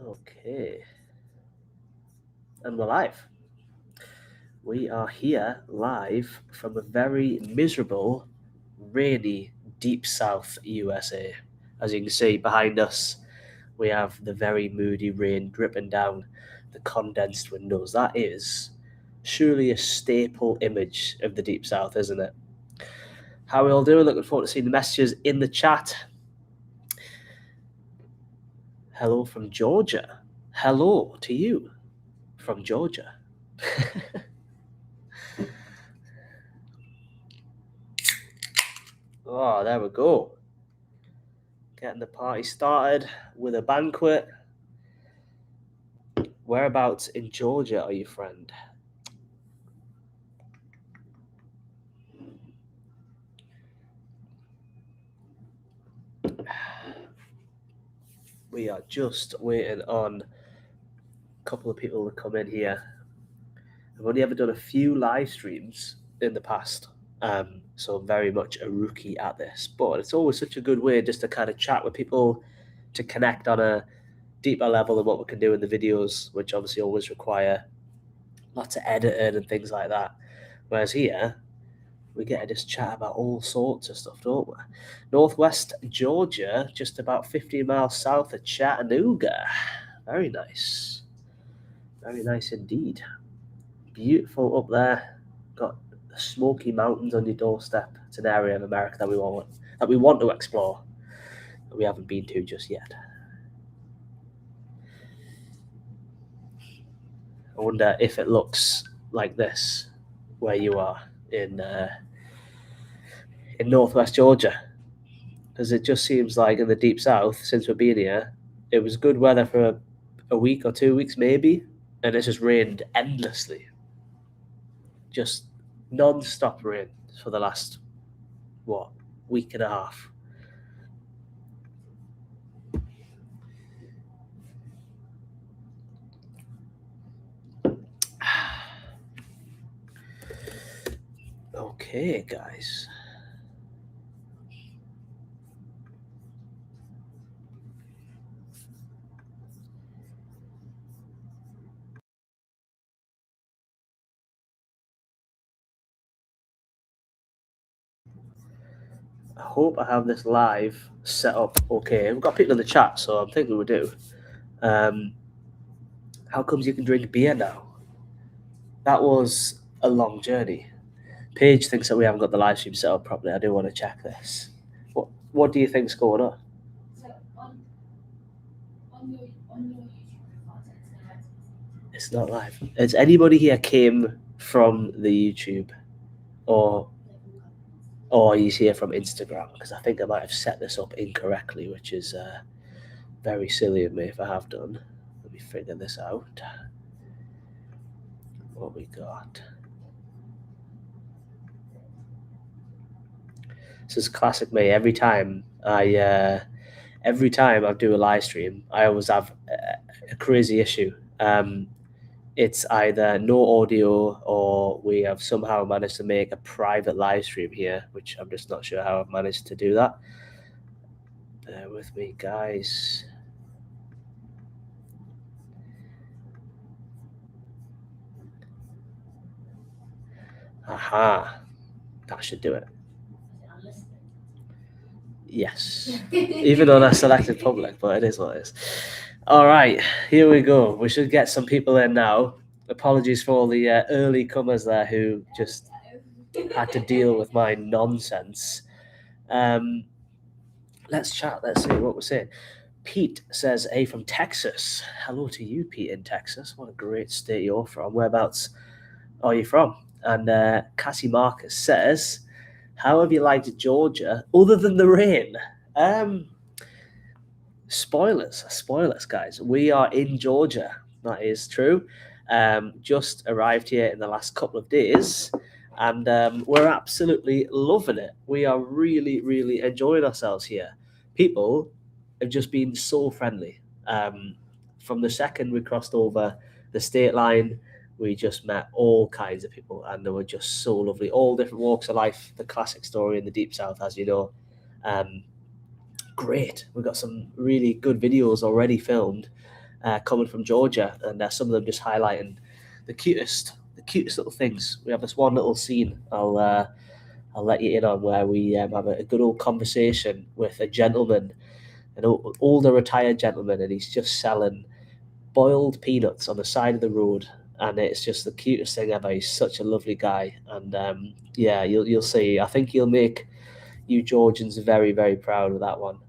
Okay. And we're live. We are here live from a very miserable, rainy, deep south USA. As you can see behind us, we have the very moody rain dripping down the condensed windows. That is surely a staple image of the deep south, isn't it? How are we all doing? Looking forward to seeing the messages in the chat. Hello from Georgia. Hello to you from Georgia. Oh, there we go. Getting the party started with a banquet. Whereabouts in Georgia are you, friend? We are just waiting on a couple of people to come in here. I've only ever done a few live streams in the past, so I'm very much a rookie at this. But it's always such a good way just to kind of chat with people, to connect on a deeper level than what we can do in the videos, which obviously always require lots of editing and things like that. Whereas here, we get to just chat about all sorts of stuff, don't we? Northwest Georgia, just about 15 miles south of Chattanooga. Very nice. Very nice indeed. Beautiful up there. Got the Smoky Mountains on your doorstep. It's an area of America that we want to explore, but we haven't been to just yet. I wonder if it looks like this where you are in Northwest Georgia, because it just seems like in the deep south, since we've been here, it was good weather for a week or 2 weeks maybe, and it's just rained endlessly, just non-stop rain for the last week and a half. Okay, guys. I hope I have this live set up okay. We've got people in the chat, so I'm thinking we do. How comes you can drink beer now? That was a long journey. Paige thinks that we haven't got the live stream set up properly. I do want to check this. What do you think's going on? So on your YouTube content, It's not live. Has anybody here came from the YouTube, or he's here from Instagram? Because I think I might have set this up incorrectly, which is very silly of me if I have done. Let me figure this out. What we got? This is classic me. Every time I do a live stream, I always have a crazy issue. It's either no audio, or we have somehow managed to make a private live stream here, which I'm just not sure how I've managed to do that. Bear with me, guys. Aha, that should do it. Yes, even on a selected public, but it is what it is. All right, here we go. We should get some people in now. Apologies for all the early comers there who just had to deal with my nonsense. Let's chat. Let's see what we're saying. Pete says, "Hey, from Texas." Hello to you, Pete, in Texas. What a great state you're from. Whereabouts are you from? And Cassie Marcus says, "How have you liked Georgia other than the rain?" Spoilers, guys. We are in Georgia. That is true. Just arrived here in the last couple of days, and we're absolutely loving it. We are really, really enjoying ourselves here. People have just been so friendly. From the second we crossed over the state line, we just met all kinds of people, and they were just so lovely. All different walks of life. The classic story in the Deep South, as you know. Great. We've got some really good videos already filmed. coming from Georgia, and some of them just highlighting the cutest little things. We have this one little scene I'll let you in on where we have a good old conversation with a gentleman, an older retired gentleman, and he's just selling boiled peanuts on the side of the road, and it's just the cutest thing ever. He's such a lovely guy, and yeah, you'll see. I think he'll make you Georgians very, very proud of that one.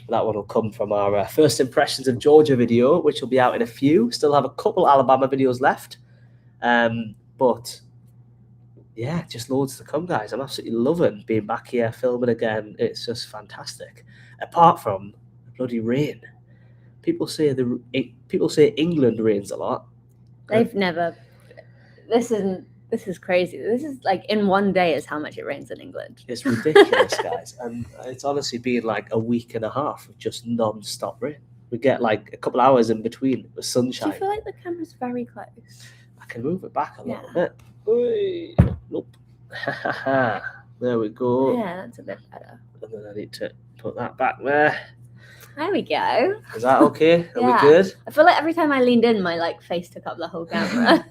That one will come from our first impressions of Georgia video, which will be out in a few. Still have a couple Alabama videos left, but yeah, just loads to come, guys. I'm absolutely loving being back here filming again. It's just fantastic. Apart from the bloody rain, people say England rains a lot. They've never. This is crazy. This is like in one day is how much it rains in England. It's ridiculous, guys, and it's honestly been like a week and a half of just non-stop rain. We get like a couple hours in between with sunshine. Do you feel like the camera's very close? I can move it back a little bit. Oy. Nope. There we go. Yeah, that's a bit better. And then I need to put that back there. There we go. Is that okay? Are Yeah. we good? I feel like every time I leaned in, my like face took up the whole camera.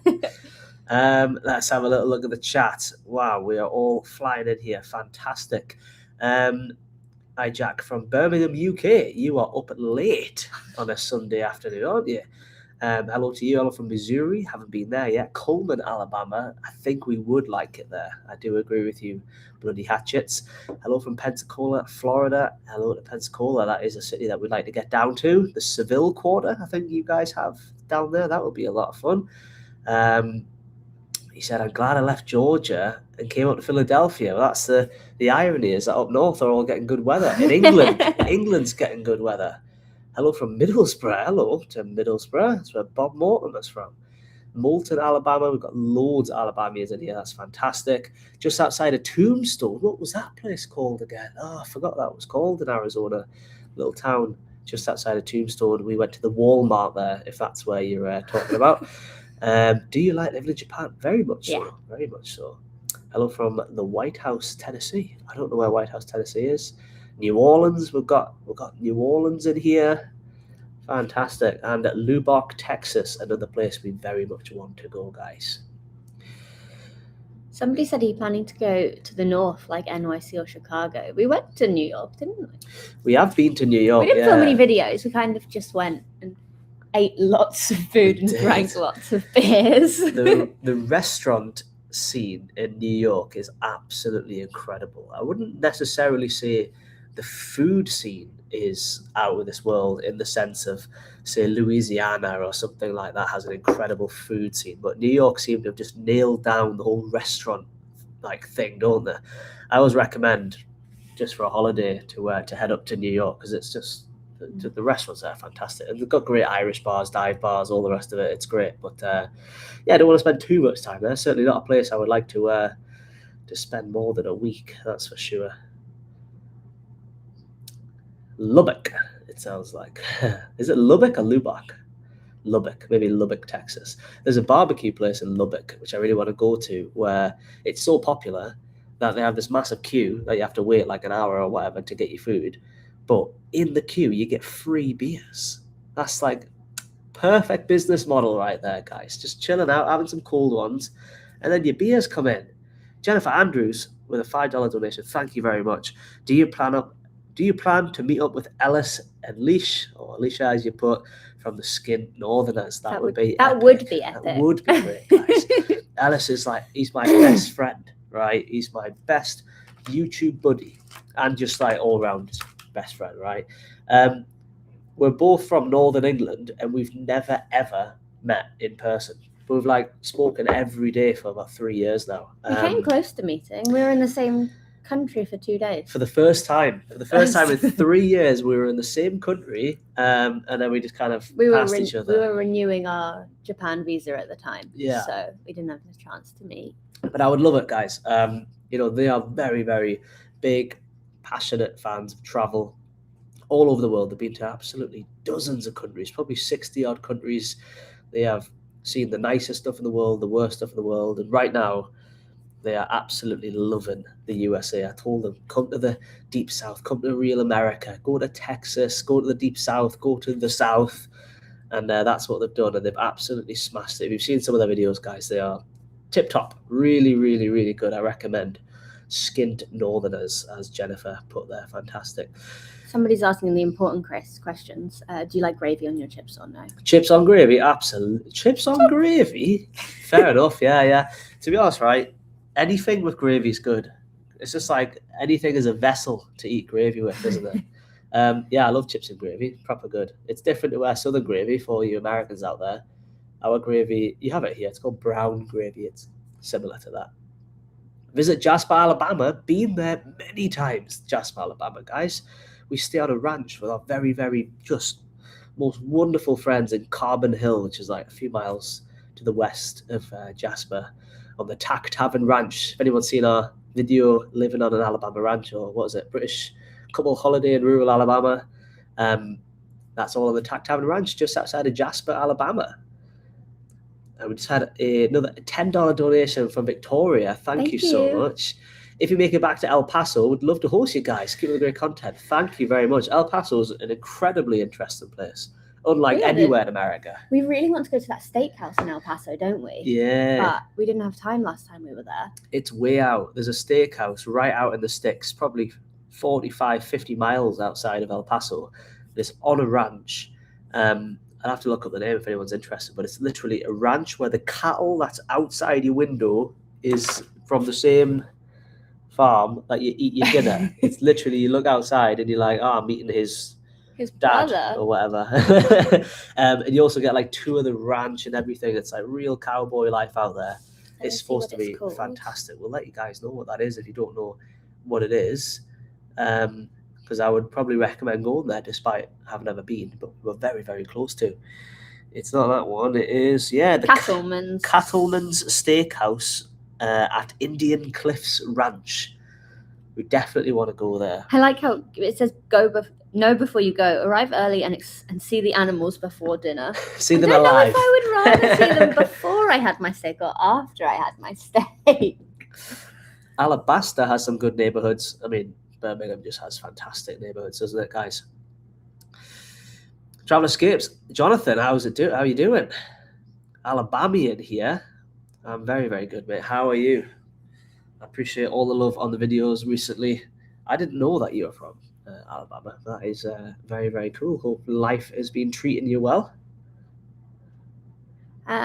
Let's have a little look at the chat. Wow, we are all flying in here. Fantastic. Hi, Jack from Birmingham, UK. You are up late on a Sunday afternoon, aren't you? Hello to you. Hello from Missouri. Haven't been there yet. Coleman, Alabama. I think we would like it there. I do agree with you, bloody hatchets. Hello from Pensacola, Florida. Hello to Pensacola. That is a city that we'd like to get down to. The Seville Quarter, I think you guys have down there. That would be a lot of fun. He said, I'm glad I left Georgia and came up to Philadelphia. Well, that's the irony is that up north they're all getting good weather. In England, England's getting good weather. Hello from Middlesbrough. Hello to Middlesbrough. That's where Bob Morton is from. Moulton, Alabama. We've got loads of Alabamians in here. That's fantastic. Just outside of Tombstone. What was that place called again? Oh, I forgot what that was called in Arizona. Little town just outside of Tombstone. We went to the Walmart there, if that's where you're talking about. Do you like living in Japan? Very much so. Yeah. Very much so. Hello from the White House, Tennessee. I don't know where White House, Tennessee is. New Orleans, we've got New Orleans in here. Fantastic. And Lubbock, Texas, another place we very much want to go, guys. Somebody said he's planning to go to the north, like NYC or Chicago. We went to New York, didn't we? We have been to New York. We didn't film any videos. We kind of just went and ate lots of food and drank lots of beers. The restaurant scene in New York is absolutely incredible. I wouldn't necessarily say the food scene is out of this world in the sense of, say, Louisiana or something like that has an incredible food scene. But New York seemed to have just nailed down the whole restaurant like thing, don't they? I always recommend just for a holiday to head up to New York because it's just the restaurants there are fantastic. And they've got great Irish bars, dive bars, all the rest of it. It's great. But yeah, I don't want to spend too much time there. Certainly not a place I would like to spend more than a week, that's for sure. Lubbock, it sounds like. Is it Lubbock or Lubbock? Lubbock, maybe Lubbock, Texas. There's a barbecue place in Lubbock, which I really want to go to, where it's so popular that they have this massive queue that you have to wait like an hour or whatever to get your food. But in the queue, you get free beers. That's like perfect business model right there, guys. Just chilling out, having some cold ones, and then your beers come in. Jennifer Andrews with a $5 donation. Thank you very much. Do you plan to meet up with Ellis and Leash, or Alicia as you put, from the Skin Northerners? That would be epic. That would be great, guys. Ellis is like, he's my best friend, right? He's my best YouTube buddy and just like all around best friend, right? We're both from Northern England and we've never ever met in person. But we've like spoken every day for about 3 years now. We came close to meeting. We were in the same country for 2 days. For the first time in 3 years, we were in the same country, and then we just kind of passed each other. We were renewing our Japan visa at the time, yeah. So we didn't have the chance to meet. But I would love it, guys. They are very, very big, passionate fans of travel all over the world. They've been to absolutely dozens of countries, probably 60 odd countries. They have seen the nicest stuff in the world, the worst stuff in the world, and right now they are absolutely loving the USA. I told them, come to the Deep South, come to real America, go to Texas, go to the Deep South, go to the South. And that's what they've done, and they've absolutely smashed it. If you've seen some of their videos, guys, they are tip top. Really, really, really good. I recommend Skint Northerners, as Jennifer put there. Fantastic. Somebody's asking the important questions. Do you like gravy on your chips or no? Chips on gravy, absolutely. Chips on gravy? Fair enough, yeah. To be honest, right, anything with gravy is good. It's just like anything is a vessel to eat gravy with, isn't it? Yeah, I love chips and gravy. Proper good. It's different to our southern gravy for you Americans out there. Our gravy, you have it here. It's called brown gravy. It's similar to that. Visit Jasper, Alabama. Been there many times, Jasper, Alabama, guys. We stay on a ranch with our very, very just most wonderful friends in Carbon Hill, which is like a few miles to the west of Jasper, on the Tack Tavern Ranch. If anyone's seen our video living on an Alabama ranch, or what is it, British couple holiday in rural Alabama, that's all on the Tack Tavern Ranch just outside of Jasper, Alabama. And we just had another $10 donation from Victoria. Thank you so much. If you make it back to El Paso, we'd love to host you guys. Keep up the great content. Thank you very much. El Paso is an incredibly interesting place, unlike anywhere in America. We really want to go to that steakhouse in El Paso, don't we? Yeah. But we didn't have time last time we were there. It's way out. There's a steakhouse right out in the sticks, probably 45, 50 miles outside of El Paso. It's on a ranch. I'll have to look up the name if anyone's interested, but it's literally a ranch where the cattle that's outside your window is from the same farm that you eat your dinner. It's literally, you look outside and you're like, oh, I'm eating his dad brother or whatever. And you also get like tour of the ranch and everything. It's like real cowboy life out there. It's supposed to be fantastic. We'll let you guys know what that is if you don't know what it is. Because I would probably recommend going there despite having never been, but we're very, very close to. It's not that one. It is, the Cattleman's Steakhouse at Indian Cliffs Ranch. We definitely want to go there. I like how it says know before you go. Arrive early and see the animals before dinner. See them alive. I don't know if I would rather see them before I had my steak or after I had my steak. Alabasta has some good neighborhoods. I mean, Birmingham just has fantastic neighborhoods, doesn't it, guys? Travel Escapes. Jonathan, how are you doing? Alabamian here. I'm very, very good, mate. How are you? I appreciate all the love on the videos recently. I didn't know that you were from Alabama. That is very, very cool. Hope life has been treating you well.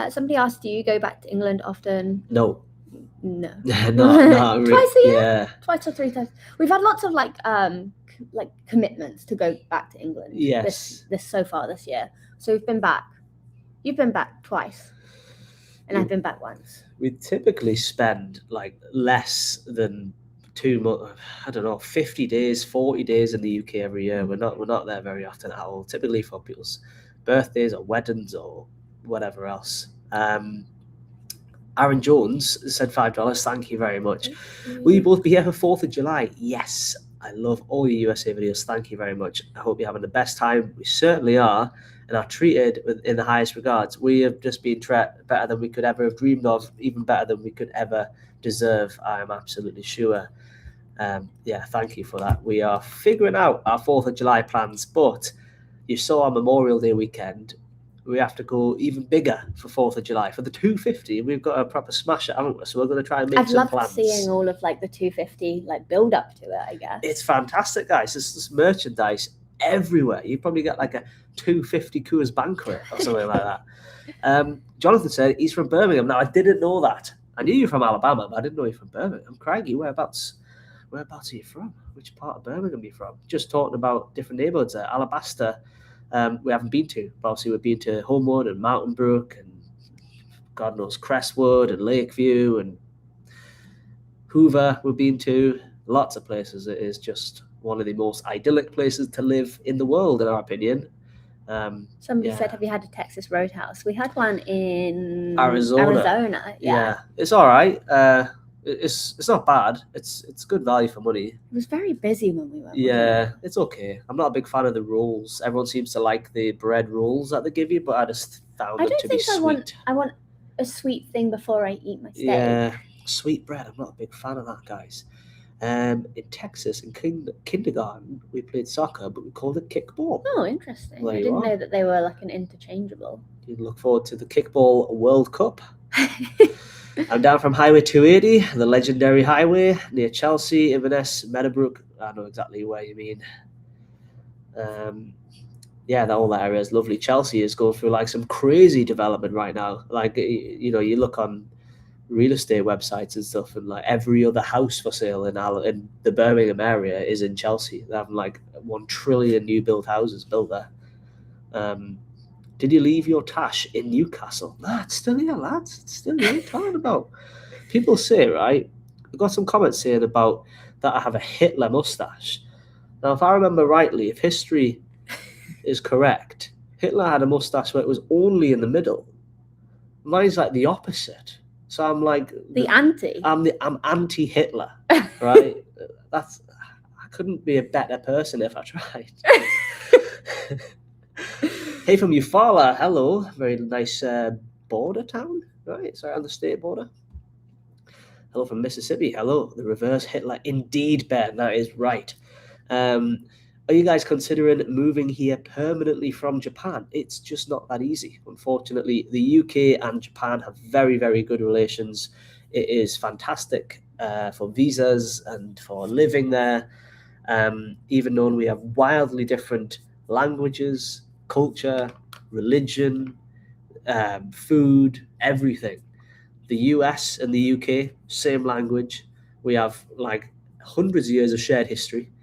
Somebody asked, do you go back to England often? No. No. not really. Twice a year? Yeah. Twice or 3 times. We've had lots of like commitments to go back to England. Yes. This so far this year. So we've been back. You've been back twice. And I've been back once. We typically spend like less than 2 months, I don't know, 50 days, 40 days in the UK every year. We're not there very often at all. Typically for people's birthdays or weddings or whatever else. Aaron Jones said $5. Thank you very much. Will you both be here for 4th of July? Yes. I love all your USA videos. Thank you very much. I hope you're having the best time. We certainly are, and are treated in the highest regards. We have just been treated better than we could ever have dreamed of, even better than we could ever deserve. I am absolutely sure. Thank you for that. We are figuring out our 4th of July plans, but you saw our Memorial Day weekend. We have to go even bigger for 4th of July. For the 250, we've got a proper smash it, haven't we? So we're going to try and make some plans. I've loved seeing all of like the 250 like build up to it, I guess. It's fantastic, guys. There's this merchandise everywhere. You probably get like a 250 Coors banquet or something like that. Jonathan said he's from Birmingham. Now, I didn't know that. I knew you're from Alabama, but I didn't know you're from Birmingham. Craigie, whereabouts are you from? Which part of Birmingham are you from? Just talking about different neighborhoods there. Alabasta, we haven't been to. But obviously, we've been to Homewood and Mountain Brook and God knows Crestwood and Lakeview and Hoover we've been to. Lots of places. It is just one of the most idyllic places to live in the world, in our opinion. Somebody said, have you had a Texas Roadhouse? We had one in Arizona. Yeah. It's all right. It's not bad. It's good value for money. It was very busy when we went. Yeah, it's okay. I'm not a big fan of the rolls. Everyone seems to like the bread rolls that they give you, but I just found them to be sweet. I want a sweet thing before I eat my steak. Yeah, sweet bread. I'm not a big fan of that, guys. In Texas, in kindergarten, we played soccer, but we called it kickball. Oh, interesting. There I you didn't are. know that they were like an interchangeable. You look forward to the Kickball World Cup. I'm down from Highway 280, the legendary highway near Chelsea, Inverness, Meadowbrook. I know exactly where you mean. Yeah, all that area is lovely. Chelsea is going through like some crazy development right now. Like, you know, you look on real estate websites and stuff, and like every other house for sale in the Birmingham area is in Chelsea. They're having like 1 trillion new built houses built there. Did you leave your tash in Newcastle? Nah, it's still here, lads. It's still here. Talking about. People say, right? I got some comments saying about that I have a Hitler mustache. Now, if I remember rightly, if history is correct, Hitler had a mustache where it was only in the middle. Mine's like the opposite. So I'm like The anti. I'm anti-Hitler, right? I couldn't be a better person if I tried. Hey, from Eufaula, hello. Very nice border town, right? Sorry, on the state border. Hello from Mississippi. Hello, the reverse Hitler. Indeed, Ben, that is right. Are you guys considering moving here permanently from Japan? It's just not that easy. Unfortunately, the UK and Japan have very, very good relations. It is fantastic for visas and for living there. Even though we have wildly different languages, culture, religion, food, everything. The US and the UK, same language. We have like hundreds of years of shared history.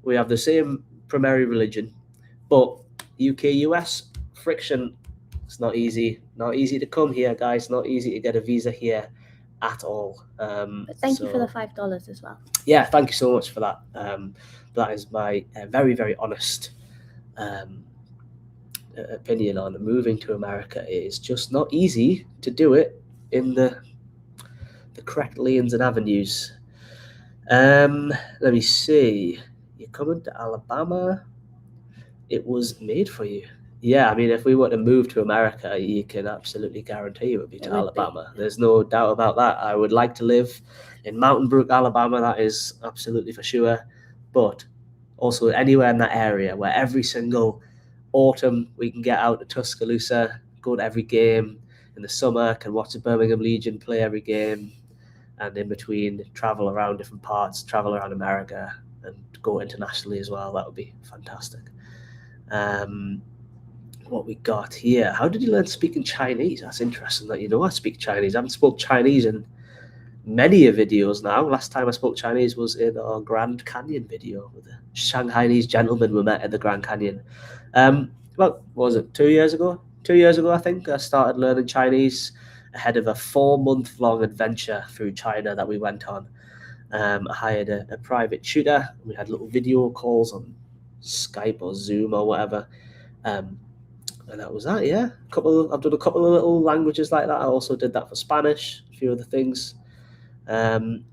We have the same primary religion, but UK, US, friction. It's not easy. Not easy to come here, guys. Not easy to get a visa here at all. But thank you for the $5 as well. Yeah, thank you so much for that. That is my very, very honest opinion on moving to America. It is just not easy to do it in the correct lanes and avenues. Let me see. You're coming to Alabama. It was made for you. Yeah, I mean, if we were to move to America, you can absolutely guarantee it would be to Alabama. There's no doubt about that. I would like to live in Mountain Brook, Alabama. That is absolutely for sure. But also anywhere in that area where every single autumn we can get out to Tuscaloosa, go to every game. In the summer, can watch the Birmingham Legion play every game. And in between, travel around different parts, travel around America, and go internationally as well. That would be fantastic. What we got here. How did you learn speaking Chinese? That's interesting that you know I speak Chinese. I haven't spoke Chinese in many videos now. Last time I spoke Chinese was in our Grand Canyon video with the Shanghainese gentleman we met at the Grand Canyon. What was it, 2 years ago? 2 years ago, I think, I started learning Chinese ahead of a 4-month-long adventure through China that we went on. I hired a private tutor. We had little video calls on Skype or Zoom or whatever. And that was that, yeah. I've done a couple of little languages like that. I also did that for Spanish, a few other things. Aaron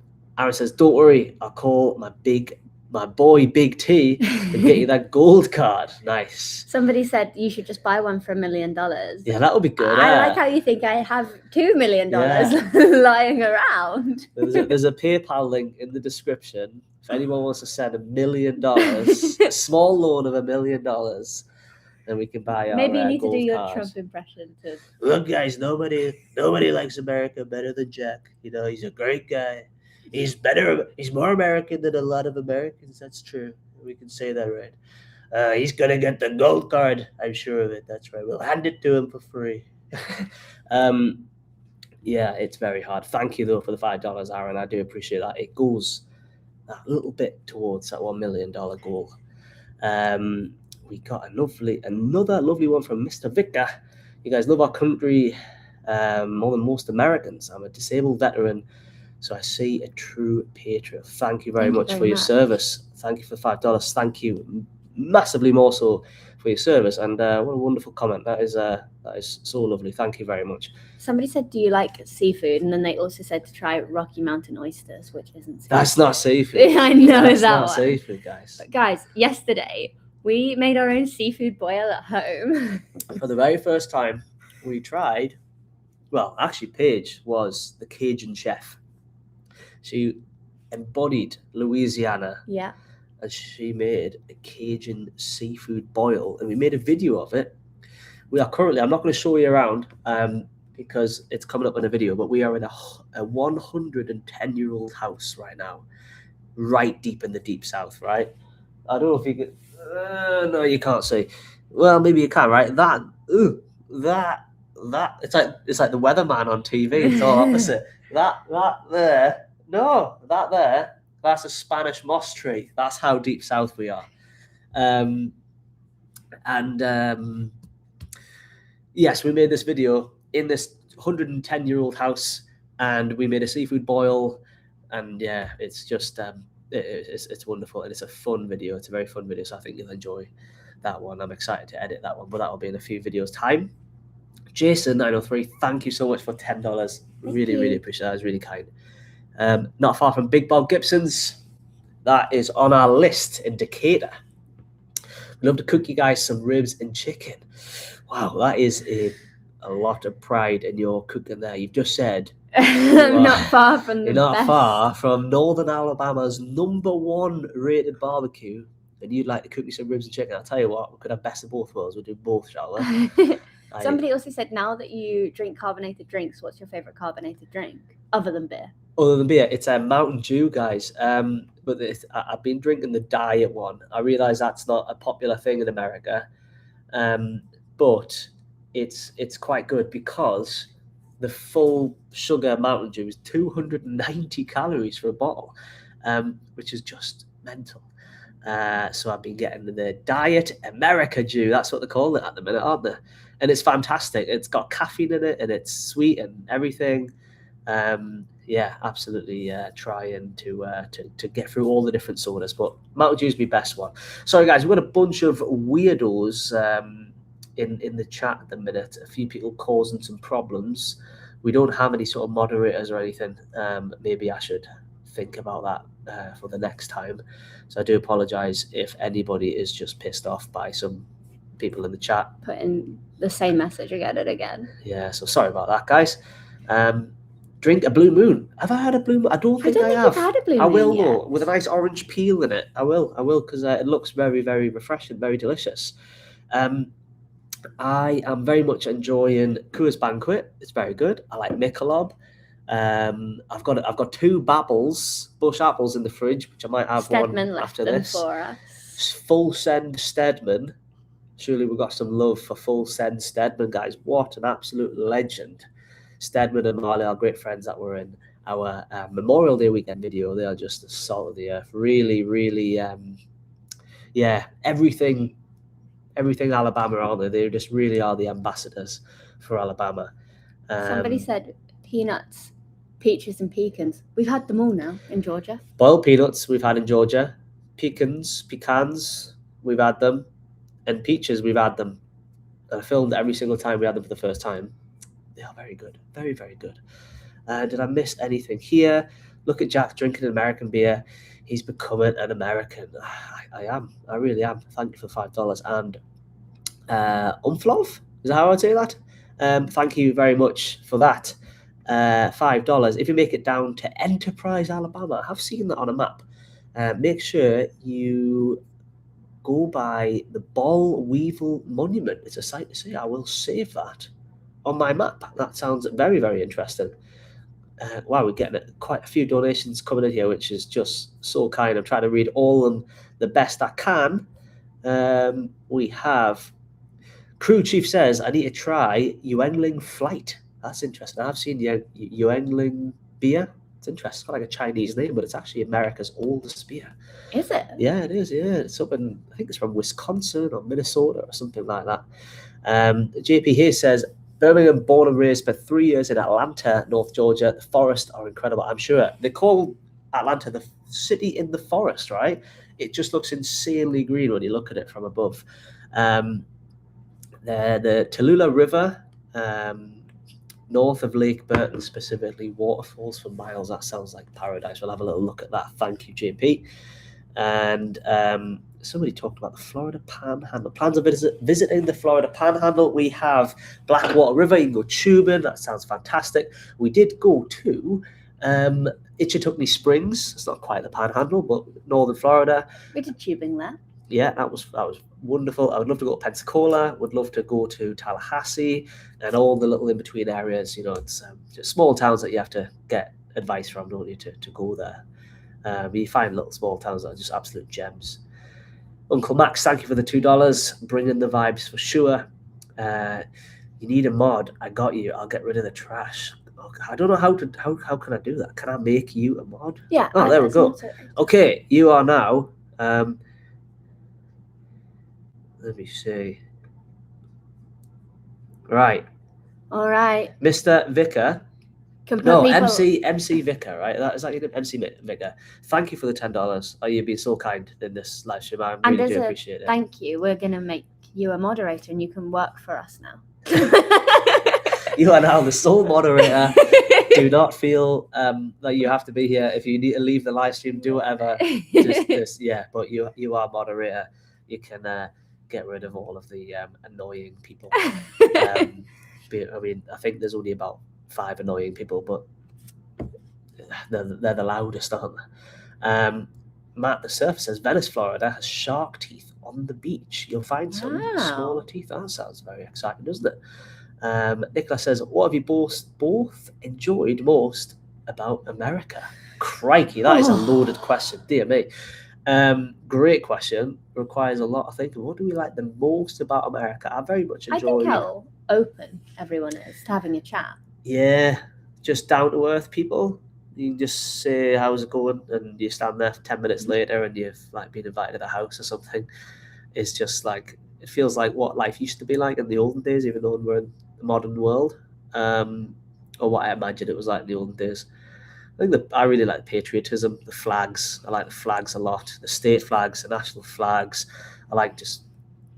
says, don't worry, I'll call my boy Big T and get you that gold card. Nice. Somebody said you should just buy one for $1 million. Yeah, that would be good. I like how you think I have $2 million lying around. There's a PayPal link in the description. If anyone wants to send $1 million, a small loan of $1 million, then we can buy our Maybe you need to do your card. Trump impression. Look, guys, nobody likes America better than Jack. You know, he's a great guy. He's more American than a lot of Americans. That's true. We can say that, right? He's gonna get the gold card. I'm sure of it. That's right. We'll hand it to him for free. Yeah, it's very hard. Thank you though for the $5, Aaron. I do appreciate that. It goes a little bit towards that $1 million goal. We got another lovely one from Mr. Victor. You guys love our country more than most Americans. I'm a disabled veteran, so I see a true patriot. Thank you very much for your service. Thank you for $5. Thank you massively more so for your service. And what a wonderful comment. That is so lovely. Thank you very much. Somebody said, do you like seafood? And then they also said to try Rocky Mountain oysters, which isn't seafood. That's not seafood. I know That's that not one. seafood, guys. But guys, yesterday we made our own seafood boil at home. For the very first time, we tried. Well, actually, Paige was the Cajun chef. She embodied Louisiana, Yeah. and she made a Cajun seafood boil, and we made a video of it. We are currently, I'm not going to show you around because it's coming up in a video, but we are in a 110-year-old house right now, right deep in the deep south, right? I don't know if you can, no, you can't see. Well, maybe you can, right? That, it's like the weatherman on TV. It's all opposite. that there, no, that there, that's a Spanish moss tree. That's how deep south we are. Yes, we made this video in this 110-year-old house, and we made a seafood boil, and yeah, it's just it's wonderful, and it's a fun video. It's a very fun video, so I think you'll enjoy that one. I'm excited to edit that one, but that will be in a few videos' time. Jason 903, thank you so much for $10. Really appreciate that. It's really kind. Not far from Big Bob Gibson's. That is on our list in Decatur. We'd love to cook you guys some ribs and chicken. Wow, that is a lot of pride in your cooking there. You've just said I'm not far from the you're not best. far from Northern Alabama's #1 rated barbecue, and you'd like to cook me some ribs and chicken. I'll tell you what, we could have best of both worlds. We'll do both, shall we? Somebody also said, now that you drink carbonated drinks, what's your favorite carbonated drink other than beer? Other than beer, it's a Mountain Dew, guys. But I've been drinking the diet one. I realize that's not a popular thing in America, but it's quite good because the full sugar Mountain Dew is 290 calories for a bottle, which is just mental. So I've been getting the Diet America Dew. That's what they call it at the minute, aren't they? And it's fantastic. It's got caffeine in it, and it's sweet and everything. Yeah, absolutely trying to get through all the different sodas, but Mountain Dew is my best one. Sorry, guys, we've got a bunch of weirdos in the chat at the minute. A few people causing some problems. We don't have any sort of moderators or anything. Maybe I should think about that for the next time. So I do apologise if anybody is just pissed off by some people in the chat. Putting the same message again and again. Yeah, so sorry about that, guys. Drink a Blue Moon. Have I had a Blue Moon? I don't think I have. You've had a Blue Moon I will, yet. though, with a nice orange peel in it. I will, because it looks very, very refreshing, very delicious. I am very much enjoying Coors Banquet. It's very good. I like Michelob. I've got 2 Bush apples in the fridge, which I might have Stedman one left after them this. for us. Full Send Stedman. Surely we've got some love for Full Send Stedman, guys. What an absolute legend. Stedman and Marley are great friends that were in our Memorial Day weekend video. They are just the salt of the earth. Really, really, everything Alabama, aren't they? They just really are the ambassadors for Alabama. Somebody said peanuts, peaches, and pecans. We've had them all now in Georgia. Boiled peanuts we've had in Georgia. Pecans, we've had them. And peaches, we've had them. I filmed every single time we had them for the first time. They are very good. Very, very good. Did I miss anything here? Look at Jack drinking an American beer. He's becoming an American. I am. I really am. Thank you for $5. And Umflov? Is that how I'd say that? Thank you very much for that. $5. If you make it down to Enterprise, Alabama, I have seen that on a map. Make sure you go by the Ball Weevil Monument. It's a sight to see. I will save that on my map. That sounds very, very interesting. Wow, we're getting quite a few donations coming in here, which is just so kind. I'm trying to read all of them the best I can. We have Crew Chief says, I need to try Yuengling Flight. That's interesting. I've seen Yuengling beer. It's interesting. It's got like a Chinese name, but it's actually America's oldest beer. Is it? Yeah, it is. Yeah, it's up in, I think it's from Wisconsin or Minnesota or something like that. JP here says, Birmingham, born and raised for 3 years in Atlanta, North Georgia. The forests are incredible. I'm sure they call Atlanta the city in the forest, right? It just looks insanely green when you look at it from above. The Tallulah River, north of Lake Burton, specifically, waterfalls for miles. That sounds like paradise. We'll have a little look at that. Thank you, JP. And somebody talked about the Florida Panhandle. Plans of visiting the Florida Panhandle. We have Blackwater River. You can go tubing. That sounds fantastic. We did go to Itchituckney Springs. It's not quite the Panhandle, but northern Florida. We did tubing there. Yeah, that was wonderful. I would love to go to Pensacola. Would love to go to Tallahassee and all the little in between areas. It's just small towns that you have to get advice from, don't you, to go there. But you find little small towns that are just absolute gems. Uncle Max, thank you for the $2. Bringing the vibes for sure. You need a mod. I got you. I'll get rid of the trash. I don't know how can I do that? Can I make you a mod? Yeah. Oh, there we go. Okay, you are now. Let me see. Right. All right. Mr. Vicar. Can put No, people... MC Vicar, right? Is that your name? MC Vicar. Thank you for the $10. You've been so kind in this live stream. I really do appreciate it. Thank you. We're going to make you a moderator and you can work for us now. You are now the sole moderator. Do not feel that you have to be here. If you need to leave the live stream, do whatever. But you are moderator. You can get rid of all of the annoying people. I think there's only about 5 annoying people, but they're the loudest, aren't they? Matt the Surfer says Venice, Florida has shark teeth on the beach. You'll find some smaller teeth. That sounds very exciting, doesn't it? Nicola says, what have you both enjoyed most about America? Crikey, that is a loaded question. Dear me. Great question. Requires a lot of thinking. What do we like the most about America? I very much enjoy... I think how open everyone is to having a chat. Yeah, just down to earth people. You can just say, how's it going? And you stand there 10 minutes later and you've been invited to the house or something. It's just it feels like what life used to be like in the olden days, even though we're in the modern world, or what I imagine it was like in the olden days. I think I really like patriotism, the flags. I like the flags a lot, the state flags, the national flags. I like just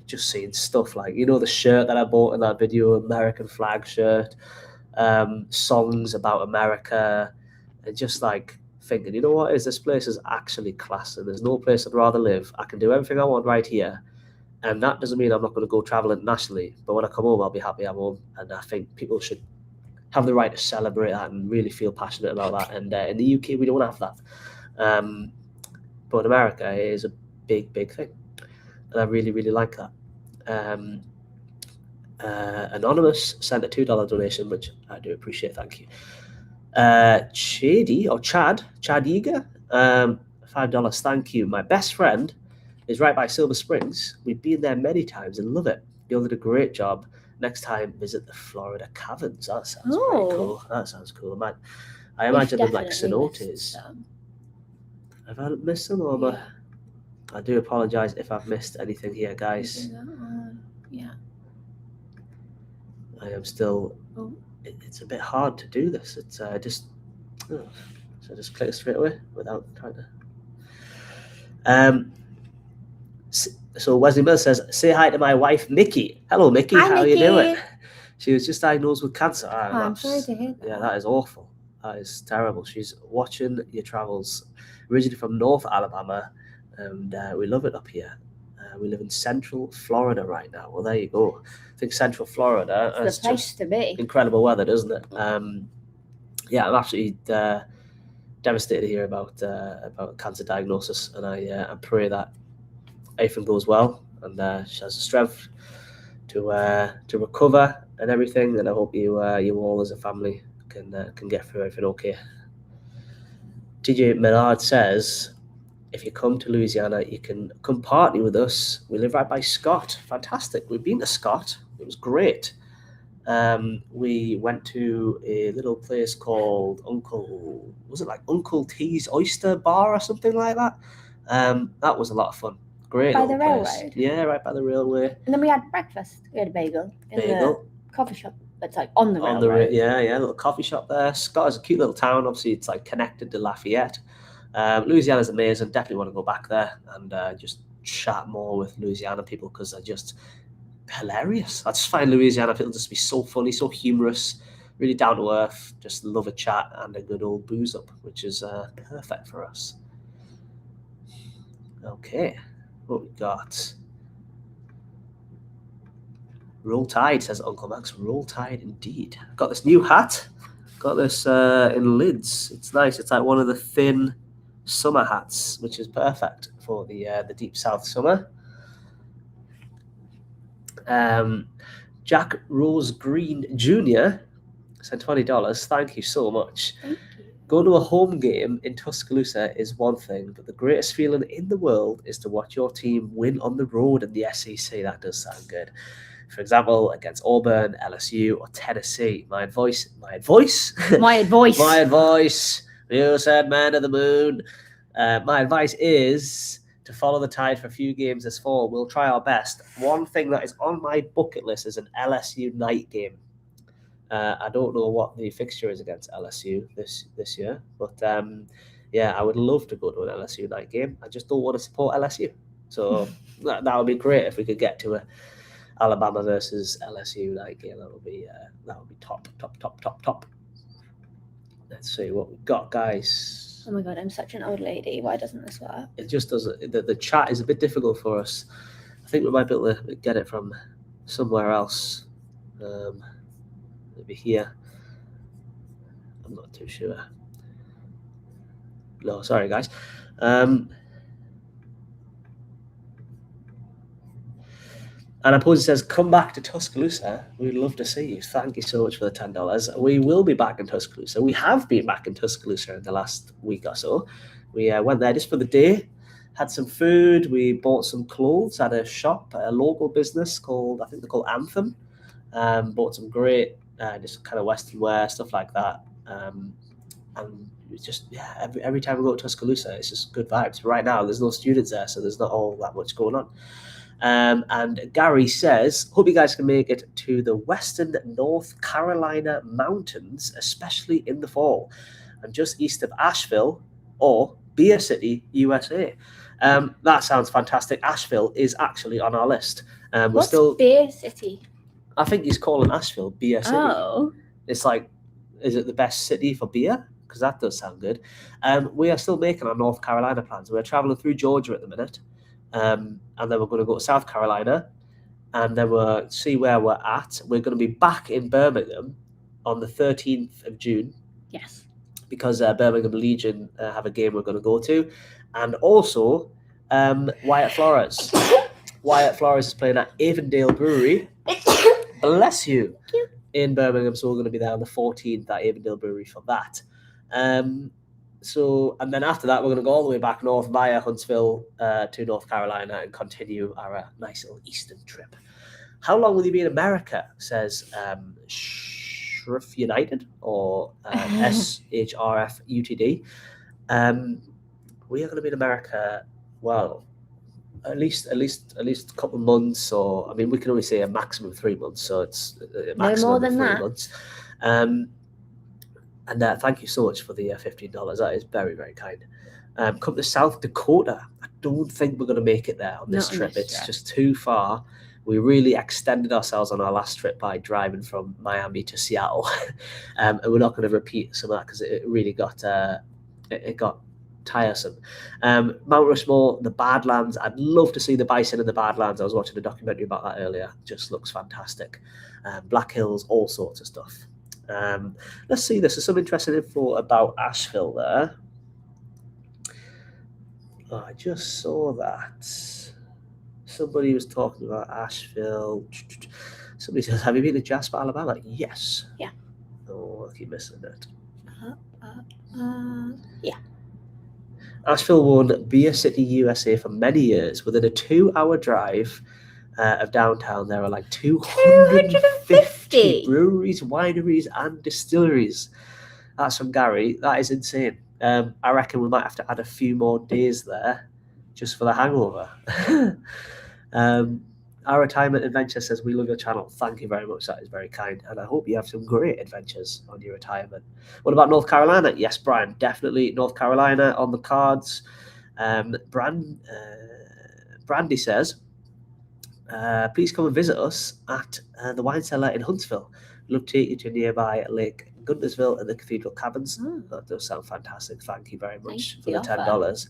seeing stuff like, the shirt that I bought in that video, American flag shirt, songs about America, and just thinking, you know what, this place is actually class and there's no place I'd rather live. I can do everything I want right here. And that doesn't mean I'm not going to go travel internationally, but when I come home, I'll be happy I'm home. And I think people should have the right to celebrate that and really feel passionate about that. And in the UK, we don't have that. But in America, it is a big, big thing. And I really, really like that. Anonymous sent a $2 donation, which I do appreciate. Thank you. Chad Eager, $5. Thank you. My best friend is right by Silver Springs. We've been there many times and love it. You did a great job. Next time, visit the Florida Caverns. That sounds pretty cool. That sounds cool, man. I imagine them like cenotes. Have I missed them? Or I do apologize if I've missed anything here, guys. Yeah. I am still... It's a bit hard to do this. It's so just click straight away without trying to... So Wesley Miller says, say hi to my wife, Mickey. Hello, Mickey. Hi, How Mickey. are you doing? She was just diagnosed with cancer. I'm sorry to hear that. Yeah, that is awful. That is terrible. She's watching your travels. Originally from North Alabama, and we love it up here. We live in Central Florida right now. Well, there you go. I think Central Florida is the place to be. Incredible weather, doesn't it? I'm absolutely devastated to hear about cancer diagnosis, and I pray that everything goes well and she has the strength to recover and everything. And I hope you all as a family can get through everything okay. TJ Menard says, if you come to Louisiana, you can come party with us. We live right by Scott. Fantastic. We've been to Scott. It was great. We went to a little place called Uncle T's Oyster Bar or something like that? That was a lot of fun. Great. By the place. railroad? Yeah, right by the railway. And then we had breakfast. We had a bagel in the coffee shop that's on the railroad. Yeah, little coffee shop there. Scott is a cute little town. Obviously, it's connected to Lafayette. Louisiana's amazing. Definitely want to go back there and just chat more with Louisiana people because they're just hilarious. I just find Louisiana people just be so funny, so humorous, really down to earth. Just love a chat and a good old booze up, which is perfect for us. Okay, what we got? Roll Tide, says Uncle Max. Roll Tide indeed. Got this new hat. Got this in lids. It's nice. It's like one of the thin summer hats, which is perfect for the deep south summer. Jack Rose Green Jr. sent $20. Thank you so much. Thank you. Going to a home game in Tuscaloosa is one thing, but the greatest feeling in the world is to watch your team win on the road in the SEC. That does sound good. For example, against Auburn, LSU, or Tennessee. My advice. You said man of the moon. My advice is to follow the tide for a few games this fall. We'll try our best. One thing that is on my bucket list is an LSU night game. I don't know what the fixture is against LSU this year, but yeah, I would love to go to an LSU night game. I just don't want to support LSU, so that would be great if we could get to a Alabama versus LSU night game. That would be top. Let's see what we've got, guys. Oh my god, I'm such an old lady. Why doesn't this work? It just doesn't. The chat is a bit difficult for us. I think we might be able to get it from somewhere else. Maybe here. I'm not too sure. No, sorry guys. And Opposite says, come back to Tuscaloosa. We'd love to see you. Thank you so much for the $10. We will be back in Tuscaloosa. We have been back in Tuscaloosa in the last week or so. We went there just for the day, had some food. We bought some clothes at a shop, a local business called, I think they're called Anthem. Bought some great, just kind of Western wear, stuff like that. And it's just, yeah, every time we go to Tuscaloosa, it's just good vibes. Right now, there's no students there, so there's not all that much going on. And Gary says, hope you guys can make it to the western North Carolina mountains, especially in the fall, and just east of Asheville or Beer City, USA. That sounds fantastic. Asheville is actually on our list. What's Beer City? I think he's calling Asheville Beer City. Oh. It's like, is it the best city for beer? Because that does sound good. We are still making our North Carolina plans. We're traveling through Georgia at the minute. And then we're going to go to South Carolina, and then we'll see where we're at. We're going to be back in Birmingham on the 13th of June. Yes. Because Birmingham Legion have a game we're going to go to. And also Wyatt Flores. Wyatt Flores is playing at Avondale Brewery. Bless you. Thank you. In Birmingham, so we're going to be there on the 14th at Avondale Brewery for that. So, and then after that, we're going to go all the way back north via Huntsville to North Carolina and continue our nice little eastern trip. How long will you be in America? Says Shriff United or SHRF UTD. We are going to be in America, well, at least a couple of months, or I mean, we can only say a maximum of 3 months, so it's a maximum no more than of 3 that. months. And thank you so much for the $15. That is very, very kind. Come to South Dakota. I don't think we're going to make it there on this trip. It's just too far. We really extended ourselves on our last trip by driving from Miami to Seattle, and we're not going to repeat some of that because it really got tiresome. Mount Rushmore, the Badlands. I'd love to see the bison in the Badlands. I was watching a documentary about that earlier. Just looks fantastic. Black Hills, all sorts of stuff. Let's see. There's some interesting info about Asheville there. Oh, I just saw that. Somebody was talking about Asheville. Somebody says, have you been to Jasper, Alabama? Yes. Yeah. Oh, I keep missing it. Yeah. Asheville won Beer City, USA for many years. Within a 2-hour drive of downtown, there are like 250 breweries, wineries, and distilleries. That's from Gary. That is insane. I reckon we might have to add a few more days there just for the hangover. Our retirement adventure says, we love your channel. Thank you very much. That is very kind. And I hope you have some great adventures on your retirement. What about North Carolina? Yes, Brian, definitely North Carolina on the cards. Brandy says, please come and visit us at the wine cellar in Huntsville. We'll take you to nearby Lake Guntersville and the Cathedral Caverns. That does sound fantastic. Thank you very much for the $10.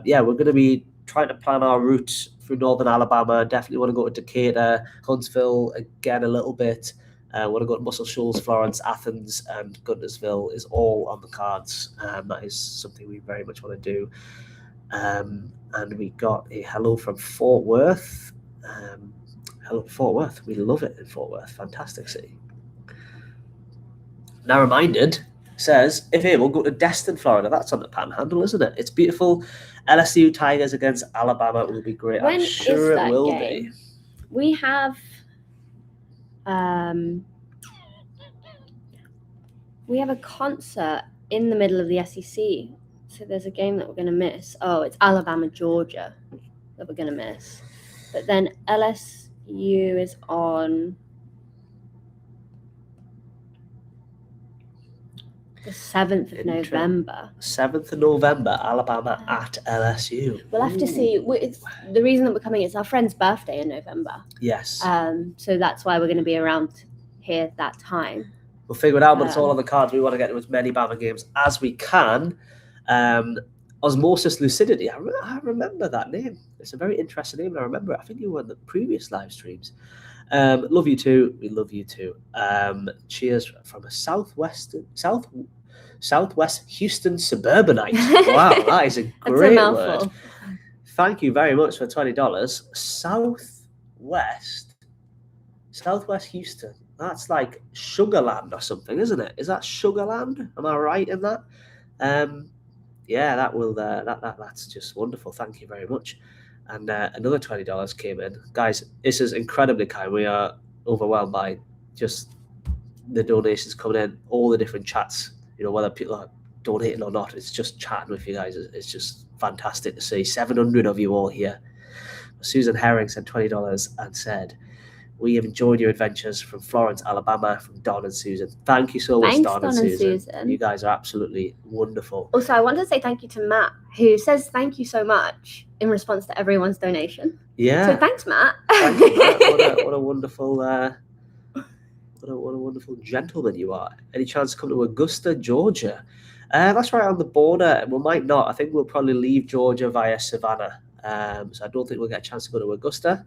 Yeah, we're going to be trying to plan our route through northern Alabama. Definitely want to go to Decatur, Huntsville again a little bit, Want to go to Muscle Shoals, Florence, Athens, and Guntersville is all on the cards. That is something we very much want to do. And we got a hello from Fort Worth. Hello, Fort Worth. We love it in Fort Worth. Fantastic city. Now Reminded says, if able, go to Destin, Florida. That's on the Panhandle, isn't it? It's beautiful. LSU Tigers against Alabama will be great. When I'm is sure that it will game? be. We have a concert in the middle of the SEC. So there's a game that we're going to miss. Oh, it's Alabama, Georgia that we're going to miss. But then LSU is on the 7th of November. 7th of November, Alabama at LSU. We'll have to see. It's, the reason that we're coming is our friend's birthday in November. Yes. So that's why we're going to be around here that time. We'll figure it out, but it's all on the cards. We want to get to as many Bama games as we can. Osmosis Lucidity. I remember that name. It's a very interesting name, and I remember it. I think you were in the previous live streams. Love you too. We love you too. Cheers from a Southwest Houston suburbanite. Wow, that is a great word. Thank you very much for $20. Southwest Houston. That's like Sugarland or something, isn't it? Is that Sugarland? Am I right in that? Yeah, that's just wonderful. Thank you very much. And another $20 came in. Guys, this is incredibly kind. We are overwhelmed by just the donations coming in, all the different chats, whether people are donating or not. It's just chatting with you guys. It's just fantastic to see 700 of you all here. Susan Herring sent $20 and said, we have enjoyed your adventures from Florence, Alabama, from Don and Susan. Thank you so much, Don and Susan. You guys are absolutely wonderful. Also, I want to say thank you to Matt, who says thank you so much in response to everyone's donation. Yeah. So thanks, Matt. Thank you, Matt. What a wonderful, what a wonderful gentleman you are. Any chance to come to Augusta, Georgia? That's right on the border. We might not. I think we'll probably leave Georgia via Savannah. So I don't think we'll get a chance to go to Augusta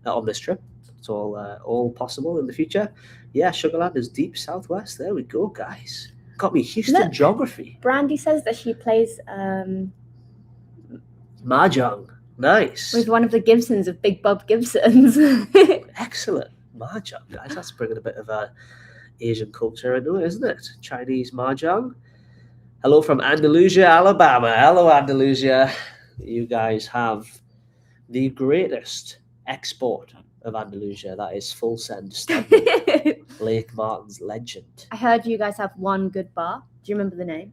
on this trip. It's all possible in the future. Yeah, Sugarland is deep southwest. There we go, guys. Got me Houston geography. Brandy says that she plays Mahjong. Nice. With one of the Gibsons of Big Bob Gibson's. Excellent. Mahjong, guys. That's bringing a bit of Asian culture into it, isn't it? Chinese Mahjong. Hello from Andalusia, Alabama. Hello, Andalusia. You guys have the greatest export of Andalusia. That is Full Send Standing. Lake Martin's legend. I heard you guys have one good bar. Do you remember the name?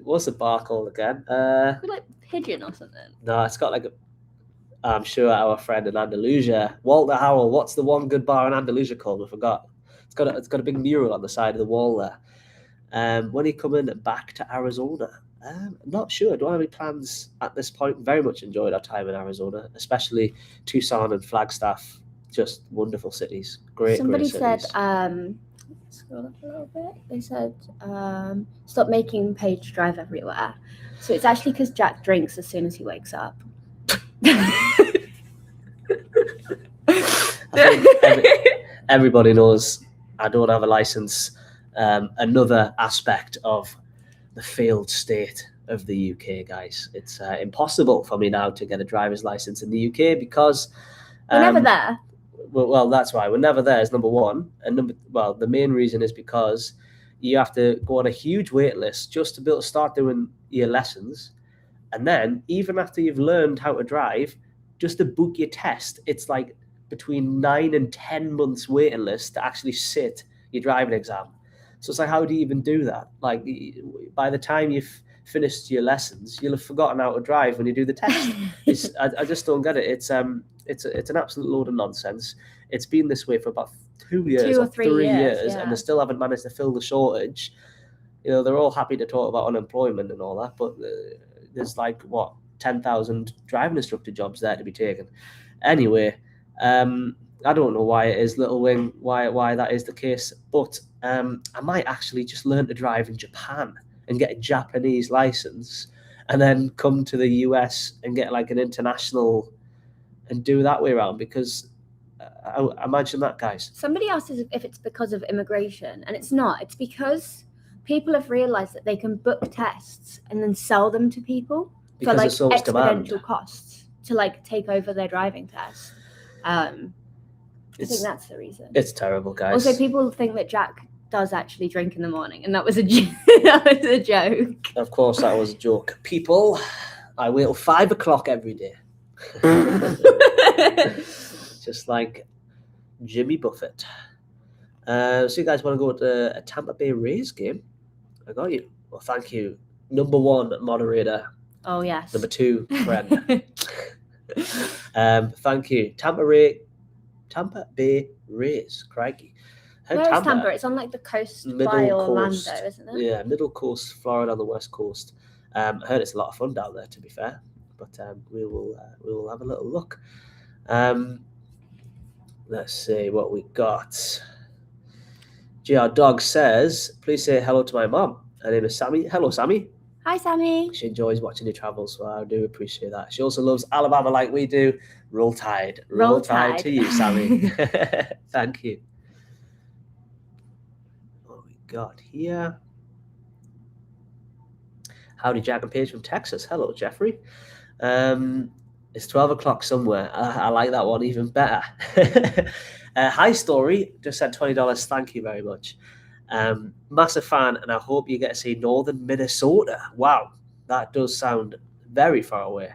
What's the bar called again? Like Pigeon or something. No, it's got like I'm sure our friend in Andalusia, Walter Howell. What's the one good bar in Andalusia called? I forgot. It's got a big mural on the side of the wall there. When are you coming back to Arizona? I'm not sure. Don't have any plans at this point. Very much enjoyed our time in Arizona, especially Tucson and Flagstaff. Just wonderful cities. Somebody great cities. Said, scroll up a little bit. They said, stop making Paige drive everywhere. So it's actually because Jack drinks as soon as he wakes up. I think everybody knows I don't have a license. Another aspect of the failed state of the UK, guys. It's impossible for me now to get a driver's license in the UK because we're never there. Well, that's why we're never there is number one, and the main reason is because you have to go on a huge wait list just to be able to start doing your lessons, and then even after you've learned how to drive, just to book your test, it's like between 9 and 10 months waiting list to actually sit your driving exam. So it's like, how do you even do that? Like, by the time you've finished your lessons, you'll have forgotten how to drive when you do the test. I just don't get it. It's an absolute load of nonsense. It's been this way for about 2 years or 3 years, yeah. And they still haven't managed to fill the shortage. They're all happy to talk about unemployment and all that, but there's 10,000 driving instructor jobs there to be taken. Anyway, I don't know why it is, Little Wing, why that is the case, but I might actually just learn to drive in Japan and get a Japanese license and then come to the US and get like an international and do that way around, because Imagine that, guys. Somebody asked us if it's because of immigration, and it's not. It's because people have realised that they can book tests and then sell them to people Because for like there's so much demand. exponential costs to like take over their driving test. I think that's the reason. It's terrible, guys. Also, people think that Jack does actually drink in the morning, and that was a that was a joke. Of course, that was a joke. People, I wait till 5 o'clock every day. Just like Jimmy Buffett. So you guys want to go to a Tampa Bay Rays game? I got you. Well, thank you. Number 1 moderator. Oh yes. Number 2 friend. Thank you. Tampa Bay Rays. Crikey. Where's Tampa? It's on like the coast by Orlando, isn't it? Yeah, middle coast, Florida on the west coast. I heard it's a lot of fun down there, to be fair. But we will have a little look. Let's see what we got. GR Dog says, please say hello to my mom. Her name is Sammy. Hello, Sammy. Hi, Sammy. She enjoys watching your travels, so I do appreciate that. She also loves Alabama like we do. Roll Tide. Roll Tide to you, Sammy. Thank you. What we got here? Howdy, Jack and Paige from Texas. Hello, Jeffrey. It's 12 o'clock somewhere. I like that one even better. Hi, Story. Just said $20. Thank you very much. Massive fan, and I hope you get to see northern Minnesota. Wow, that does sound very far away.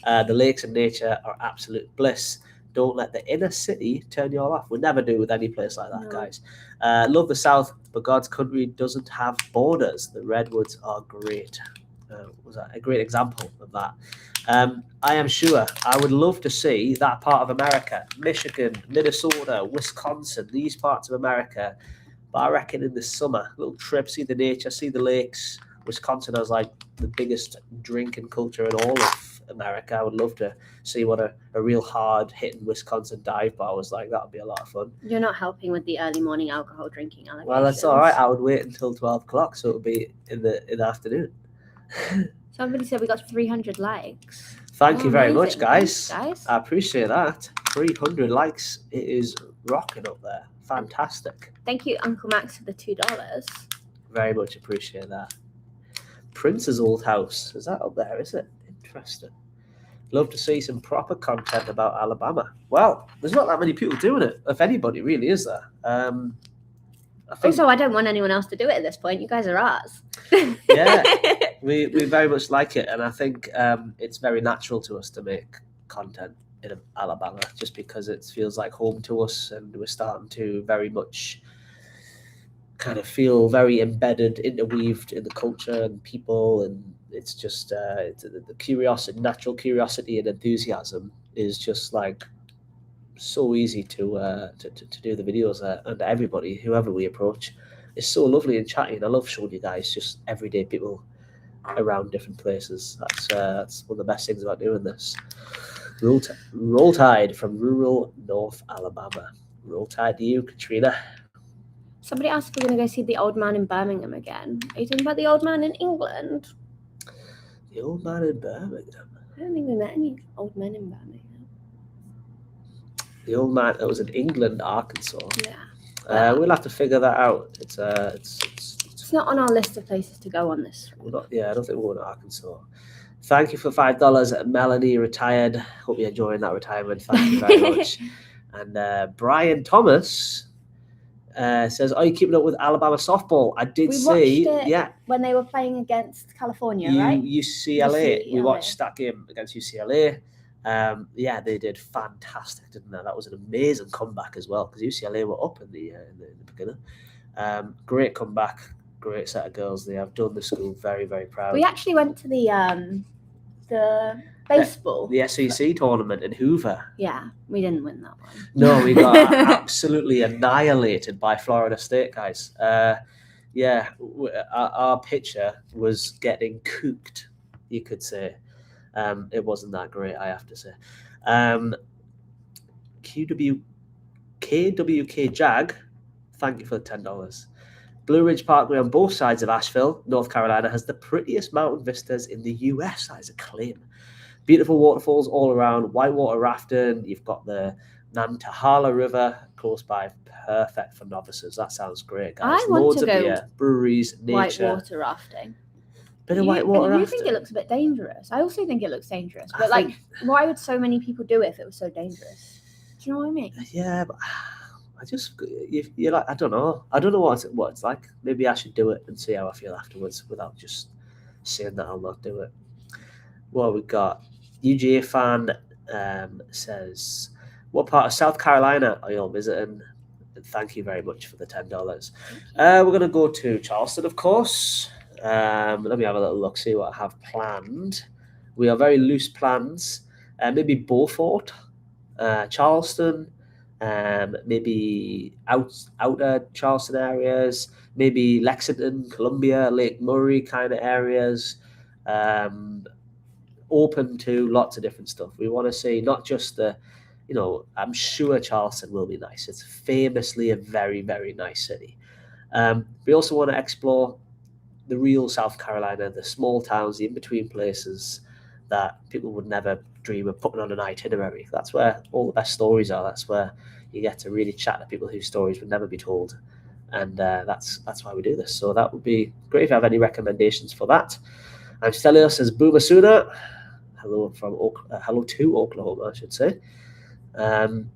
The lakes and nature are absolute bliss. Don't let the inner city turn you all off. We never do with any place like that, guys. Love the South, but God's country doesn't have borders. The redwoods are great. Was that a great example of that? I am sure I would love to see that part of America, Michigan, Minnesota, Wisconsin, these parts of America. But I reckon in the summer, little trip, see the nature, see the lakes. Wisconsin has like the biggest drinking culture in all of America. I would love to see what a real hard hitting Wisconsin dive bar was like. That would be a lot of fun. You're not helping with the early morning alcohol drinking allegations. Well, that's all right. I would wait until 12 o'clock, so it would be in the afternoon. Somebody said we got 300 likes. Thank you very much, Thanks, guys. I appreciate that. 300 likes. It is rocking up there. Fantastic. Thank you, Uncle Max, for the $2. Very much appreciate that. Prince's old house. Is that up there, is it? Interesting. Love to see some proper content about Alabama. Well, there's not that many people doing it, if anybody really is there. Also, I don't want anyone else to do it at this point. You guys are ours. Yeah, we very much like it, and I think it's very natural to us to make content in Alabama, just because it feels like home to us, and we're starting to very much kind of feel very embedded, interweaved in the culture and people, and it's just the curiosity, natural curiosity and enthusiasm is just like so easy to do the videos, and everybody, whoever we approach, is so lovely and chatty. And I love showing you guys just everyday people around different places. That's one of the best things about doing this. Roll Tide from rural North Alabama. Roll Tide to you, Katrina. Somebody asked if we're going to go see the old man in Birmingham again. Are you talking about the old man in England? The old man in Birmingham. I don't think we met any old men in Birmingham. The old man, it was in England, Arkansas. Yeah. We'll have to figure that out. It's not on our list of places to go on this. I don't think we're going to Arkansas. Thank you for $5, Melanie Retired. Hope you're enjoying that retirement. Thank you very much. And Brian Thomas says, are you keeping up with Alabama softball? I did see, when they were playing against California, right? UCLA. We watched that game against UCLA. They did fantastic, didn't they? That was an amazing comeback as well, because UCLA were up in the beginning. Great comeback, great set of girls. They have done the school very, very proud. We actually went to the baseball, the SEC tournament in Hoover. Yeah, we didn't win that one. No, we got absolutely annihilated by Florida State, guys. Our pitcher was getting cooked, you could say. It wasn't that great, I have to say. KWK Jag, thank you for the $10. Blue Ridge Parkway on both sides of Asheville, North Carolina, has the prettiest mountain vistas in the US. That is a claim. Beautiful waterfalls all around, whitewater rafting. You've got the Nantahala River, close by, perfect for novices. That sounds great, guys. I want Loads to of go beer, breweries, nature. whitewater rafting. Bit of whitewater You rafting. think it looks a bit dangerous? I also think it looks dangerous. I But like, think- why would so many people do it if it was so dangerous? Do you know what I mean? Yeah, but you're like, I don't know what it's like. Maybe I should do it and see how I feel afterwards without just saying that I'll not do it. What we got? UGA fan says, "What part of South Carolina are you all visiting?" And thank you very much for the $10. We're gonna go to Charleston, of course. Let me have a little look, see what I have planned. We have very loose plans. Maybe Beaufort, Charleston, maybe outer Charleston areas, maybe Lexington, Columbia, Lake Murray kind of areas. Open to lots of different stuff. We want to see not just I'm sure Charleston will be nice. It's famously a very, very nice city. We also want to explore the real South Carolina, the small towns, the in-between places that people would never dream of putting on an itinerary. That's where all the best stories are. That's where you get to really chat to people whose stories would never be told. And that's why we do this. So that would be great if you have any recommendations for that. And Stelios says, Boomer Sooner. Hello to Oklahoma, I should say. And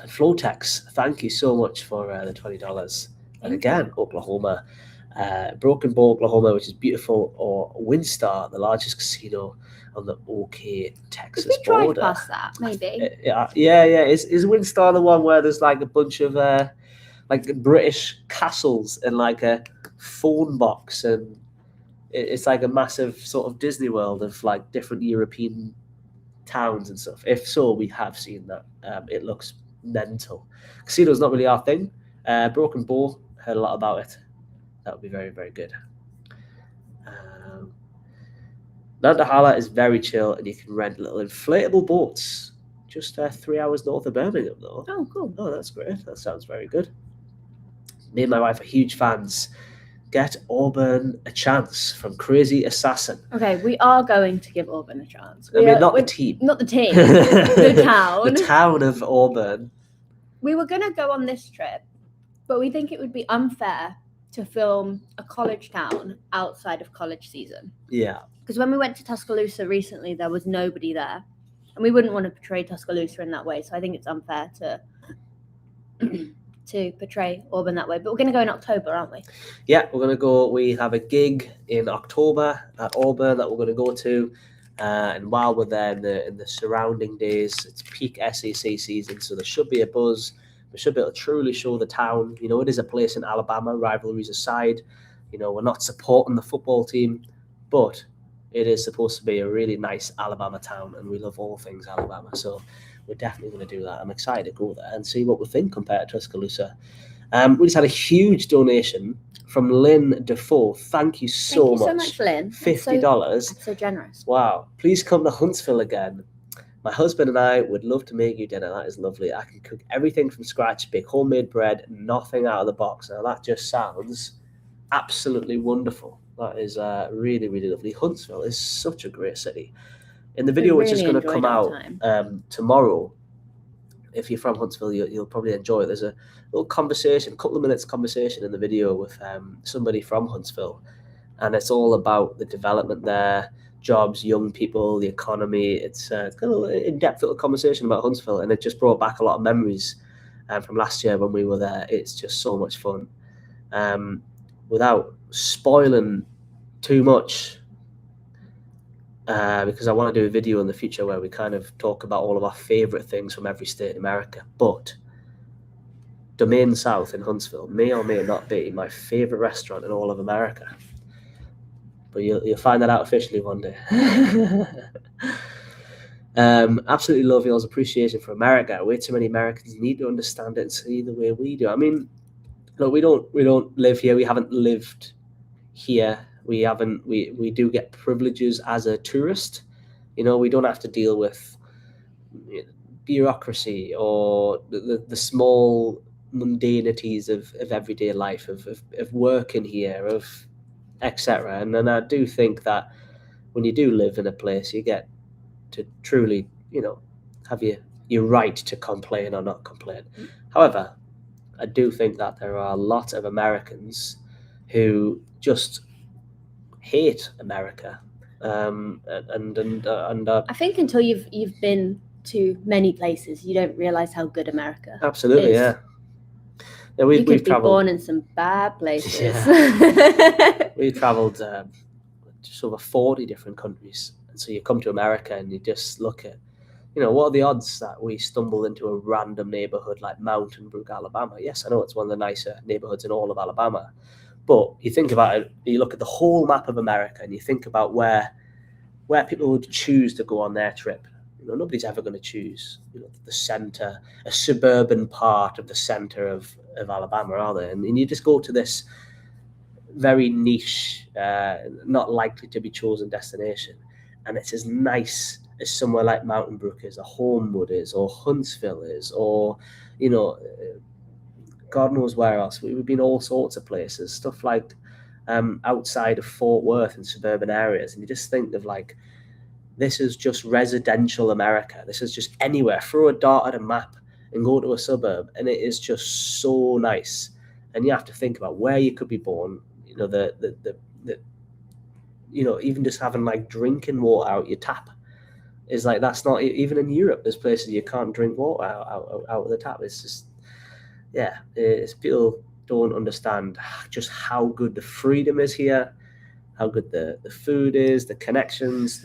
Flotex, thank you so much for the $20. And again, Oklahoma, Broken Bow, Oklahoma, which is beautiful, or Windstar, the largest casino on the OK Texas Could we drive border. past that, maybe? Yeah. Is Windstar the one where there's like a bunch of like British castles and like a phone box, and it's like a massive sort of Disney World of like different European towns and stuff? If so, we have seen that. It looks mental. Casino's not really our thing. Broken Bow, heard a lot about it. That would be very, very good. Nantahala is very chill, and you can rent little inflatable boats just 3 hours north of Birmingham, though. Oh, cool. Oh, that's great. That sounds very good. Me and my wife are huge fans. Get Auburn a chance from Crazy Assassin. Okay, we are going to give Auburn a chance. Not the team. Not the team. The town. The town of Auburn. We were going to go on this trip, but we think it would be unfair to film a college town outside of college season. Yeah. Because when we went to Tuscaloosa recently, there was nobody there. And we wouldn't want to portray Tuscaloosa in that way. So I think it's unfair to portray Auburn that way. But we're going to go in October, aren't we? Yeah, we're going to go. We have a gig in October at Auburn that we're going to go to. And while we're there in the surrounding days, it's peak SEC season. So there should be a buzz. We should be able to truly show the town. You know, it is a place in Alabama, rivalries aside. You know, we're not supporting the football team, but it is supposed to be a really nice Alabama town, and we love all things Alabama. So we're definitely going to do that. I'm excited to go there and see what we think compared to Tuscaloosa. We just had a huge donation from Lynn Defoe. Thank you so much, Lynn. $50. That's so generous. Wow. Please come to Huntsville again. My husband and I would love to make you dinner. That is lovely. I can cook everything from scratch, bake homemade bread, nothing out of the box. Now that just sounds absolutely wonderful. That is really, really lovely. Huntsville is such a great city. In the video, which is going to come out tomorrow, if you're from Huntsville, you'll probably enjoy it. There's a little conversation, a couple of minutes conversation in the video with somebody from Huntsville. And it's all about the development there, jobs, young people, the economy. It's kind of an in-depth little conversation about Huntsville. And it just brought back a lot of memories from last year when we were there. It's just so much fun. Without spoiling too much, because I want to do a video in the future where we kind of talk about all of our favorite things from every state in America. But Domain South in Huntsville may or may not be my favorite restaurant in all of America. But you'll find that out officially one day. Absolutely love y'all's appreciation for America. Way too many Americans need to understand it and see the way we do. I mean, look, we don't live here. We haven't lived here. We do get privileges as a tourist. You know, we don't have to deal with bureaucracy or the small mundanities of everyday life, of working here, of etc. And then I do think that when you do live in a place, you get to truly, have your you're right to complain or not complain. However, I do think that there are a lot of Americans who just hate America, and I think until you've been to many places, you don't realize how good America absolutely, is. yeah. Yeah, You could we've be traveled. born in some bad places. Yeah. We traveled just over 40 different countries, and so you come to America and you just look at, what are the odds that we stumble into a random neighborhood like Mountain Brook, Alabama? Yes, I know it's one of the nicer neighborhoods in all of Alabama, but you think about it, you look at the whole map of America and you think about where people would choose to go on their trip. Nobody's ever going to choose the center, a suburban part of the center of Alabama, are they? And you just go to this very niche, not likely to be chosen destination, and it's as nice as somewhere like Mountain Brook is, or Homewood is, or Huntsville is, or God knows where else. We've been all sorts of places, stuff like outside of Fort Worth and suburban areas, and you just think of like, this is just residential America. This is just anywhere. Throw a dart at a map and go to a suburb, and it is just so nice. And you have to think about where you could be born. Even just having like drinking water out your tap is like, that's not even in Europe. There's places you can't drink water out of the tap. It's just, yeah. It's people don't understand just how good the freedom is here, how good the food is, the connections,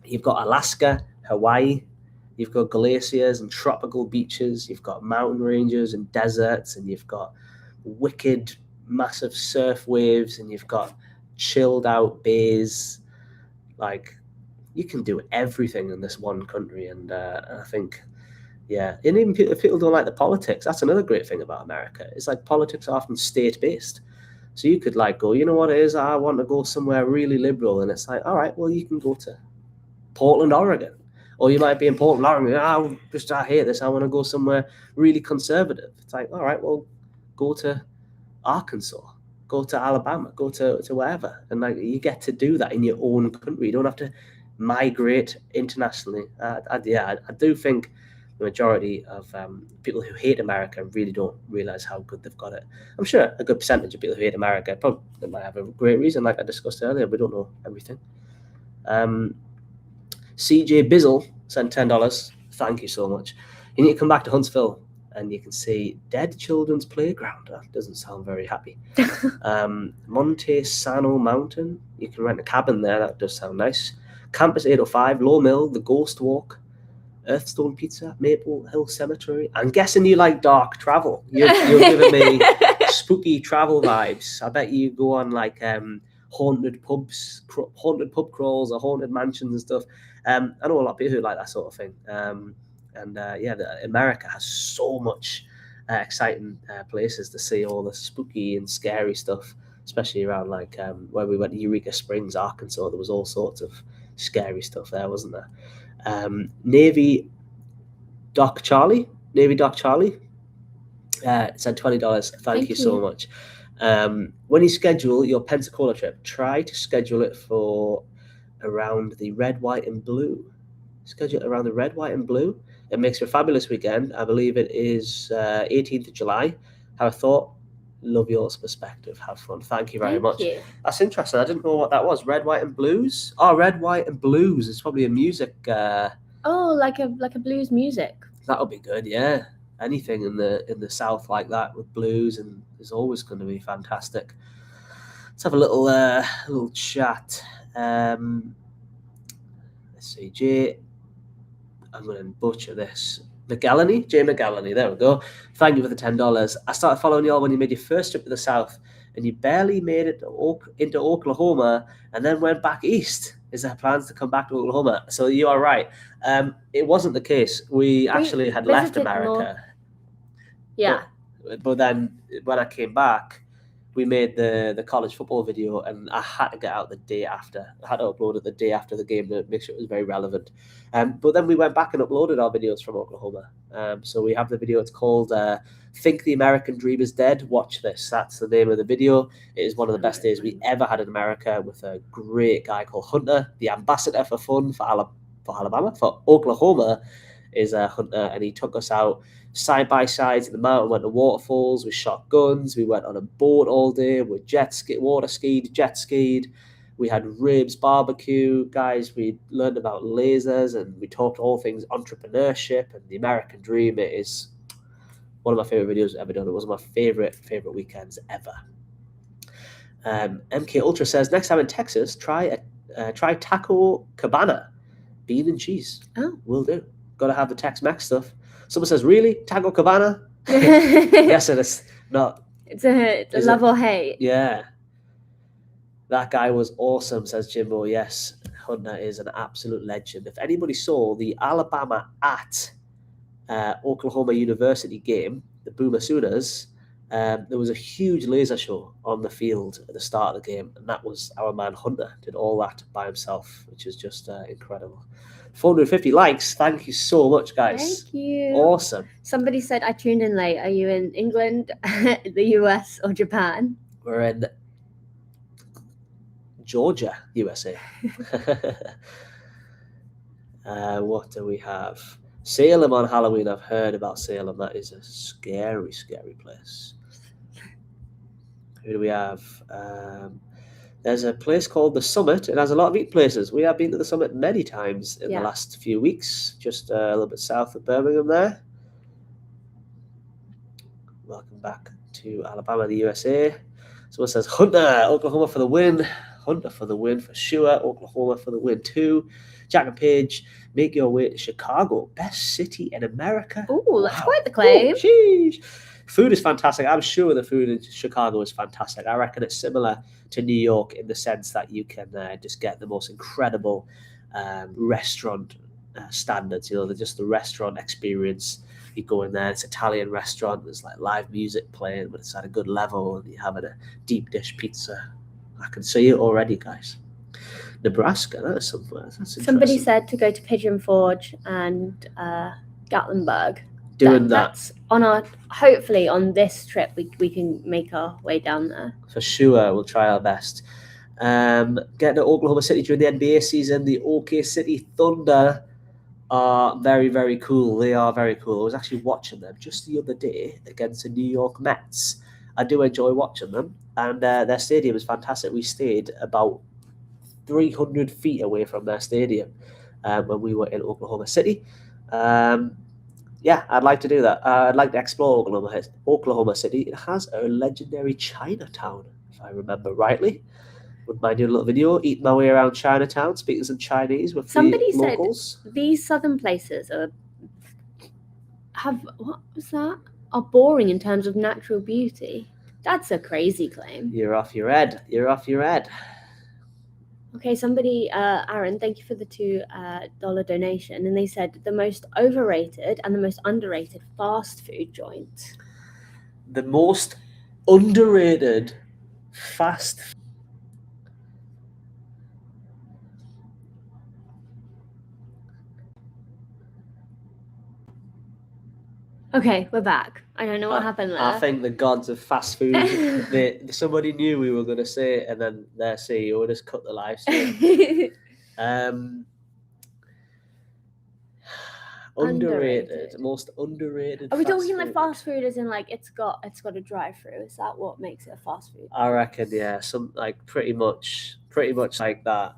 You've got Alaska, Hawaii, you've got glaciers and tropical beaches, you've got mountain ranges and deserts, and you've got wicked, massive surf waves, and you've got chilled out bays. Like, you can do everything in this one country, and I think, yeah. And even if people don't like the politics, that's another great thing about America. It's like politics are often state-based. So you could like go, you know what it is, I want to go somewhere really liberal, and it's like, all right, well, you can go to Portland, Oregon, or you might be in Portland, Oregon. I hate this. I want to go somewhere really conservative. It's like, all right, well, go to Arkansas, go to Alabama, go to wherever, and like, you get to do that in your own country. You don't have to migrate internationally. I do think the majority of people who hate America really don't realize how good they've got it. I'm sure a good percentage of people who hate America probably might have a great reason, like I discussed earlier. We don't know everything. CJ Bizzle sent $10. Thank you so much. You need to come back to Huntsville and you can see Dead Children's Playground. That doesn't sound very happy. Monte Sano Mountain. You can rent a cabin there. That does sound nice. Campus 805, Low Mill, The Ghost Walk, Earthstone Pizza, Maple Hill Cemetery. I'm guessing you like dark travel. You're giving me spooky travel vibes. I bet you go on like haunted pub crawls or haunted mansions and stuff. I know a lot of people who like that sort of thing. America has so much exciting places to see, all the spooky and scary stuff, especially around like where we went to Eureka Springs, Arkansas. There was all sorts of scary stuff there, wasn't there? Navy Doc Charlie said $20. Thank you so much. When you schedule your Pensacola trip, try to schedule it for around the red, white, and blue. Schedule it around the red, white, and blue. It makes for a fabulous weekend. I believe it is 18th of July. Have a thought. Love your perspective. Have fun. Thank you very much. You. That's interesting. I didn't know what that was. Red, white, and blues. Oh, red, white, and blues. It's probably a music. Like a blues music. That'll be good. Yeah. Anything in the South like that with blues and is always going to be fantastic. Let's have a little chat. Let's see, Jay. I'm going to butcher this. Jay McGallany. There we go. Thank you for the $10. I started following you all when you made your first trip to the South, and you barely made it into Oklahoma, and then went back east. Is there plans to come back to Oklahoma? So you are right. It wasn't the case. We actually had left America. Yeah. But then when I came back, we made the college football video, and I had to get out the day after. I had to upload it the day after the game to make sure it was very relevant. But then we went back and uploaded our videos from Oklahoma. So we have the video. It's called Think the American Dream is Dead. Watch this. That's the name of the video. It is one of the best days we ever had in America with a great guy called Hunter, the ambassador for fun for Oklahoma. is a hunter, and he took us out side by sides in the mountain, went to waterfalls, we shot guns, we went on a boat all day, we water skied, jet skied, we had ribs, barbecue, guys, we learned about lasers, and we talked all things entrepreneurship and the American dream. It is one of my favorite videos I've ever done. It was my favorite weekends ever. MK Ultra says, next time in Texas, try Taco Cabana, bean and cheese. Oh. Will do. Got to have the Tex-Mex stuff. Someone says, really? Taco Cabana? Yes, it is. Not. It's a love or hate. Yeah. That guy was awesome, says Jimbo. Yes, Hunter is an absolute legend. If anybody saw the Alabama at Oklahoma University game, the Boomer Sooners, there was a huge laser show on the field at the start of the game, and that was our man Hunter. Did all that by himself, which is just incredible. 450 likes. Thank you so much, guys. Thank you. Awesome. Somebody said, I tuned in late. Are you in England, the US, or Japan? We're in Georgia, USA. What do we have? Salem on Halloween. I've heard about Salem. That is a scary, scary place. Who do we have? There's a place called the Summit. It has a lot of eat places. We have been to the Summit many times in the last few weeks, just a little bit south of Birmingham there. Welcome back to Alabama, the USA. Someone says, Hunter, Oklahoma for the win. Hunter for the win for sure. Oklahoma for the win too. Jack and Paige, make your way to Chicago. Best city in America. Oh, that's quite the claim. Ooh, sheesh. Food is fantastic. I'm sure the food in Chicago is fantastic. I reckon it's similar to New York in the sense that you can just get the most incredible restaurant standards. You know, just the restaurant experience. You go in there, it's an Italian restaurant. There's like live music playing, but it's at a good level, and you're having a deep dish pizza. I can see it already, guys. Nebraska, that is somewhere. That's Somebody said to go to Pigeon Forge and Gatlinburg. Doing that's on our, hopefully on this trip we can make our way down there. For sure, we'll try our best. Getting to Oklahoma City during the NBA season, the OK City Thunder are very, very cool. They are very cool. I was actually watching them just the other day against the New York Mets. I do enjoy watching them, and their stadium is fantastic. We stayed about 300 feet away from their stadium when we were in Oklahoma City. Yeah, I'd like to do that. I'd like to explore Oklahoma City. It has a legendary Chinatown, if I remember rightly. Wouldn't mind doing a little video, eating my way around Chinatown, speaking some Chinese with Somebody the locals. Said these southern places are boring in terms of natural beauty. That's a crazy claim. You're off your head. You're off your head. Okay, somebody, Aaron, thank you for the $2 donation. And they said the most overrated and the most underrated fast food joint. The most underrated fast food. Okay, we're back. I don't know what happened there. I think the gods of fast food, somebody knew we were going to say it, and then their CEO just cut the live stream. Underrated, most underrated. Are we talking like fast food as in like it's got a drive-through? Is that what makes it a fast food? I reckon, yeah, some like pretty much like that.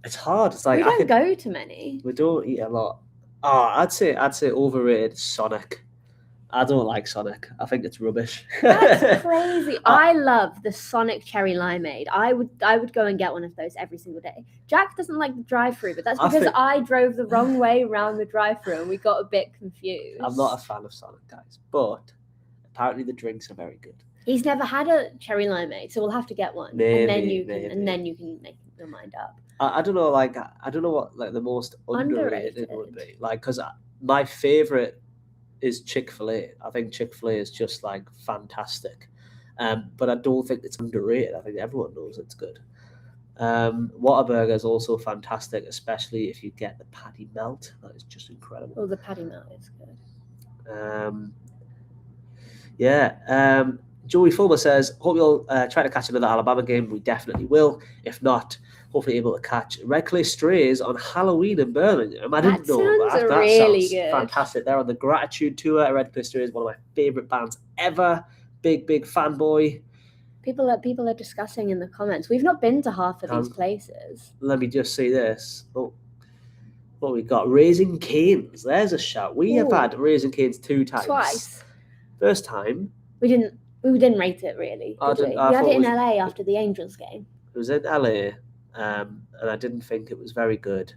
It's hard. It's like we don't go to many. We don't eat a lot. Oh, I'd say overrated Sonic. I don't like Sonic. I think it's rubbish. That's crazy. I love the Sonic Cherry Limeade. I would go and get one of those every single day. Jack doesn't like the drive-through, but that's because I drove the wrong way around the drive-through and we got a bit confused. I'm not a fan of Sonic, guys, but apparently the drinks are very good. He's never had a Cherry Limeade, so we'll have to get one, and then you can make your mind up. I don't know, like I don't know what like the most underrated would be, like because my favorite is Chick-fil-A. I think Chick-fil-A is just like fantastic, but I don't think it's underrated. I think everyone knows it's good. Whataburger is also fantastic, especially if you get the patty melt. That is just incredible. Oh, the patty melt is good. Joey Fulmer says, hope you'll try to catch another Alabama game. We definitely will. If not, hopefully able to catch Red Clay Strays on Halloween in Birmingham. I That didn't know sounds that. really Sounds good. fantastic. They're on the Gratitude Tour. Red Clay Strays is one of my favourite bands ever. Big fanboy. People are discussing in the comments. We've not been to half of these Um, places. Let me just say this. Oh, what we got? Raising Canes. There's a shout. We have Ooh. had Raising Canes 2 times. Twice. First time, We didn't rate it really, I did we? didn't- I We had thought it in it was- LA after the Angels game. it was in LA, and I didn't think it was very good.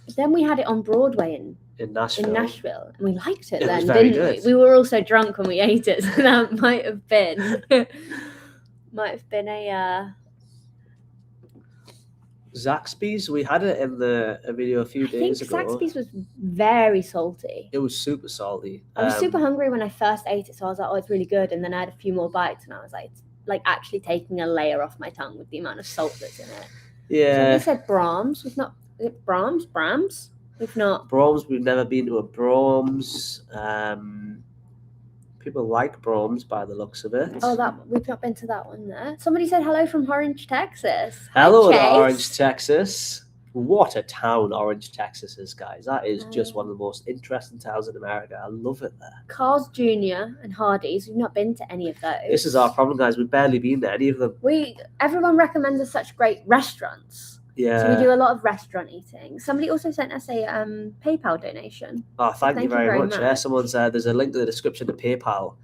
But then we had it on Broadway in Nashville. Nashville, and we liked it It was then, very didn't good. we? We were also drunk when we ate it, so that might have been a Zaxby's, we had it in a video a few I think days ago. Zaxby's was very salty. It was super salty. I was super hungry when I first ate it, so I was like, "Oh, it's really good." And then I had a few more bites, and I was like, "It's like actually taking a layer off my tongue with the amount of salt that's in it." Yeah. So we said Brahms. We've not. Is it Brahms? We've not. Brahms, we've never been to a Brahms. People like Brahms by the looks of it. Oh, we've not been to that one there. Somebody said hello from Orange, Texas. Hello, Hi, Chase. Orange, Texas. What a town Orange, Texas is, guys. That is just one of the most interesting towns in America. I love it there. Carl's Jr. and Hardee's. We've not been to any of those. This is our problem, guys. We've barely been to any of them. Everyone recommends us such great restaurants. Yeah. So we do a lot of restaurant eating. Somebody also sent us a PayPal donation. Oh, thank you very much. Yeah, someone said there's a link to the description to PayPal.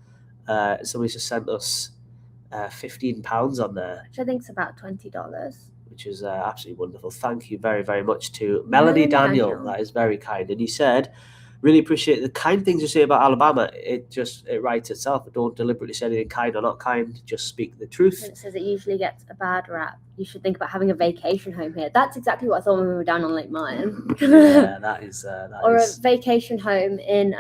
Somebody's just sent us £15 on there, which I think is about $20. Which is absolutely wonderful. Thank you very, very much to Melanie Daniel. That is very kind. And he said, really appreciate the kind things you say about Alabama. It writes itself. Don't deliberately say anything kind or not kind. Just speak the truth. And it says it usually gets a bad rap. You should think about having a vacation home here. That's exactly what I thought when we were down on Lake Mayan. Yeah, that is. Or a vacation home in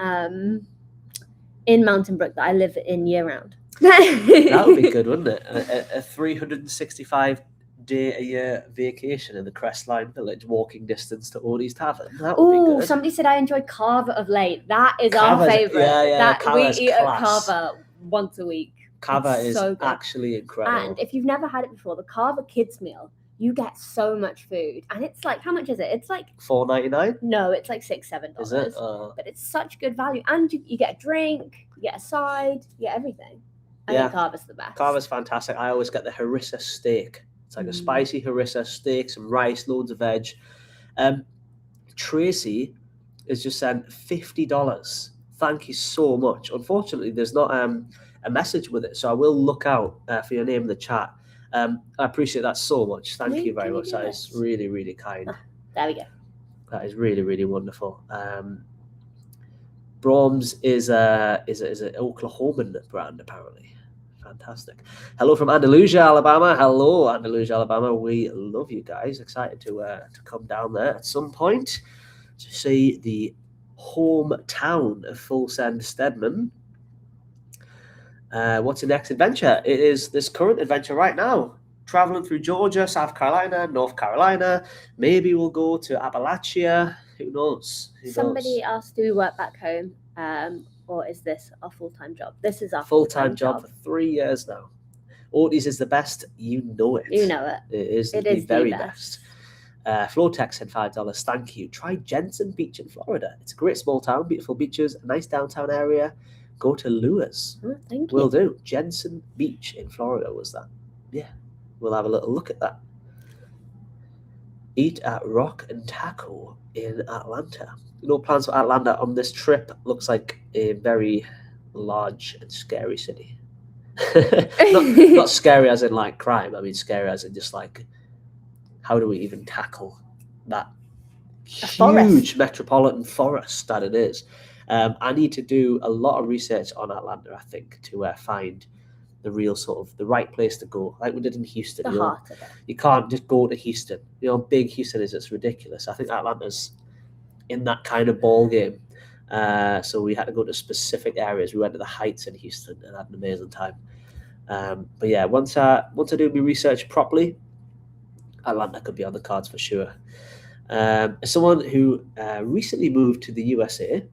Mountain Brook that I live in year round. That would be good, wouldn't it? A 365-day-a-year vacation in the Crestline Village, walking distance to Odie's Tavern. That would be good. Somebody said I enjoyed Carver of late. That is our favourite. Yeah, we eat at Carver once a week. Carver is so actually incredible. And if you've never had it before, the Carver Kids Meal, you get so much food. And it's like, how much is it? It's like $4.99? No, it's like $6-7. Is it? But it's such good value. And you get a drink, you get a side, you get everything. I think Carver's the best. Carver's fantastic. I always get the harissa steak. It's like a spicy harissa steak, some rice, loads of veg. Tracy has just sent $50. Thank you so much. Unfortunately, there's not a message with it, so I will look out for your name in the chat. I appreciate that so much. Thank you very much. That is really, really kind. There we go. That is really, really wonderful. Brahms is an Oklahoman brand, apparently. Fantastic. Hello from Andalusia, Alabama. Hello, Andalusia, Alabama. We love you guys. Excited to come down there at some point to see the hometown of Full Send Stedman. What's your next adventure? It is this current adventure right now. Traveling through Georgia, South Carolina, North Carolina. Maybe we'll go to Appalachia. Who knows? Somebody asked, do we work back home? Or is this our full-time job? This is our full-time job for 3 years now. Odie's is the best. You know it. You know it. It is the very best. Flotex said $5. Thank you. Try Jensen Beach in Florida. It's a great small town, beautiful beaches, a nice downtown area. Go to Lures. Oh, thank you. Will do. Jensen Beach in Florida was that. Yeah. We'll have a little look at that. Eat at Rock and Taco in Atlanta. No plans for Atlanta on this trip. Looks like a very large and scary city. not scary as in like crime. I mean scary as in just like, how do we even tackle that huge metropolitan forest that it is? I need to do a lot of research on Atlanta, I think, to find the real sort of the right place to go, like we did in Houston. The heart of it. You can't just go to Houston. You know how big Houston is. It's ridiculous. I think Atlanta's in that kind of ball game. So we had to go to specific areas. We went to the Heights in Houston and had an amazing time. But yeah, once I do my research properly, Atlanta could be on the cards for sure. As someone who recently moved to the USA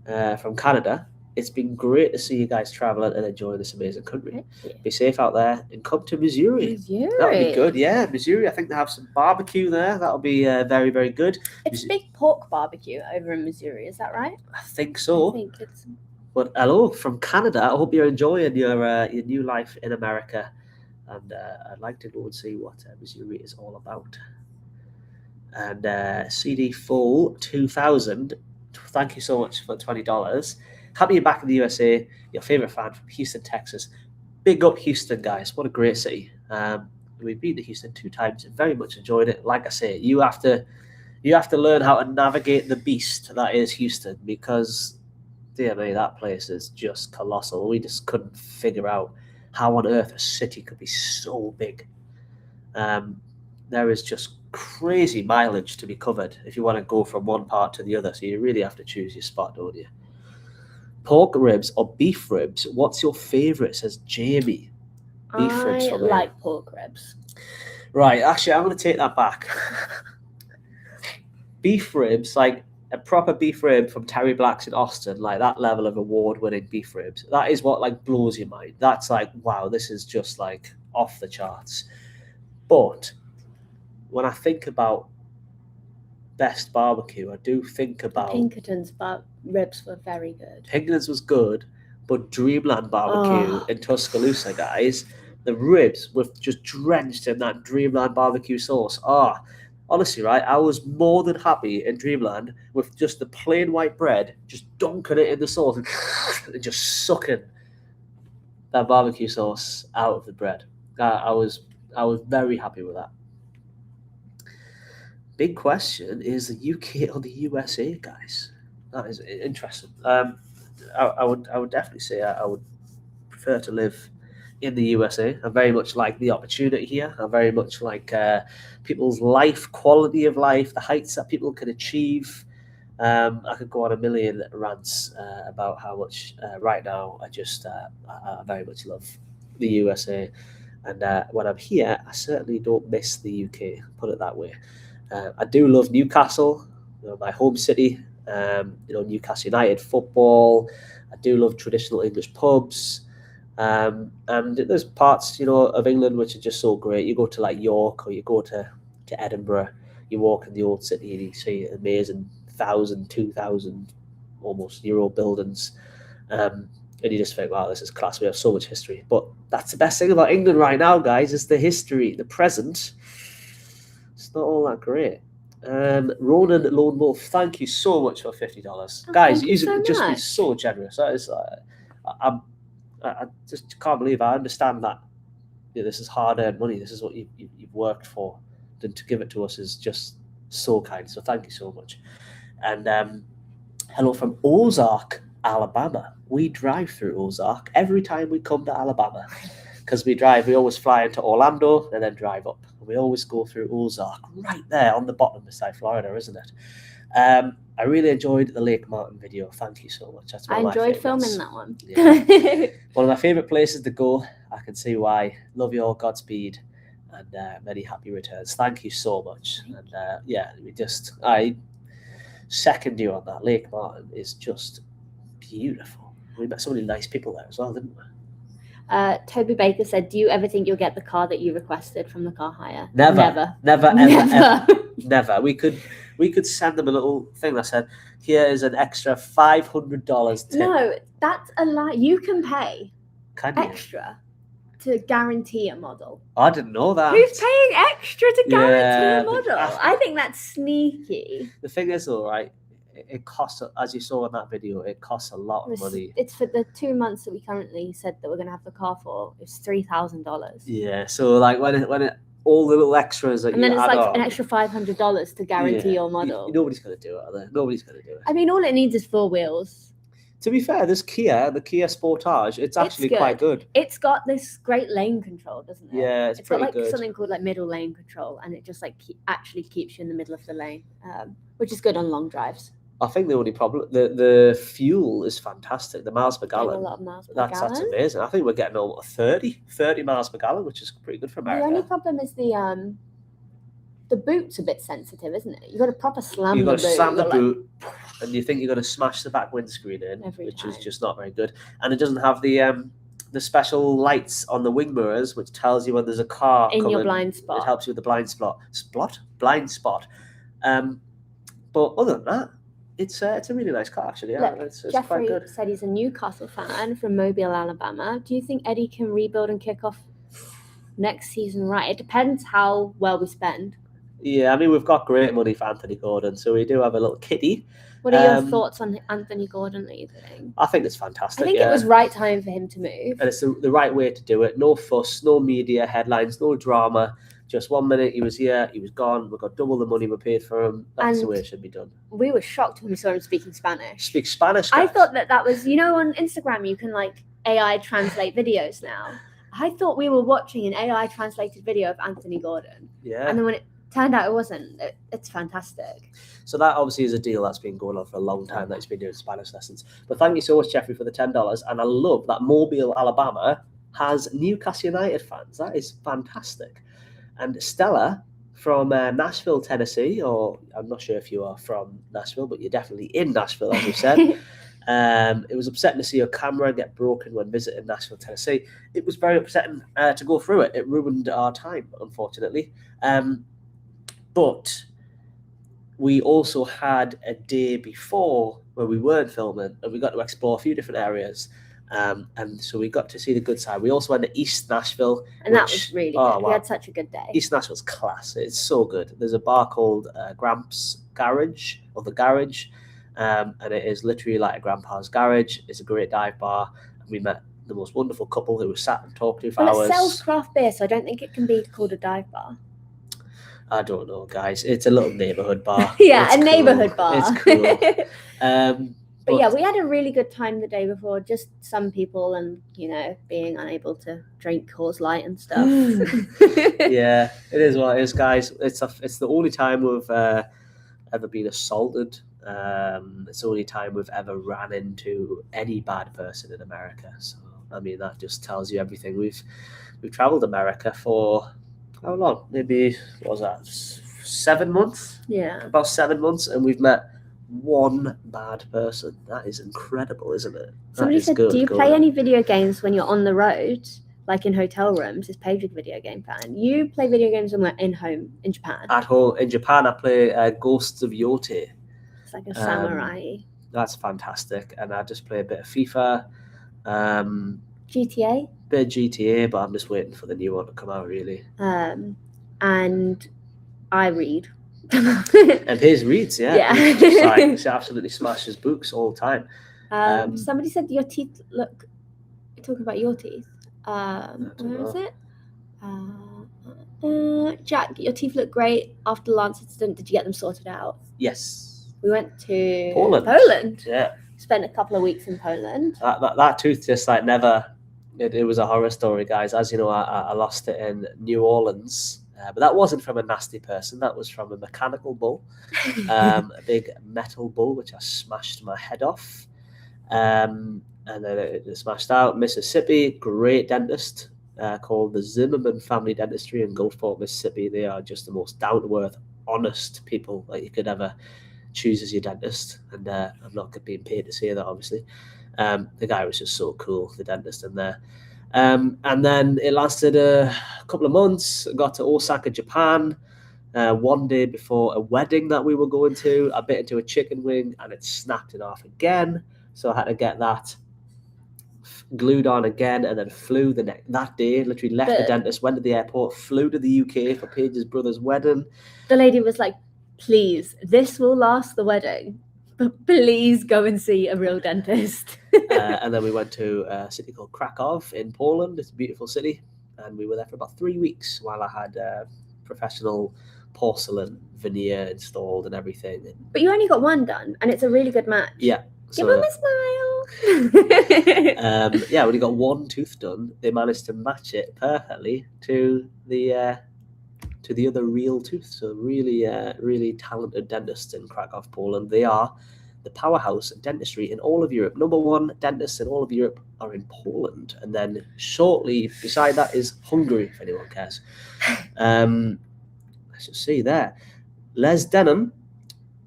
from Canada, It's been great to see you guys traveling and enjoying this amazing country. Thank you. Be safe out there and come to Missouri. That would be good. Yeah, Missouri. I think they have some barbecue there. That'll be very, very good. It's a big pork barbecue over in Missouri. Is that right? I think so. I think it's. But hello from Canada. I hope you're enjoying your new life in America, and I'd like to go and see what Missouri is all about. And CD Full 2000. Thank you so much for $20. Happy you're back in the USA. Your favorite fan from Houston, Texas. Big up Houston, guys. What a great city. We've been to Houston 2 times and very much enjoyed it. Like I say, you have to learn how to navigate the beast that is Houston, because dear me, that place is just colossal. We just couldn't figure out how on earth a city could be so big. There is just crazy mileage to be covered if you want to go from one part to the other. So you really have to choose your spot, don't you? Pork ribs or beef ribs? What's your favourite? Says Jamie. Beef ribs I for me. like pork ribs. Right, actually, I'm going to take that back. Beef ribs, like a proper beef rib from Terry Black's in Austin, like that level of award-winning beef ribs. That is what like blows your mind. That's like, wow, this is just like off the charts. But when I think about best barbecue, I do think about Pinkerton's ribs were very good. Pinkerton's was good, but Dreamland barbecue in Tuscaloosa, guys, the ribs were just drenched in that Dreamland barbecue sauce. Honestly, right, I was more than happy in Dreamland with just the plain white bread, just dunking it in the sauce and just sucking that barbecue sauce out of the bread. I was very happy with that. Big question is the UK or the USA, guys. That is interesting. I would definitely say I would prefer to live in the USA. I very much like the opportunity here. I very much like people's life, quality of life, the heights that people can achieve. I could go on a million rants about how much right now I very much love the USA. And when I'm here, I certainly don't miss the UK, put it that way. I do love Newcastle, my home city. Newcastle United football. I do love traditional English pubs. And there's parts, of England which are just so great. You go to like York or you go to Edinburgh, you walk in the old city and you see amazing 1,000, 2,000 almost euro buildings. And you just think, wow, this is class. We have so much history. But that's the best thing about England right now, guys, is the history. The present, it's not all that great. Ronan Lone Wolf, thank you so much for $50. Guys, you've just been so generous. That is, I just can't believe I understand that this is hard-earned money. This is what you've worked for. And to give it to us is just so kind. So thank you so much. And hello from Ozark, Alabama. We drive through Ozark every time we come to Alabama because we always fly into Orlando and then drive up. We always go through Ozark, right there on the bottom beside Florida, isn't it? I really enjoyed the Lake Martin video. Thank you so much. That's I enjoyed filming that one. Yeah. One of my favourite places to go. I can see why. Love you all. Godspeed. And many happy returns. Thank you so much. And I second you on that. Lake Martin is just beautiful. We met so many nice people there as well, didn't we? Toby Baker said, do you ever think you'll get the car that you requested from the car hire? Never, ever. We could send them a little thing that said, here is an extra $500 tip. No, that's a lie. You can pay Can you? extra to guarantee a model. I didn't know that. Who's paying extra to guarantee a but model? I think that's sneaky. The thing is, though, right? It costs, as you saw in that video, it costs a lot of money. It's for the 2 months that we currently said that we're going to have the car for. It's $3,000. Yeah, so like when it all the little extras that and then it's like on, an extra $500 to guarantee your model. Nobody's going to do it, are they? Nobody's going to do it. I mean, all it needs is 4 wheels. To be fair, this the Kia Sportage, it's actually quite good. It's got this great lane control, doesn't it? Yeah, it's pretty got like good. Something called like middle lane control, and it just like actually keeps you in the middle of the lane, which is good on long drives. I think the only problem, the fuel is fantastic. The miles per gallon. A lot of miles per gallon. That's amazing. I think we're getting over 30 miles per gallon, which is pretty good for America. The only problem is the the boot's a bit sensitive, isn't it? You've got to proper slam You've the got to boot. slam the You're like, boot, and you think you're going to smash the back windscreen in, Every which is time. just not very good. And it doesn't have the special lights on the wing mirrors, which tells you when there's a car in coming. your blind spot. It helps you with the blind spot. Blind spot. But other than that, it's a really nice car, actually. Yeah, Look, it's quite Jeffrey good. said he's a Newcastle fan from Mobile, Alabama. Do you think Eddie can rebuild and kick off next season right? It depends how well we spend. Yeah, I mean, we've got great money for Anthony Gordon, so we do have a little kitty. What are your thoughts on Anthony Gordon leaving? I think it's fantastic. I think it was right time for him to move. And it's the right way to do it. No fuss, no media headlines, no drama. Just 1 minute he was here, he was gone. We got double the money we paid for him. That's the way it should be done. We were shocked when we saw him speaking Spanish. Speak Spanish, guys. I thought that was, on Instagram you can like AI translate videos now. I thought we were watching an AI translated video of Anthony Gordon. Yeah. And then when it turned out it wasn't, it's fantastic. So that obviously is a deal that's been going on for a long time, that he's been doing Spanish lessons. But thank you so much, Jeffrey, for the $10. And I love that Mobile, Alabama has Newcastle United fans. That is fantastic. And Stella from Nashville, Tennessee, or I'm not sure if you are from Nashville, but you're definitely in Nashville, as you said. It was upsetting to see your camera get broken when visiting Nashville, Tennessee. It was very upsetting to go through it. It ruined our time, unfortunately. But we also had a day before where we weren't filming, and we got to explore a few different areas. And so we got to see the good side. We also went to East Nashville. And that was really good. Wow. We had such a good day. East Nashville's class. It's so good. There's a bar called Gramps Garage, or The Garage. And it is literally like a grandpa's garage. It's a great dive bar. And we met the most wonderful couple who we sat and talked to for hours. It sells craft beer, so I don't think it can be called a dive bar. I don't know, guys. It's a little neighborhood bar. Yeah, it's a neighborhood bar. It's cool. But yeah, we had a really good time the day before. Just some people and, being unable to drink Coors Light and stuff. Yeah, it is what it is, guys. It's the only time we've ever been assaulted. It's the only time we've ever ran into any bad person in America. So, I mean, that just tells you everything. We've traveled America for how long? Maybe, what was that? 7 months? Yeah. About 7 months, and we've met one bad person. That is incredible, isn't it? Somebody said, do you play any video games when you're on the road, like in hotel rooms? Is Paige a video game fan? You play video games when we're in Japan? At home in Japan, I play Ghosts of Yote. It's like a samurai. That's fantastic. And I just play a bit of FIFA. GTA? Bit of GTA, but I'm just waiting for the new one to come out, really. And I read. And Paige reads, yeah. She absolutely smashes books all the time. Somebody said your teeth look. You're talking about your teeth. Where is it? Jack, your teeth look great after the Lance incident. Did you get them sorted out? Yes. We went to Poland. Yeah. Spent a couple of weeks in Poland. That tooth just like never. It was a horror story, guys. As you know, I lost it in New Orleans. But that wasn't from a nasty person. That was from a mechanical bull, a big metal bull, which I smashed my head off. And then it smashed out. Mississippi, great dentist called the Zimmerman Family Dentistry in Gulfport, Mississippi. They are just the most down-to-earth, honest people that you could ever choose as your dentist. And I'm not being paid to say that, obviously. The guy was just so cool, the dentist in there. And then it lasted a couple of months. I got to Osaka, Japan, 1 day before a wedding that we were going to. I bit into a chicken wing and it snapped it off again. So I had to get that glued on again, and then flew that day. Literally left the dentist, went to the airport, flew to the UK for Paige's brother's wedding. The lady was like, please, this will last the wedding, but please go and see a real dentist. And then we went to a city called Krakow in Poland. It's a beautiful city. And we were there for about 3 weeks while I had professional porcelain veneer installed and everything. But you only got one done, and it's a really good match. Yeah. Give him a smile. Yeah, when he got one tooth done, they managed to match it perfectly to the other real tooth. So really, really talented dentists in Krakow, Poland. They are the powerhouse of dentistry in all of Europe. Number one dentists in all of Europe are in Poland, and then shortly beside that is Hungary, if anyone cares. should see there. Les Denham,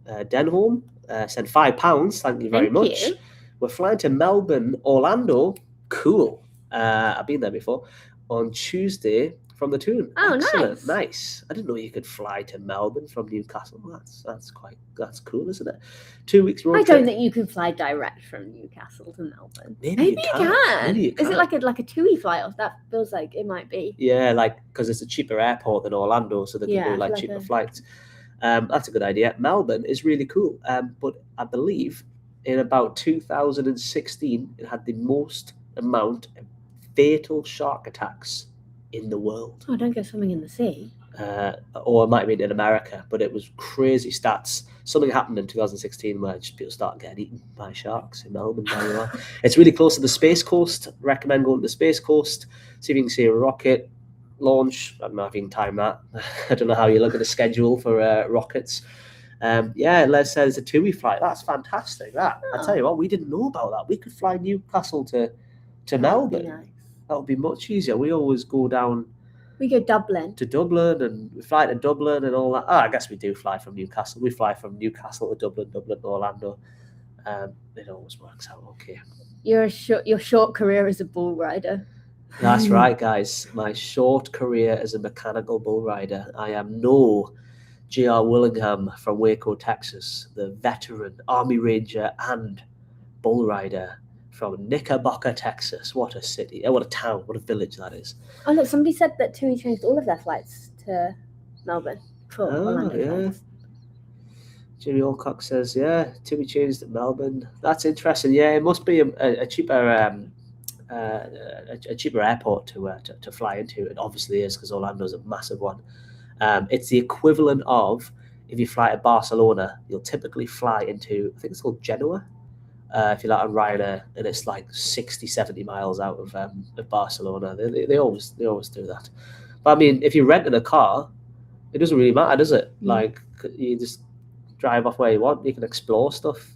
Denholm, sent £5. Thank you very Thank much. you. We're flying to Melbourne, Orlando. Cool. I've been there before. On Tuesday from the Toon. Oh, Excellent. nice. Nice. I didn't know you could fly to Melbourne from Newcastle. That's cool, isn't it? 2 weeks road I trip. don't think you can fly direct from Newcastle to Melbourne. Maybe you can. Maybe you Is it can. like a TUI flight? Or that feels like it might be. Yeah, like because it's a cheaper airport than Orlando, so they can Yeah, do I like feel like cheaper a- flights. That's a good idea. Melbourne is really cool, but I believe in about 2016 it had the most amount of fatal shark attacks in the world. Oh, don't go swimming in the sea. Or it might have been in America, but it was crazy stats. Something happened in 2016 where just people started getting eaten by sharks in Melbourne. There you are. It's really close to the Space Coast. Recommend going to the Space Coast. See if you can see a rocket launch. I don't know if you can time that. I don't know how you look at the schedule for rockets. Les says a TUI flight. That's fantastic. I tell you what, we didn't know about that. We could fly Newcastle to That would be Melbourne. nice. That would be much easier. We always go down We go Dublin. to Dublin and we fly to Dublin and all that. I guess we do fly from Newcastle. We fly from Newcastle to Dublin, Dublin to Orlando. It always works out okay. Your short career as a bull rider. That's right, guys. My short career as a mechanical bull rider. I am no J.R. Willingham from Waco, Texas, the veteran Army Ranger and bull rider from Knickerbocker, Texas. What a city. What a town. What a village that is. Oh look, somebody said that TUI changed all of their flights to Melbourne for Oh, Orlando yeah. flights. Jimmy Alcock says, yeah, TUI changed at Melbourne. That's interesting. Yeah, it must be a cheaper a cheaper airport to fly into. It obviously is because Orlando's a massive one. It's the equivalent of if you fly to Barcelona, you'll typically fly into, I think it's called Genoa, if you're like on Ryanair, and it's like 60, 70 miles out of Barcelona. They always do that. But I mean, if you're renting a car, it doesn't really matter, does it? Mm. Like you just drive off where you want. You can explore stuff.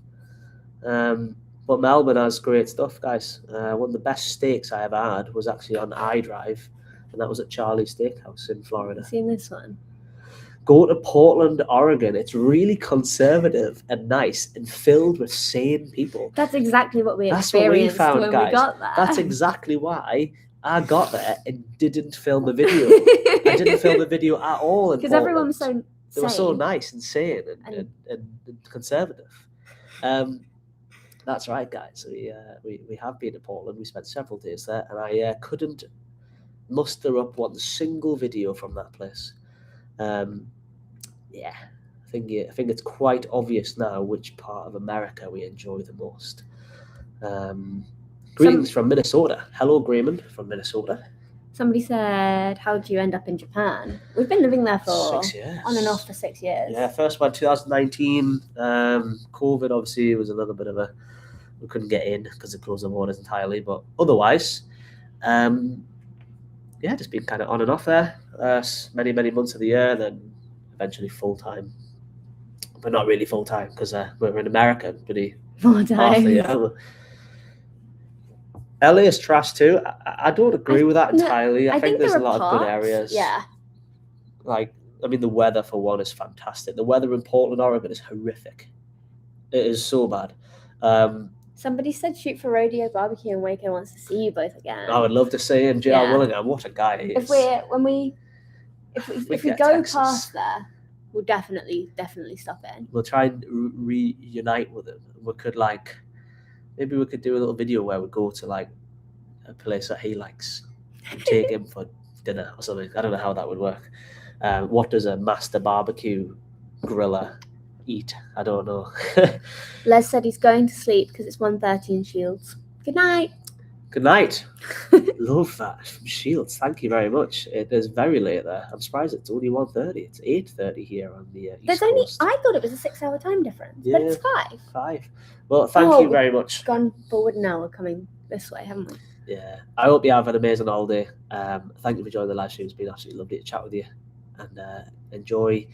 But Melbourne has great stuff, guys. One of the best steaks I ever had was actually on iDrive, and that was at Charlie's Steakhouse in Florida. Seen this one? Go to Portland, Oregon. It's really conservative and nice and filled with sane people. That's exactly what we That's what we experienced found, when guys. we got there. That's exactly why I got there and didn't film a video. I didn't film a video at all in because Portland. everyone was so They were so sane. nice and sane and conservative. That's right, guys. We have been to Portland. We spent several days there, and I couldn't muster up one single video from that place. I think it's quite obvious now which part of America we enjoy the most. Greetings from Minnesota. Hello, Grayman from Minnesota. Somebody said, "How did you end up in Japan?" We've been living there for 6 years. on and off for 6 years. Yeah, first one 2019. COVID obviously was a little bit of we couldn't get in because it closed the borders entirely, but otherwise, just been kind of on and off there many months of the year, then eventually full time, but not really full time because we're in America pretty 4 half the times. year. LA is trash too. I don't agree with that entirely. I think there's a there are lot of good parts, areas. Yeah. Like, I mean, the weather for one is fantastic. The weather in Portland, Oregon is horrific. It is so bad. Somebody said shoot for rodeo barbecue in Waco wants to see you both again. I would love to see him. J.R. Yeah. Willingham, what a guy he is. If we get go Texas. past there, we'll definitely stop in. We'll try and reunite with him. We could maybe we could do a little video where we go to like a place that he likes and take him for dinner or something. I don't know how that would work. What does a master barbecue griller eat? I don't know. Les said he's going to sleep because it's 1:30 in Shields. Good night. Good night. Love that from Shields. Thank you very much. It is very late there. I'm surprised it's only 1:30. It's 8:30 here on the East Coast. I thought it was a 6-hour time difference, but it's 5. 5. Well, thank you very much. Gone forward an hour coming this way, haven't we? Yeah. I hope you have an amazing holiday. Thank you for joining the live stream. It's been absolutely lovely to chat with you and enjoy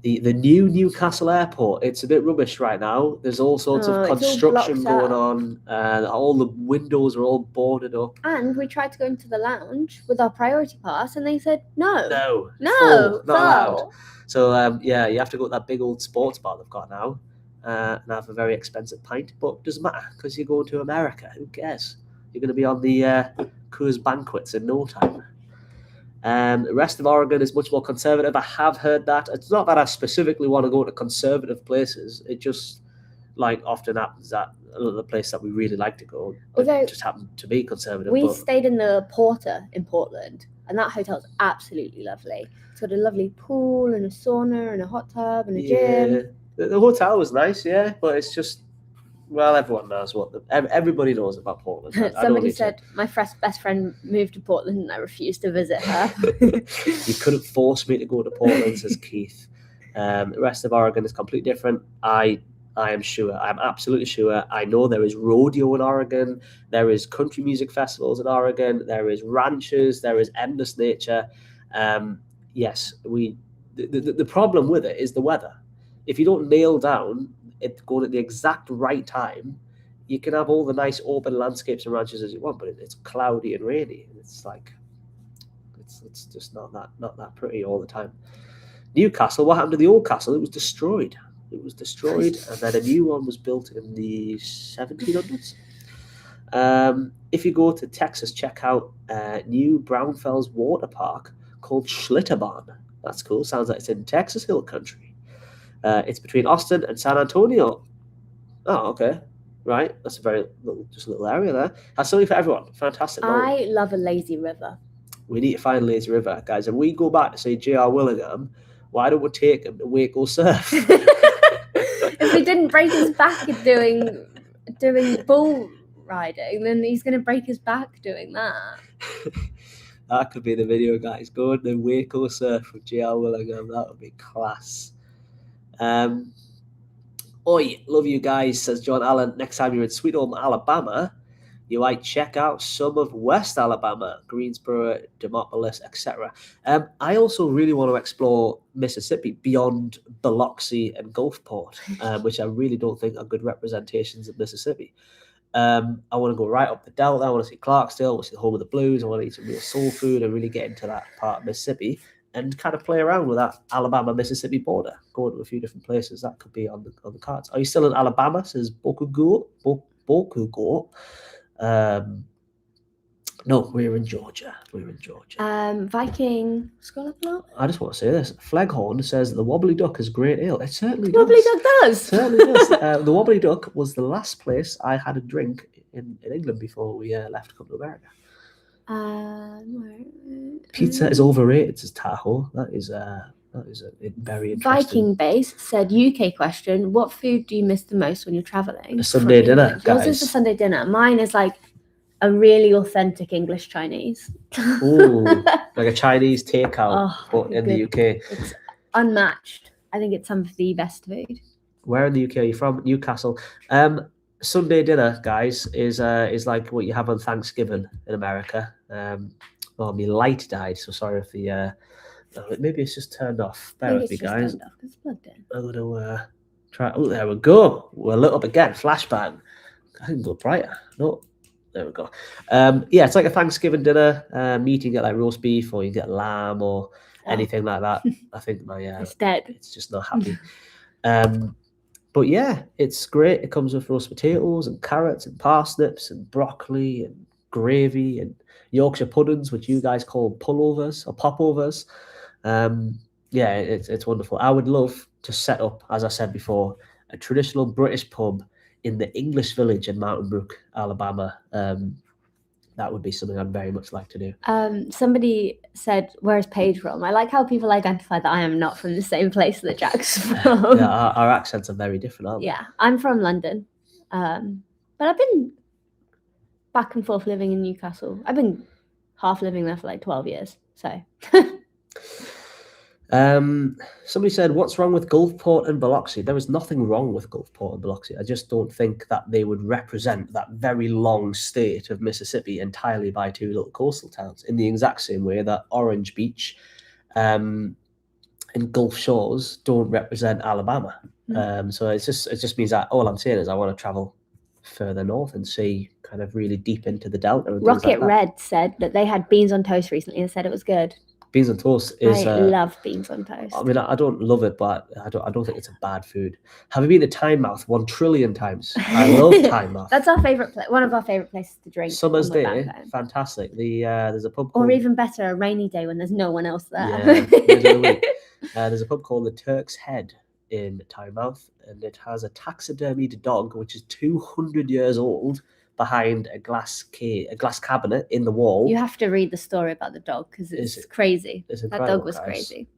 the new Newcastle airport, it's a bit rubbish right now. There's all sorts of it's all construction blocked going up. on, and all the windows are all boarded up. And we tried to go into the lounge with our priority pass, and they said no, No, no, full, not allowed. full. So yeah, you have to go to that big old sports bar they've got now, and have a very expensive pint. But it doesn't matter because you're going to America. Who cares? You're going to be on the Coors banquets in no time. The rest of Oregon is much more conservative. I have heard that. It's not that I specifically want to go to conservative places. It just, like, often happens that the place that we really like to go Although just happened to be conservative. we but stayed in the Porter in Portland, and that hotel's absolutely lovely. It's got a lovely pool and a sauna and a hot tub and a gym. the hotel was nice, yeah, but it's just, well, everyone knows everybody knows about Portland. Somebody said my best friend moved to Portland and I refused to visit her. You couldn't force me to go to Portland, says Keith. The rest of Oregon is completely different. I am sure. I'm absolutely sure. I know there is rodeo in Oregon. There is country music festivals in Oregon. There is ranches. There is endless nature. Yes, the problem with it is the weather. If you don't nail down it going at the exact right time, you can have all the nice open landscapes and ranches as you want, but it's cloudy and rainy. It's like it's just not that pretty all the time. Newcastle, what happened to the old castle? It was destroyed. And then a new one was built in the 1700s. If you go to Texas, check out new Brownfells water park called Schlitterbahn. That's cool. Sounds like it's in Texas Hill Country. It's between Austin and San Antonio. Oh, okay. Right. That's a little area there. That's something for everyone. Fantastic. I love a lazy river. We need to find lazy river, guys. And we go back to say J.R. Willingham, why don't we take him to Waco Surf? If he didn't break his back doing bull riding, then he's going to break his back doing that. That could be the video, guys. Go to Waco Surf with J.R. Willingham. That would be class. Oi, love you guys, says John Allen. Next time you're in Sweet Home, Alabama, you might check out some of West Alabama, Greensboro, Demopolis, etc. I also really want to explore Mississippi beyond Biloxi and Gulfport, which I really don't think are good representations of Mississippi. I want to go right up the Delta. I want to see Clarksdale. I want to see the home of the blues. I want to eat some real soul food and really get into that part of Mississippi and kind of play around with that Alabama-Mississippi border, go to a few different places. That could be on the cards. Are you still in Alabama? Says Bokugo. No, we're in Georgia. Viking, scroll up a lot. I just want to say this. Fleghorn says the Wobbly Duck is great ale. It certainly does. Wobbly Duck does. Certainly does. The Wobbly Duck was the last place I had a drink in England before we left to come to America. Pizza is overrated, says Tahoe. That is a very interesting. Viking Base said, UK question, what food do you miss the most when you're traveling? A Sunday dinner, guys. Yours is a Sunday dinner. Mine is like a really authentic English Chinese. Ooh, like a Chinese takeout, but in the UK. It's unmatched. I think it's some of the best food. Where in the UK are you from? Newcastle. Sunday dinner, guys, is like what you have on Thanksgiving in America. My light died, so sorry if the maybe it's just turned off. Bear with me, guys. It's plugged in. I'm gonna try. Oh, there we go. We're lit up again. Flashbang. I can go brighter. No, there we go. Yeah, it's like a Thanksgiving dinner. Meat, you get like roast beef, or you get lamb, or anything like that. I think my it's dead. It's just not happy. But yeah, it's great. It comes with roast potatoes and carrots and parsnips and broccoli and gravy and Yorkshire puddings, which you guys call pullovers or popovers. Yeah, it's wonderful. I would love to set up, as I said before, a traditional British pub in the English Village in Mountain Brook, Alabama. That would be something I'd very much like to do. Somebody said, where's Paige from? I like how people identify that I am not from the same place that Jack's from. Yeah, our accents are very different, aren't they? Yeah, I'm from London. But I've been back and forth living in Newcastle. I've been half living there for like 12 years. So... Somebody said, what's wrong with Gulfport and Biloxi? There is nothing wrong with Gulfport and Biloxi. I just don't think that they would represent that very long state of Mississippi entirely by two little coastal towns in the exact same way that Orange Beach and Gulf Shores don't represent Alabama. So it just means that all I'm saying is I want to travel further north and see kind of really deep into the Delta. And things Rocket like that. Red said that they had beans on toast recently and said it was good. Beans on toast is. I love beans on toast. I mean, I don't love it, but I don't think it's a bad food. Have you been to Tynemouth 1 trillion times? I love Tynemouth. That's our favorite place. One of our favorite places to drink. Summer's on the day, back home. fantastic. There's a pub Or called, even better, a rainy day when there's no one else there. yeah, middle of the week. There's a pub called the Turk's Head in Tynemouth, and it has a taxidermied dog which is 200 years old behind a glass cabinet in the wall. You have to read the story about the dog because it's crazy. It's that dog was crazy.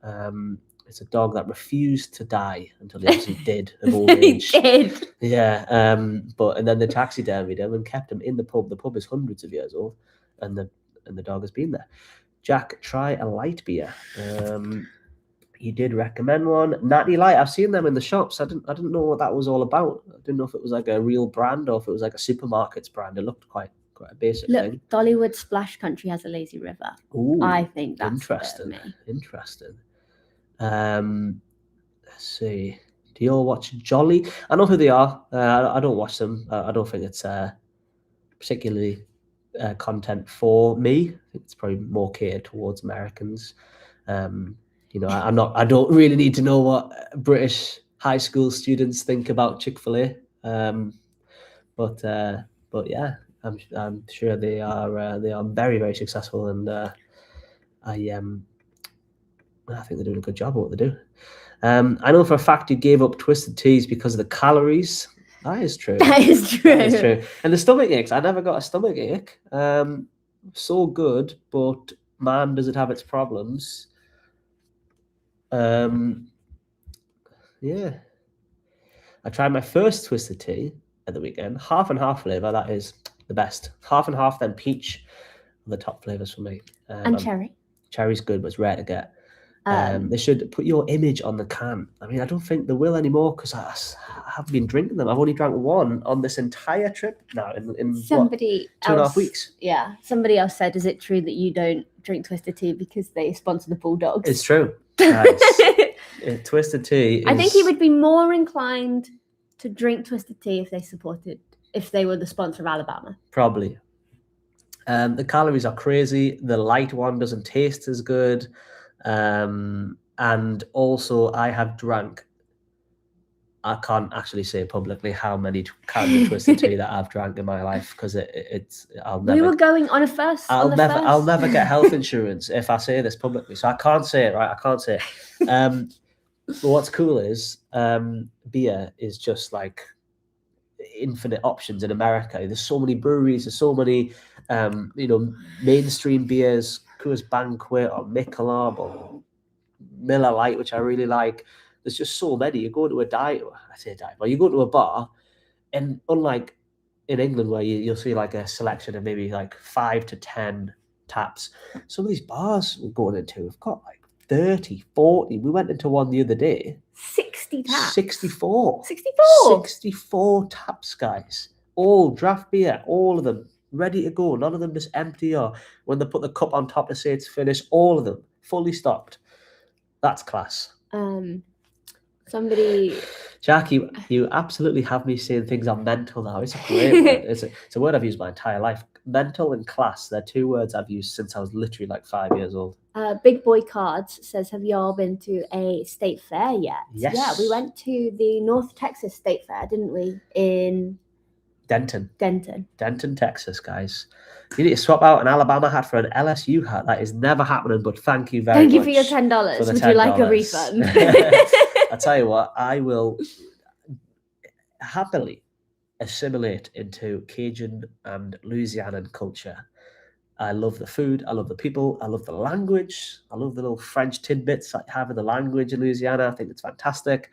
It's a dog that refused to die until he actually did of old age. He did. Yeah. And then they taxidermied him and kept him in the pub. The pub is hundreds of years old, and the dog has been there. Jack, try a light beer. You did recommend one, Natty Light. I've seen them in the shops. I didn't know what that was all about. I didn't know if it was like a real brand or if it was like a supermarket's brand. It looked quite a basic thing. Dollywood Splash Country has a lazy river. Ooh, I think that's interesting. Let's see. Do you all watch Jolly? I know who they are. I don't watch them. I don't think it's particularly content for me. I think it's probably more catered towards Americans. I don't really need to know what British high school students think about Chick-fil-A. But yeah, I'm sure they are very, very successful, and I think they're doing a good job at what they do. I know for a fact you gave up Twisted Teas because of the calories. That is true. That is true. And the stomach aches. I never got a stomach ache. So good, but man, does it have its problems. Yeah. I tried my first Twisted Tea at the weekend. Half and half flavour, that is the best. Half and half, then peach are the top flavours for me. And cherry. Cherry's good, but it's rare to get. They should put your image on the can. I mean, I don't think they will anymore because I haven't been drinking them. I've only drank one on this entire trip now in somebody what, 2.5 weeks. Yeah, somebody else said, is it true that you don't drink Twisted Tea because they sponsor the Bulldogs? It's true. Twisted Tea I think he would be more inclined to drink Twisted Tea if they were the sponsor of Alabama. Probably. The calories are crazy. The light one doesn't taste as good. And also I have drank, I can't actually say publicly how many cans of Twisted Tea that I've drank in my life because I'll never. We were going on a first. I'll never get health insurance if I say this publicly, so I can't say it, right? I can't say it. But what's cool is beer is just like infinite options in America. There's so many breweries. There's so many, mainstream beers. Coors Banquet or Michelob or Miller Lite, which I really like. There's just so many. You go to you go to a bar, and unlike in England where you'll see like a selection of maybe like 5 to 10 taps, some of these bars we're going into have got like 30, 40. We went into one the other day. 60 taps. 64. 64? 64 taps, guys. All draft beer, all of them. Ready to go. None of them just empty or when they put the cup on top to say it's finished. All of them fully stocked. That's class. Somebody, Jack, you absolutely have me saying things are mental now. It's a great word. It's a word I've used my entire life. Mental and class. They're two words I've used since I was literally like 5 years old. Big Boy Cards says, have you all been to a state fair yet? Yes. Yeah, we went to the North Texas State Fair, didn't we? In Denton, Texas, guys. You need to swap out an Alabama hat for an LSU hat. That is never happening, but thank you very much. Thank you for your $10. Would you like a refund? I tell you what, I will happily assimilate into Cajun and Louisianan culture. I love the food. I love the people. I love the language. I love the little French tidbits I have in the language in Louisiana. I think it's fantastic.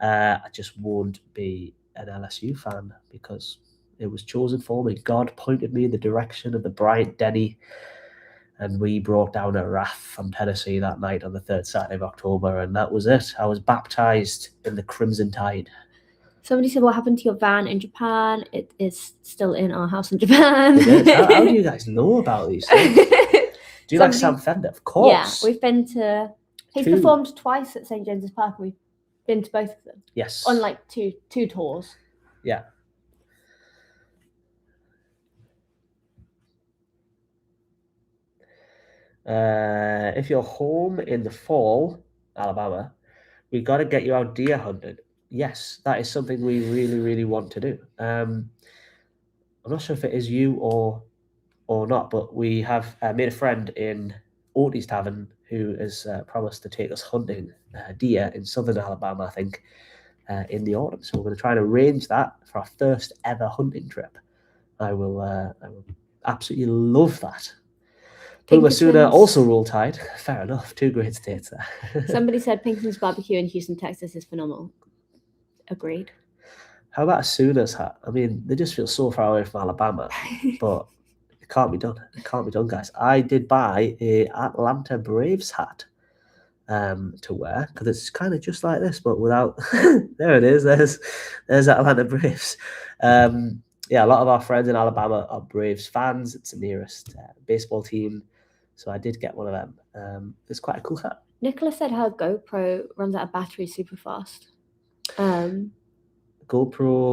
I just won't be an LSU fan because it was chosen for me. God pointed me in the direction of the Bryant Denny, and we brought down a wrath from Tennessee that night on the 3rd Saturday of October, and that was it. I was baptized in the Crimson Tide. Somebody said, what happened to your van in Japan? It is still in our house in Japan. It is. How do you guys know about these things? Do you like Sam Fender? Of course. Yeah, we've been to He's Two. performed twice at St James's Park, and we've been to both of them Yes. on like two tours. Yeah. If you're home in the fall, Alabama, we got to get you out deer hunting. Yes, that is something we really, really want to do. I'm not sure if it is you or not, but we have made a friend in Ortiz Tavern who has promised to take us hunting deer in southern Alabama, I think, in the autumn. So we're going to try and arrange that for our first ever hunting trip. I will absolutely love that. Sooner also roll tide. Fair enough. Two great states there. Somebody said Pinkerton's barbecue in Houston, Texas is phenomenal. Agreed. How about a Sooners hat? I mean, they just feel so far away from Alabama, but it can't be done. It can't be done, guys. I did buy a Atlanta Braves hat to wear because it's kind of just like this, but without. There it is. There's Atlanta Braves. Yeah, a lot of our friends in Alabama are Braves fans. It's the nearest baseball team. So I did get one of them. It's quite a cool hat. Nicola said her GoPro runs out of battery super fast. GoPro.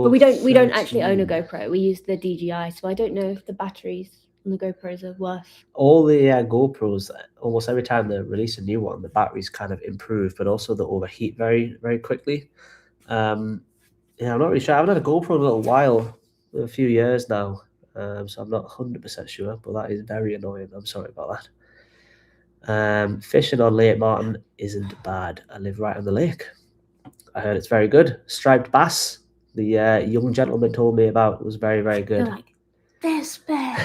But we don't actually own a GoPro. We use the DJI, so I don't know if the batteries on the GoPros are worth. All the GoPros, almost every time they release a new one, the batteries kind of improve, but also they overheat very, very quickly. Yeah, I'm not really sure. I haven't had a GoPro in a little while, a few years now. So I'm not 100% sure, but that is very annoying. I'm sorry about that. Fishing on Lake Martin isn't bad. I live right on the lake. I heard it's very good. Striped bass, the young gentleman told me about, was very, very good. They're like, this big.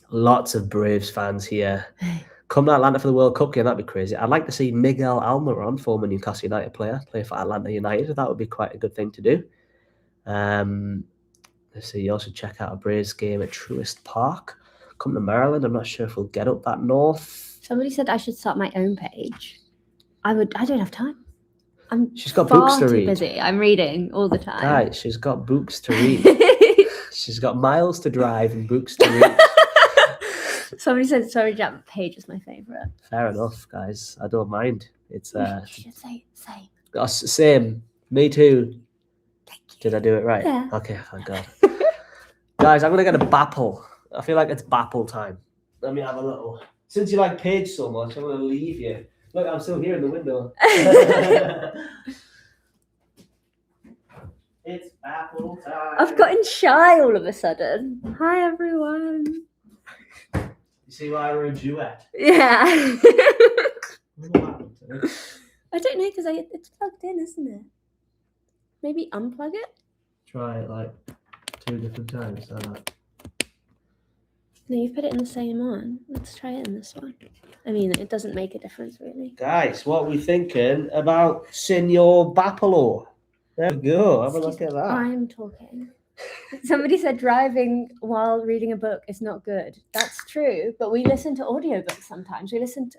Lots of Braves fans here. Come to Atlanta for the World Cup game, that'd be crazy. I'd like to see Miguel Almiron, former Newcastle United player, play for Atlanta United. That would be quite a good thing to do. Let's see, you also check out a Braves game at Truist Park. Come to Maryland. I'm not sure if we'll get up that north. Somebody said I should start my own page. I don't have time. She's got books to read. Busy. I'm reading all the time. Guys, she's got books to read. She's got miles to drive and books to read. Somebody said Sorry Jack page is my favourite. Fair enough, guys. I don't mind. It's you should say same. Same. Me too. Did I do it right? Yeah. Okay, thank God. Guys, I'm gonna get a Bapple. I feel like it's Bapple time. Let me have a little. Since you like Paige so much, I'm gonna leave you. Look, I'm still here in the window. It's Bapple time. I've gotten shy all of a sudden. Hi everyone. You see why we're a duet? Yeah. What happened to it? I don't know because it's plugged in, isn't it? Maybe unplug it? Try it like 2 different times. No, you put it in the same one. Let's try it in this one. I mean, it doesn't make a difference, really. Guys, what are we thinking about Signor Bapalo? There we go. Have a look at that. I'm talking. Somebody said driving while reading a book is not good. That's true, but we listen to audiobooks sometimes. We listened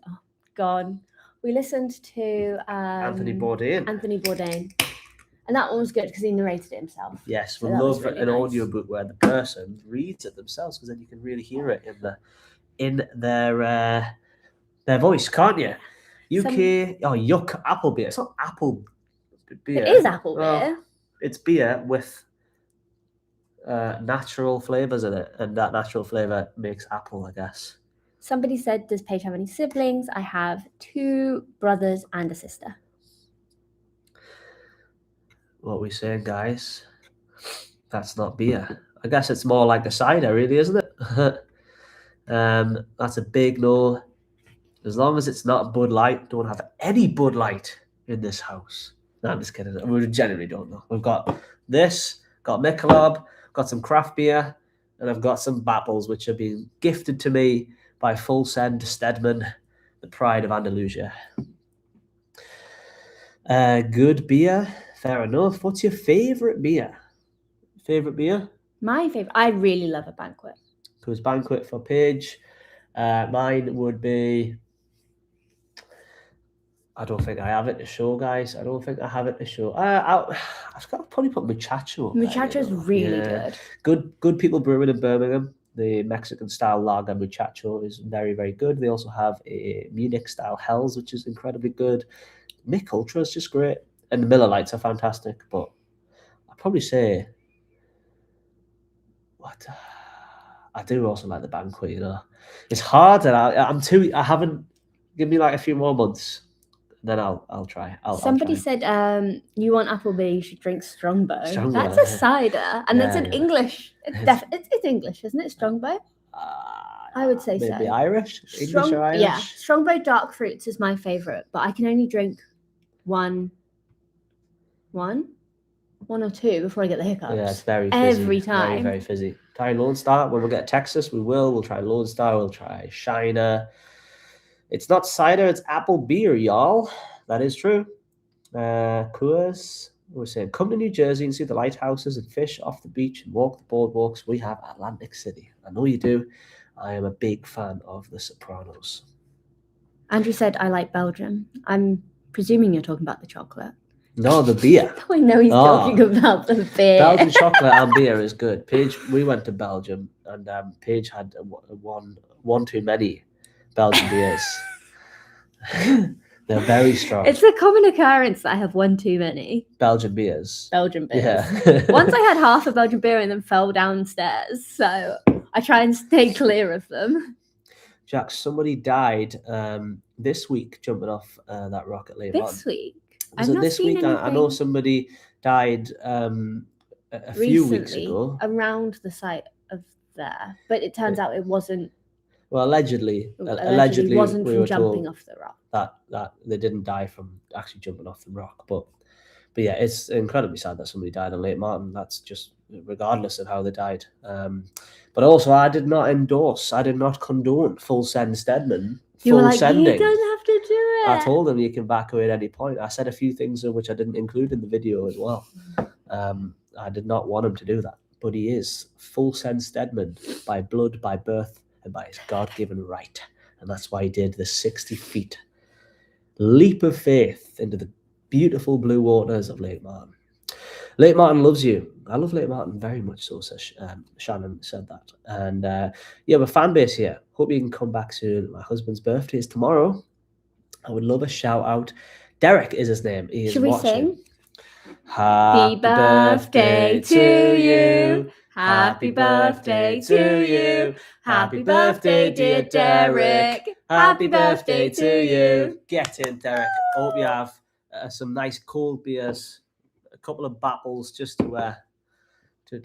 to Anthony Bourdain. And that one was good because he narrated it himself. Yes, So we that was love really an nice. audiobook where the person reads it themselves because then you can really hear it in their voice, can't you? Yuck apple beer. It's not apple beer. It is apple Well, beer. It's beer with natural flavors in it, and that natural flavor makes apple, I guess. Somebody said, does Paige have any siblings? I have 2 brothers and a sister. What are we saying, guys? That's not beer. I guess it's more like a cider, really, isn't it? That's a big no. As long as it's not Bud Light, don't have any Bud Light in this house. No, I'm just kidding. We genuinely don't know. We've got this, got Michelob, got some craft beer, and I've got some Bapples, which are being gifted to me by Full Send Stedman, the pride of Andalusia. Good beer. Fair enough. What's your favourite beer? My favourite. I really love a Banquet. Because Banquet for Paige. Mine would be... I don't think I have it to show, guys. I don't think I have it to show. I've got to probably put Muchacho up. Muchacho's really good. Good people brewing in Birmingham. The Mexican style lager muchacho is very, very good. They also have a Munich style Hells, which is incredibly good. Mick Ultra is just great, and the Miller Lights are fantastic. But I'd probably say what I do also like the Banquet. You know, it's hard, and I haven't. Give me like a few more months, then I'll try. Somebody I'll try. said, you want apple beer, you should drink Strongbow. Strongbow, That's a yeah. cider, and that's Yeah, an yeah. English. It's English, isn't it? Strongbow. I would say maybe so. Irish, English or Irish. Yeah, Strongbow dark fruits is my favorite, but I can only drink one or two before I get the hiccups. Yeah, it's very fizzy. Every time. Very, very fizzy. Try Lone Star. When we get to Texas, we will. We'll try Lone Star. We'll try Shiner. It's not cider, it's apple beer, y'all. That is true. Coors, we're saying, come to New Jersey and see the lighthouses and fish off the beach and walk the boardwalks. We have Atlantic City. I know you do. I am a big fan of The Sopranos. Andrew said, I like Belgium. I'm presuming you're talking about the chocolate. No, the beer. I know he's talking about the beer. Belgian chocolate and beer is good. Paige, we went to Belgium, and Paige had one too many Belgian beers. They're very strong. It's a common occurrence that I have one too many Belgian beers. Yeah. Once I had half a Belgian beer and then fell downstairs, so I try and stay clear of them. Jack, somebody died this week jumping off that rock at Lake Martin. This week? Was it this week? I know somebody died a few weeks ago. Around the site of there, but it turns out it wasn't. Well, allegedly wasn't we from were jumping told off the rock. That they didn't die from actually jumping off the rock, but yeah, it's incredibly sad that somebody died on Lake Martin. That's just regardless of how they died. But also, I did not condone full send Stedman. You were like, sending. You don't have to do it. I told him you can back away at any point. I said a few things which I didn't include in the video as well. I did not want him to do that, but he is full send Stedman by blood, by birth, and by his God-given right. And that's why he did the 60 feet leap of faith into the beautiful blue waters of Lake Martin. Lake Martin loves you. I love Lake Martin very much so, says Shannon said that. And you have a fan base here. Hope you can come back soon. My husband's birthday is tomorrow. I would love a shout out. Derek is his name. He is Should we watching. sing? Happy birthday to you. Happy birthday to you. Happy birthday, dear Derek. Happy birthday to you. Get in, Derek. Hope you have some nice cold beers, a couple of battles just to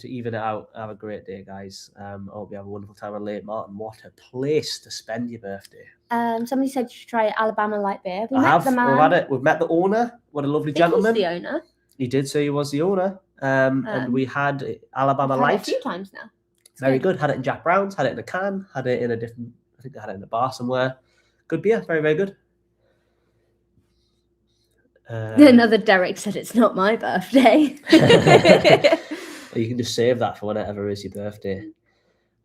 even it out. Have a great day, guys. I hope you have a wonderful time on Lake Martin. What a place to spend your birthday. Somebody said you should try Alabama light beer. We've had it. We've met the owner. What a lovely gentleman. He's the owner. He did say he was the owner. And we had Alabama Light. A few times now. Very good. Had it in Jack Brown's, had it in a can, had it in a different, I think I had it in a bar somewhere. Good beer. Very, very good. Another Derek said it's not my birthday. You can just save that for whenever is your birthday.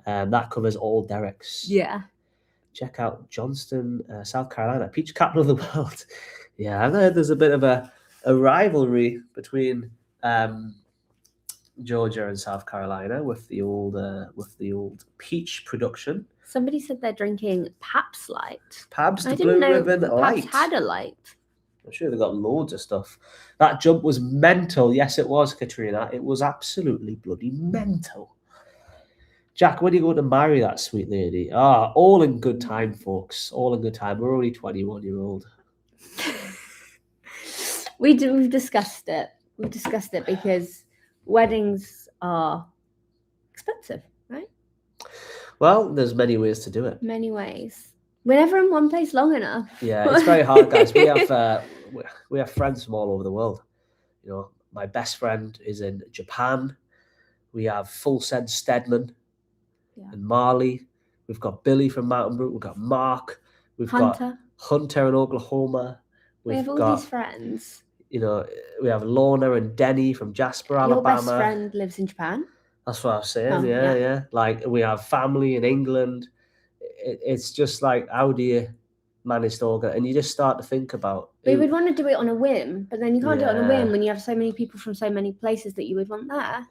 That covers all Derek's. Yeah. Check out Johnston, South Carolina, peach capital of the world. Yeah, I've heard there's a bit of a rivalry between Georgia and South Carolina with the old peach production. Somebody said they're drinking Pabst Light. Pabst I Blue didn't know Ribbon Light. Pabst had a light. I'm sure they've got loads of stuff. That jump was mental. Yes, it was, Katrina. It was absolutely bloody mental. Jack, when are you going to marry that sweet lady? All in good time, folks. All in good time. We're only 21-year-old. We've discussed it. We've discussed it because weddings are expensive, right? Well, there's many ways to do it. Many ways. We're never in one place long enough. Yeah, it's very hard, guys. We have friends from all over the world. You know, my best friend is in Japan. We have Full Send Stedman in Mali. We've got Billy from Mountain Brook. We've got Mark. We've got Hunter in Oklahoma. We have all these friends. You know, we have Lorna and Denny from Jasper, Alabama. Your best friend lives in Japan? That's what I was saying. Yeah. Like, we have family in England. It's just like, how do you manage to organize? And you just start to think about. We would want to do it on a whim, but then you can't do it on a whim when you have so many people from so many places that you would want there.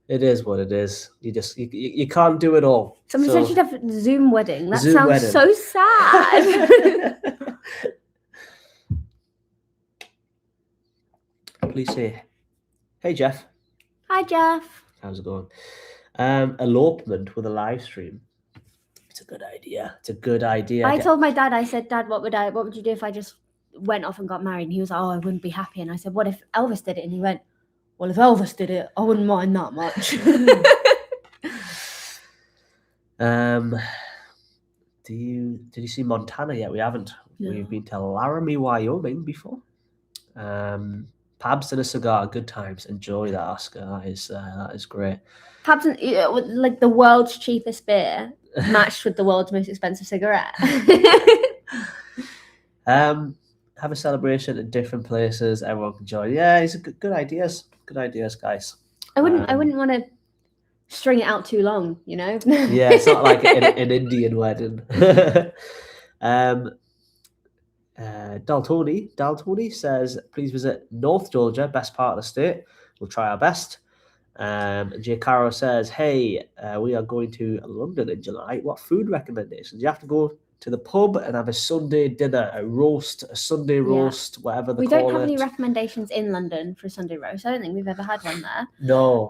It is what it is. You can't do it all. Somebody said she'd have a Zoom wedding. That Zoom sounds wedding. so sad. Please say, hey Jeff, Hi, Jeff. how's it going? Elopement with a live stream. It's a good idea. It's a good idea. I told my dad, I said, Dad, what would you do if I just went off and got married? And he was like, oh, I wouldn't be happy. And I said, what if Elvis did it? And he went, well, if Elvis did it, I wouldn't mind that much. Did you see Montana yet? We haven't. No. We've been to Laramie, Wyoming before. Pabst and a cigar, good times. Enjoy that, Oscar. That is great. Pabst, like the world's cheapest beer matched with the world's most expensive cigarette. Have a celebration in different places. Everyone can join. Yeah, it's good ideas. Good ideas, guys. I wouldn't want to string it out too long, you know. Yeah, it's not like an Indian wedding. Daltoni says, please visit North Georgia, best part of the state. We'll try our best. J. Caro says, hey, we are going to London in July. What food recommendations? You have to go to the pub and have a Sunday dinner, a Sunday roast, whatever they call it. We don't have any recommendations in London for a Sunday roast. I don't think we've ever had one there. No.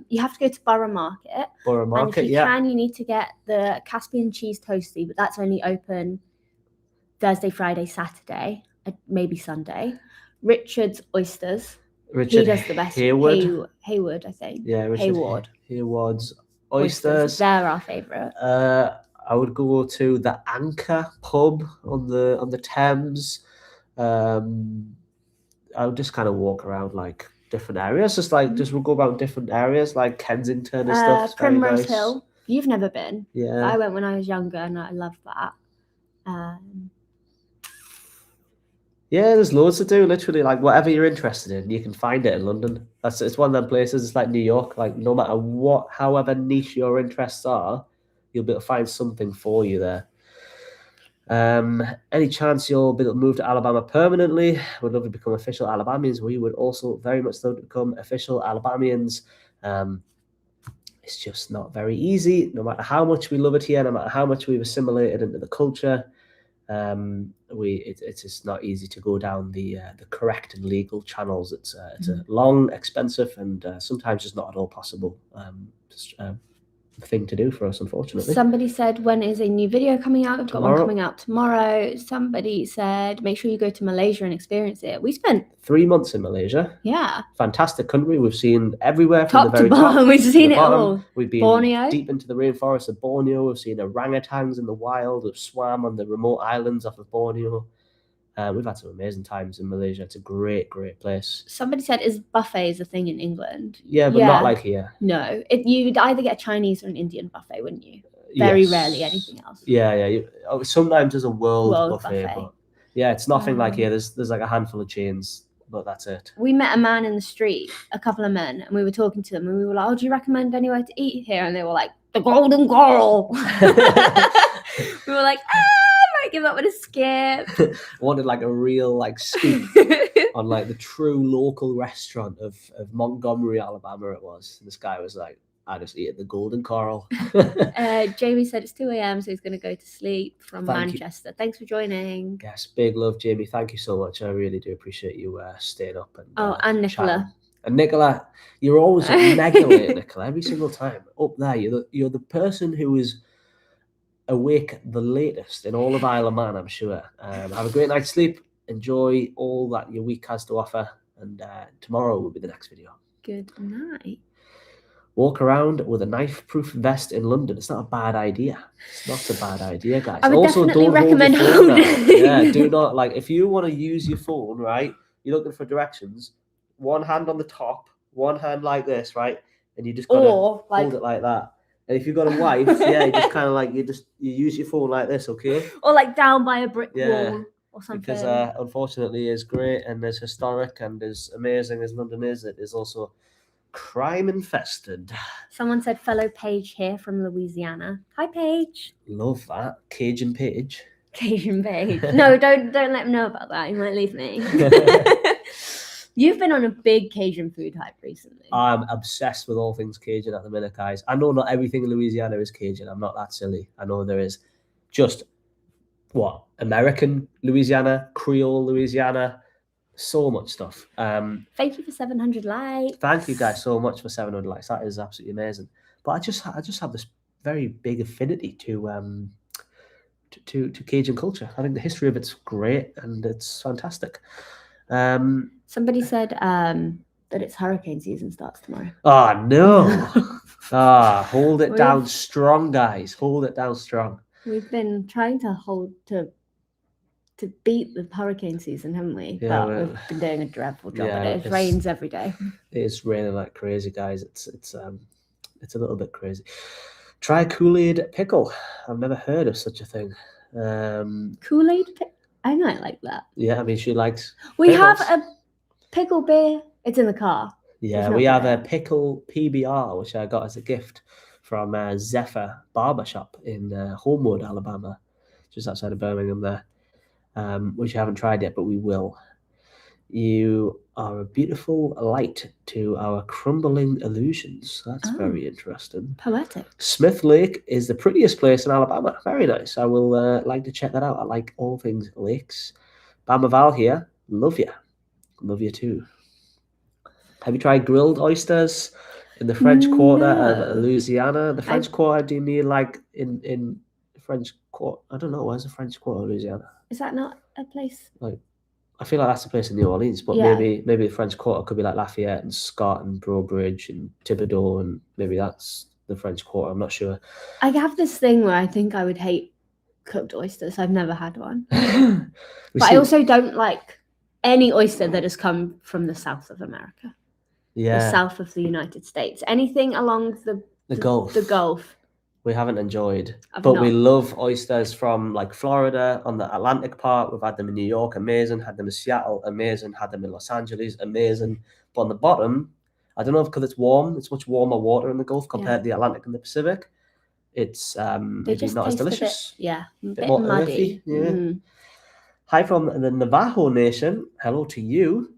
You have to go to Borough Market. And if you can, you need to get the Caspian cheese toasty, but that's only open Thursday, Friday, Saturday, maybe Sunday. Richard's Oysters. He does the best. Hayward, I think. Yeah, Richard Hayward's Oysters. They're our favourite. I would go to the Anchor pub on the Thames. I would just kind of walk around like different areas, just we'll go about different areas like Kensington and stuff. Primrose Hill. You've never been. Yeah. I went when I was younger and I loved that. Yeah, there's loads to do. Literally, like whatever you're interested in, you can find it in London. It's one of them places. It's like New York. Like no matter however niche your interests are, you'll be able to find something for you there. Any chance you'll be able to move to Alabama permanently? Would love to become official Alabamians. We would also very much love to become official Alabamians. It's just not very easy. No matter how much we love it here, no matter how much we've assimilated into the culture, it's just not easy to go down the correct and legal channels. It's a long, expensive, and sometimes just not at all possible thing to do for us, unfortunately. Somebody said, when is a new video coming out? I've got one coming out tomorrow. Somebody said, make sure you go to Malaysia and experience it. We spent 3 months in Malaysia. Yeah. Fantastic country. We've seen everywhere from the very top. We've seen it all. We've been Borneo. Deep into the rainforest of Borneo. We've seen orangutans in the wild. We've swam on the remote islands off of Borneo. We've had some amazing times in Malaysia. It's a great, great place. Somebody said, is buffets a thing in England? Yeah, but not like here. No. You'd either get a Chinese or an Indian buffet, wouldn't you? Very rarely anything else. Yeah. Sometimes there's a world buffet. But yeah, it's nothing like here. There's like a handful of chains, but that's it. We met a man in the street, a couple of men, and we were talking to them, and we were like, oh, do you recommend anywhere to eat here? And they were like, the Golden Coral. We were like, give up with a skip. Wanted like a real scoop on like the true local restaurant of Montgomery, Alabama. It was. And this guy was like, I just eat at the Golden Coral. Jamie said it's 2 a.m, so he's going to go to sleep from Manchester. Thanks for joining. Yes, big love, Jamie. Thank you so much. I really do appreciate you staying up. And Nicola. Chatting. And Nicola, you're always mega late, Nicola, every single time. Up there, you're the person who is awake the latest in all of Isle of Man, I'm sure. Have a great night's sleep. Enjoy all that your week has to offer. And tomorrow will be the next video. Good night. Walk around with a knife-proof vest in London. It's not a bad idea. It's not a bad idea, guys. I would also, definitely don't recommend hold your phone. Yeah, do not. If you want to use your phone, right, you're looking for directions, one hand on the top, one hand like this, right? And you just got to hold it like that. And if you've got a wife, you just kind of you use your phone like this, okay? Or down by a brick wall or something. Because unfortunately, as great and as historic and as amazing as London is, it is also crime infested. Someone said, fellow Paige here from Louisiana. Hi, Paige. Love that. Cajun Paige. Cajun Paige. No, don't let him know about that. He might leave me. You've been on a big Cajun food hype recently. I'm obsessed with all things Cajun at the minute, guys. I know not everything in Louisiana is Cajun. I'm not that silly. I know there is just American Louisiana, Creole Louisiana, so much stuff. Thank you for 700 likes. Thank you guys so much for 700 likes. That is absolutely amazing. But I just have this very big affinity to Cajun culture. I think the history of it's great and it's fantastic. Somebody said that it's hurricane season starts tomorrow. Oh no! Hold it down strong, guys. Hold it down strong. We've been trying to beat the hurricane season, haven't we? Yeah, but we've been doing a dreadful job at it. It it's- rains every day. It's raining like crazy, guys. It's a little bit crazy. Try Kool-Aid pickle. I've never heard of such a thing. Kool-Aid pickle? I might like that. Yeah, I mean she likes. We pickles. have a pickle beer. It's in the car. Yeah, It's we not have a bad. pickle PBR, which I got as a gift from Zephyr Barbershop in Homewood, Alabama, just outside of Birmingham there, which I haven't tried yet, but we will. You are a beautiful light to our crumbling illusions. That's very interesting. Poetic. Smith Lake is the prettiest place in Alabama. Very nice. I will like to check that out. I like all things lakes. Bama Val here. Love you. Love you too. Have you tried grilled oysters in the French Quarter of No. Louisiana? The French Quarter, do you mean like in French Quarter? I don't know. Where's the French Quarter of Louisiana? Is that not a place? I feel like that's the place in New Orleans, but Yeah. maybe the French Quarter could be like Lafayette and Scott and Brobridge and Thibodeau, and maybe that's the French Quarter. I'm not sure. I have this thing where I think I would hate cooked oysters. I've never had one. But I also don't like any oyster that has come from the south of America. The south of the United States. Anything along the Gulf. The Gulf. We haven't enjoyed, I've but not. we love oysters from like Florida on the Atlantic part. We've had them in New York, amazing. Had them in Seattle, amazing. Had them in Los Angeles, amazing. But on the bottom, I don't know if because it's warm, it's much warmer water in the Gulf compared to the Atlantic and the Pacific. It's They maybe just not as taste a bit, delicious. yeah, a bit more muddy. earthy, yeah. Hi from the Navajo Nation. Hello to you.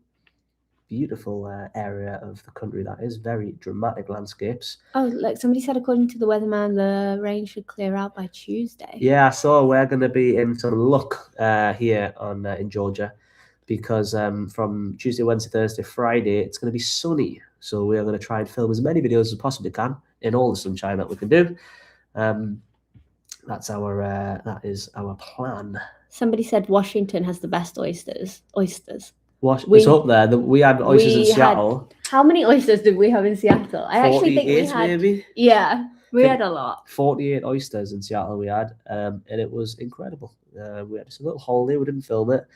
Beautiful area of the country that is. Very dramatic landscapes. Oh, like somebody said, according to the weatherman, the rain should clear out by Tuesday. Yeah, so we're going to be in some luck here in Georgia, because from Tuesday, Wednesday, Thursday, Friday, it's going to be sunny. So we are going to try and film as many videos as we possibly can in all the sunshine that we can do. That is our plan. Somebody said Washington has the best oysters. It's up there. We had oysters in Seattle. How many oysters did we have in Seattle? I actually think we had. Maybe. Yeah, we had a lot. 48 oysters in Seattle we had, and it was incredible. We had a little holiday. We didn't film it.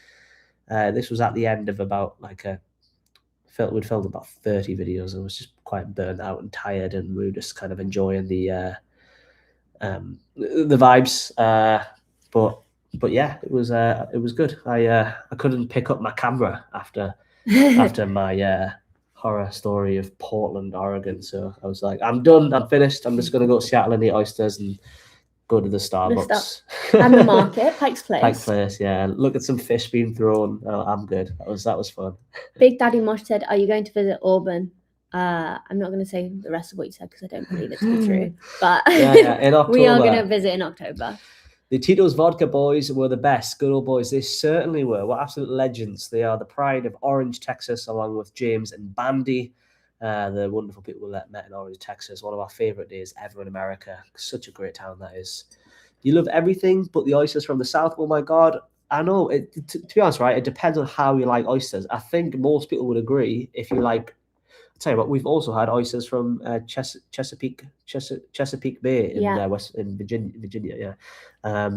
This was at the end of about we'd filmed about 30 videos. I was just quite burnt out and tired, and we were just kind of enjoying the vibes. But yeah, it was good. I couldn't pick up my camera after my horror story of Portland, Oregon. So I was like, I'm done. I'm finished. I'm just going to go to Seattle and eat oysters and go to the Starbucks. And the market, Pike's Place. Pike's Place, yeah. Look at some fish being thrown. Oh, I'm good. That was fun. Big Daddy Mosh said, "Are you going to visit Auburn?" I'm not going to say the rest of what you said because I don't believe it to be true. But in October, we are going to visit in October. The Tito's Vodka boys were the best. Good old boys. They certainly were. What absolute legends. They are the pride of Orange, Texas, along with James and Bandy, the wonderful people we met in Orange, Texas. One of our favorite days ever in America. Such a great town that is. You love everything but the oysters from the south. Oh my God. I know. To be honest, right, it depends on how you like oysters. I think most people would agree if you like. I'll tell you what, we've also had oysters from Chesapeake Bay in Virginia. Yeah.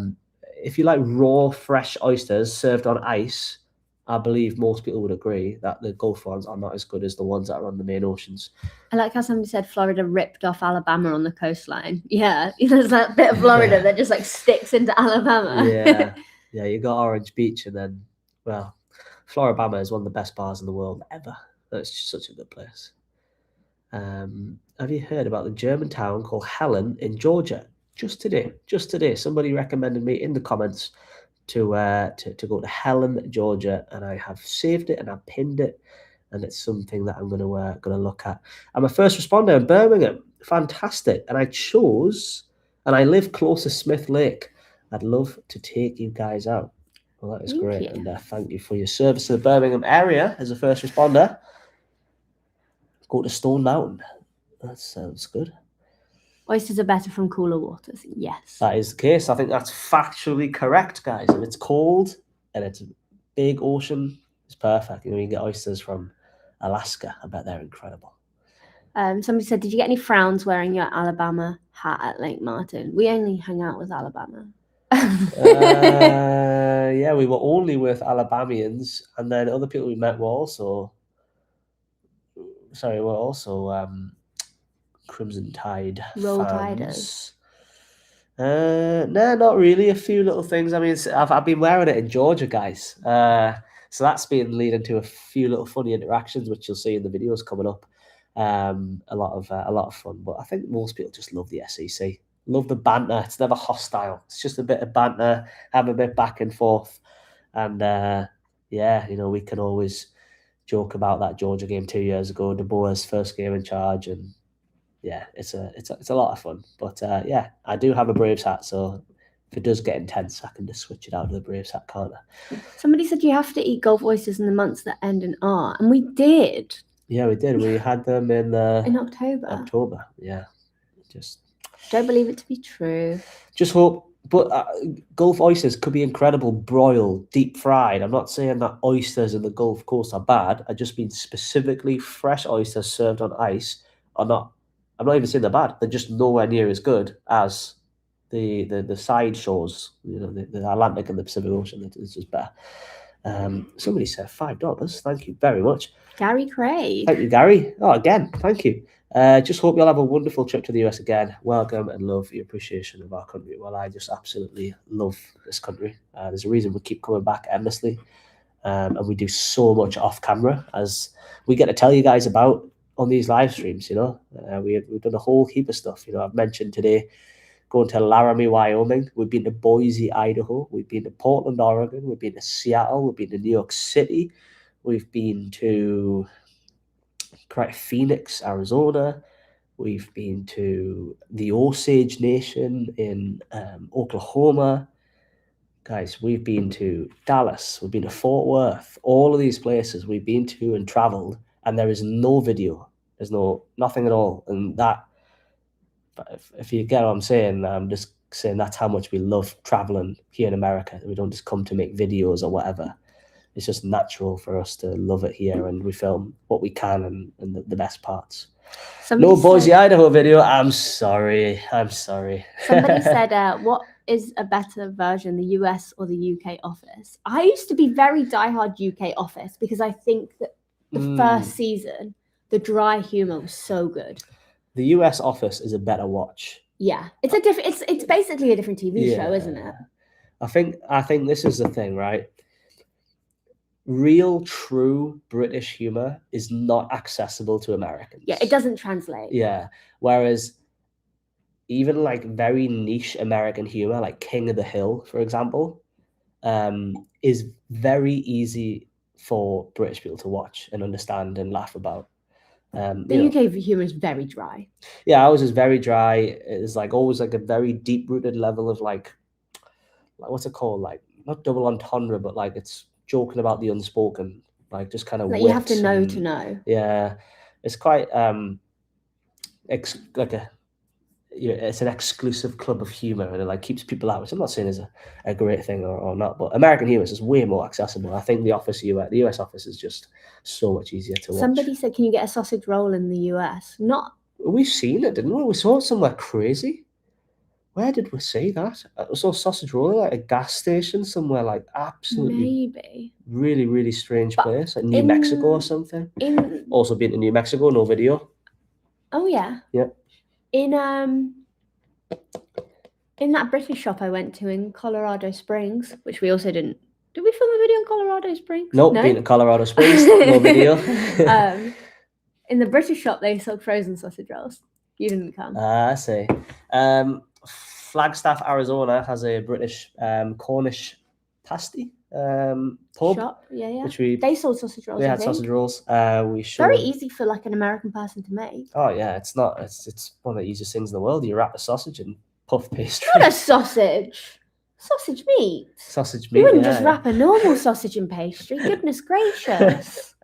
If you like raw, fresh oysters served on ice, I believe most people would agree that the Gulf ones are not as good as the ones that are on the main oceans. I like how somebody said Florida ripped off Alabama on the coastline. Yeah, there's that bit of Florida that just like sticks into Alabama. Yeah, you got Orange Beach, and then, well, Floribama is one of the best bars in the world ever. That's just such a good place. Have you heard about the German town called Helen in Georgia? Just today, somebody recommended me in the comments to go to Helen, Georgia, and I have saved it and I've pinned it. and it's something that I'm going to look at. I'm a first responder in Birmingham. Fantastic. And I live close to Smith Lake. I'd love to take you guys out. Well, that is Thank great. you. And thank you for your service to the Birmingham area as a first responder. Go to Stone Mountain. That sounds good. Oysters are better from cooler waters. Yes. That is the case. I think that's factually correct, guys. If it's cold and it's a big ocean, it's perfect. You know, you get oysters from Alaska. I bet they're incredible. Somebody said, did you get any frowns wearing your Alabama hat at Lake Martin? We only hang out with Alabama. Yeah, we were only with Alabamians, and then other people we met were also Crimson Tide Roll fans. No, not really. A few little things. I mean, I've been wearing it in Georgia, guys. So that's been leading to a few little funny interactions, which you'll see in the videos coming up. A lot of fun. But I think most people just love the SEC. Love the banter. It's never hostile. It's just a bit of banter, have a bit back and forth, and yeah, you know, we can always joke about that Georgia game 2 years ago, DeBoer's first game in charge, and yeah, it's a lot of fun. But yeah, I do have a Braves hat, so if it does get intense, I can just switch it out to the Braves hat, can't I? Somebody said you have to eat Gulf oysters in the months that end in R, and we did. Yeah, we did. We had them in October. October, yeah. Just don't believe it to be true. Just hope. But Gulf oysters could be incredible broiled, deep fried. I'm not saying that oysters in the Gulf Coast are bad. I just mean specifically fresh oysters served on ice are not. I'm not even saying they're bad. They're just nowhere near as good as the side shores. You know, the Atlantic and the Pacific Ocean. It's just better. Somebody said $5. Thank you very much, Gary Craig. Thank you, Gary. Oh, again, thank you. Just hope you'll have a wonderful trip to the US again. Welcome and love your appreciation of our country. Well, I just absolutely love this country. There's a reason we keep coming back endlessly. And we do so much off camera, as we get to tell you guys about on these live streams. You know, we've done a whole heap of stuff. You know, I've mentioned today going to Laramie, Wyoming. We've been to Boise, Idaho. We've been to Portland, Oregon. We've been to Seattle. We've been to New York City. We've been to Phoenix, Arizona. We've been to the Osage Nation in Oklahoma. Guys, we've been to Dallas. We've been to Fort Worth. All of these places we've been to and traveled, and there is no video. There's nothing at all. And that, if you get what I'm saying, I'm just saying that's how much we love traveling here in America. We don't just come to make videos or whatever. It's just natural for us to love it here, and we film what we can and the best parts. No Boise, Idaho video. I'm sorry. Somebody said, what is a better version, the US or the UK Office? I used to be very diehard UK Office because I think that the first season, the dry humor was so good. The US Office is a better watch. Yeah, it's a different. It's basically a different TV show, isn't it? I think this is the thing, right? Real, true British humor is not accessible to Americans. Yeah, it doesn't translate. Yeah, whereas even like very niche American humor, like King of the Hill, for example, is very easy for British people to watch and understand and laugh about. The UK humor is very dry. Yeah, ours is very dry. It's like always like a very deep-rooted level of like what's it called? Like not double entendre, but like it's joking about the unspoken, like just kind of like you have to know to know. Yeah, it's quite it's an exclusive club of humor, and it like keeps people out, which I'm not saying is a great thing or not, but American humor is way more accessible. I think the US Office is just so much easier to watch. Somebody said, can you get a sausage roll in the US? We've seen it, didn't we? We saw it somewhere crazy. Where did we see that? I saw sausage roll like a gas station somewhere, like absolutely maybe really, really strange place, like New Mexico or something. Also been to New Mexico, no video. Oh yeah. Yeah. In that British shop I went to in Colorado Springs, which we also didn't. Did we film a video in Colorado Springs? Nope, been to Colorado Springs, no video. In the British shop, they sold frozen sausage rolls. You didn't come. I see. Flagstaff, Arizona has a British Cornish pasty. pub, shop. Yeah. which we sold sausage rolls. we I had think. sausage rolls. We showed. Very easy for like an American person to make. Oh yeah, it's not. It's one of the easiest things in the world. You wrap a sausage in puff pastry. Not a sausage. Sausage meat. Sausage meat. You wouldn't yeah, just yeah. wrap a normal sausage in pastry. Goodness gracious.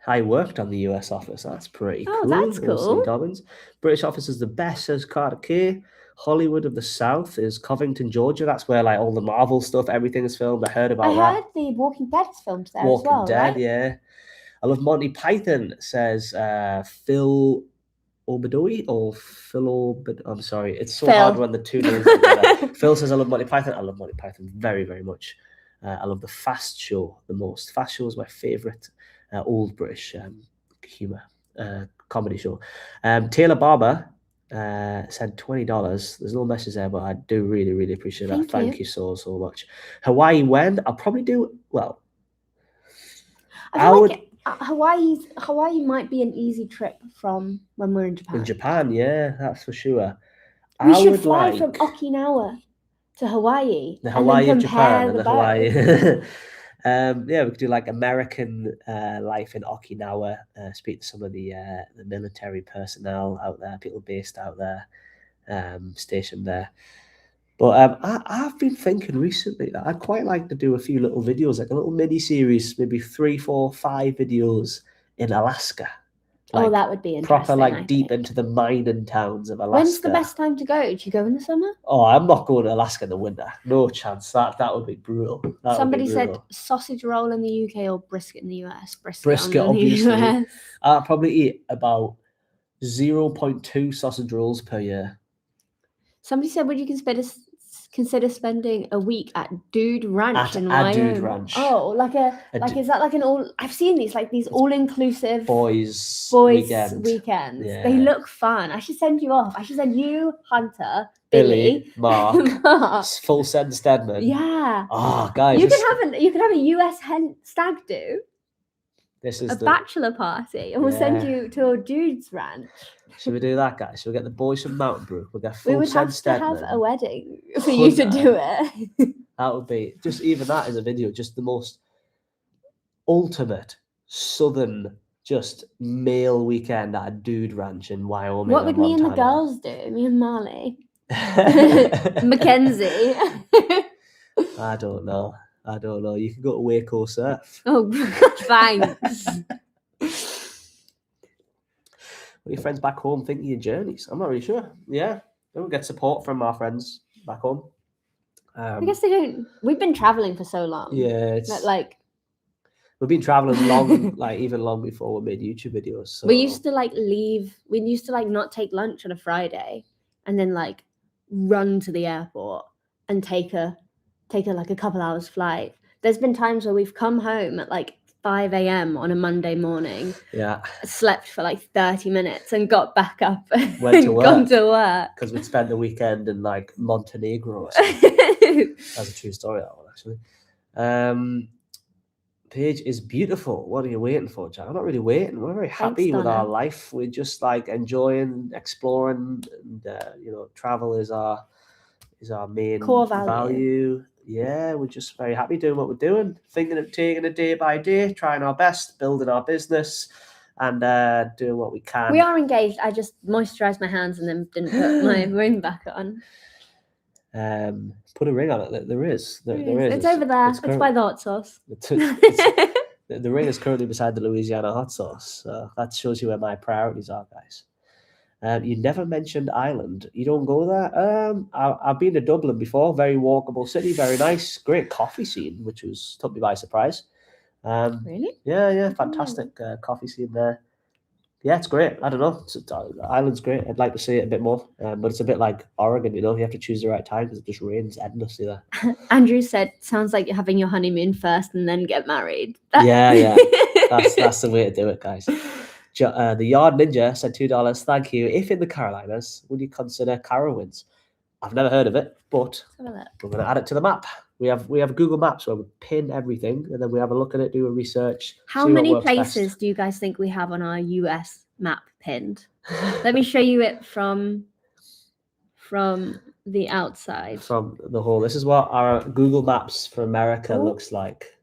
I worked on the US office. That's pretty Oh, cool. that's in St. cool. Albans. British office is the best, says Carter K. Hollywood of the South is Covington, Georgia. That's where like all the Marvel stuff, everything is filmed. I heard about I that. heard the Walking Dead's filmed there Walking as well, Dead, right? yeah. I love Monty Python, says Phil Obadoi or Phil Obad. I'm sorry, it's so Phil. hard when the two names are together. Phil says I love Monty Python. I love Monty Python very, very much. I love the Fast Show the most. Fast Show is my favorite old British humor comedy show. Taylor Barber said $20. There's no message there, but I do really, really appreciate that. Thank you so much. Hawaii when? I'll probably do well. I feel like Hawaii might be an easy trip from when we're in Japan. In Japan, yeah, that's for sure. We should fly from Okinawa to Hawaii. The Hawaii of Japan and the Hawaii. Yeah, we could do like American life in Okinawa. Speak to some of the military personnel out there, people based out there, stationed there. But I've been thinking recently that I'd quite like to do a few little videos, like a little mini series, maybe 3, 4, 5 videos in Alaska. Like, that would be interesting. Proper, like deep into the mining towns of Alaska. When's the best time to go? Do you go in the summer? Oh, I'm not going to Alaska in the winter. No chance. That would be brutal. Somebody said sausage roll in the UK or brisket in the US. Brisket obviously. I'll probably eat about 0.2 sausage rolls per year. Somebody said, would you consider spending a week at Dude Ranch in Wyoming? Dude Ranch. Oh, is that like an all? I've seen these all-inclusive boys weekends. Yeah. They look fun. I should send you off. I should send you, Hunter, Billy, Mark, full send Stedman. Yeah. Oh, guys, you can have a US hen stag do. This is bachelor party, and we'll send you to a Dude's Ranch. Should we do that, guys? Should we get the boys from Mountain Brook? We'll get full send Stedman. We would have to have a wedding for you to do it. That would be just even that is a video, just the most ultimate southern just male weekend at a Dude Ranch in Wyoming. What would me and the girls do? Me and Marley, Mackenzie. I don't know. You can go to Waco Surf. Oh, thanks. What are your friends back home think of your journeys? I'm not really sure. Yeah, they don't get support from our friends back home. I guess they don't. We've been traveling for so long. Yeah, it's like we've been traveling long, like even long before we made YouTube videos. So. We used to leave. We used to not take lunch on a Friday, and then run to the airport and take a couple hours flight. There's been times where we've come home at 5 a.m. on a Monday morning. Yeah. Slept for 30 minutes and got back up and gone to work. Because we'd spent the weekend in Montenegro or something. That's a true story, that one, actually. Paige is beautiful. What are you waiting for, Jack? I'm not really waiting. We're very happy with our life. We're just enjoying, exploring, and travel is our main core value. Yeah, we're just very happy doing what we're doing, thinking of taking it day by day, trying our best, building our business, and doing what we can. We are engaged. I just moisturised my hands and then didn't put my ring back on. Put a ring on it. There is. It's over there. It's by the hot sauce. The ring is currently beside the Louisiana hot sauce. So that shows you where my priorities are, guys. You never mentioned Ireland. You don't go there? I've been to Dublin before. Very walkable city, very nice. Great coffee scene, which took me by surprise. Really? Yeah, fantastic coffee scene there. Yeah, it's great. I don't know. Ireland's great. I'd like to see it a bit more, but it's a bit like Oregon, you have to choose the right time because it just rains endlessly there. Andrew said, sounds like you're having your honeymoon first and then get married. Yeah. That's the way to do it, guys. The Yard Ninja said $2. Thank you. If in the Carolinas, would you consider Carowinds? I've never heard of it, but we're going to add it to the map. We have Google Maps where we pin everything, and then we have a look at it, do a research. How many places do you guys think we have on our US map pinned? Let me show you it from from the outside. from the whole. This is what our Google Maps for America Ooh. looks like.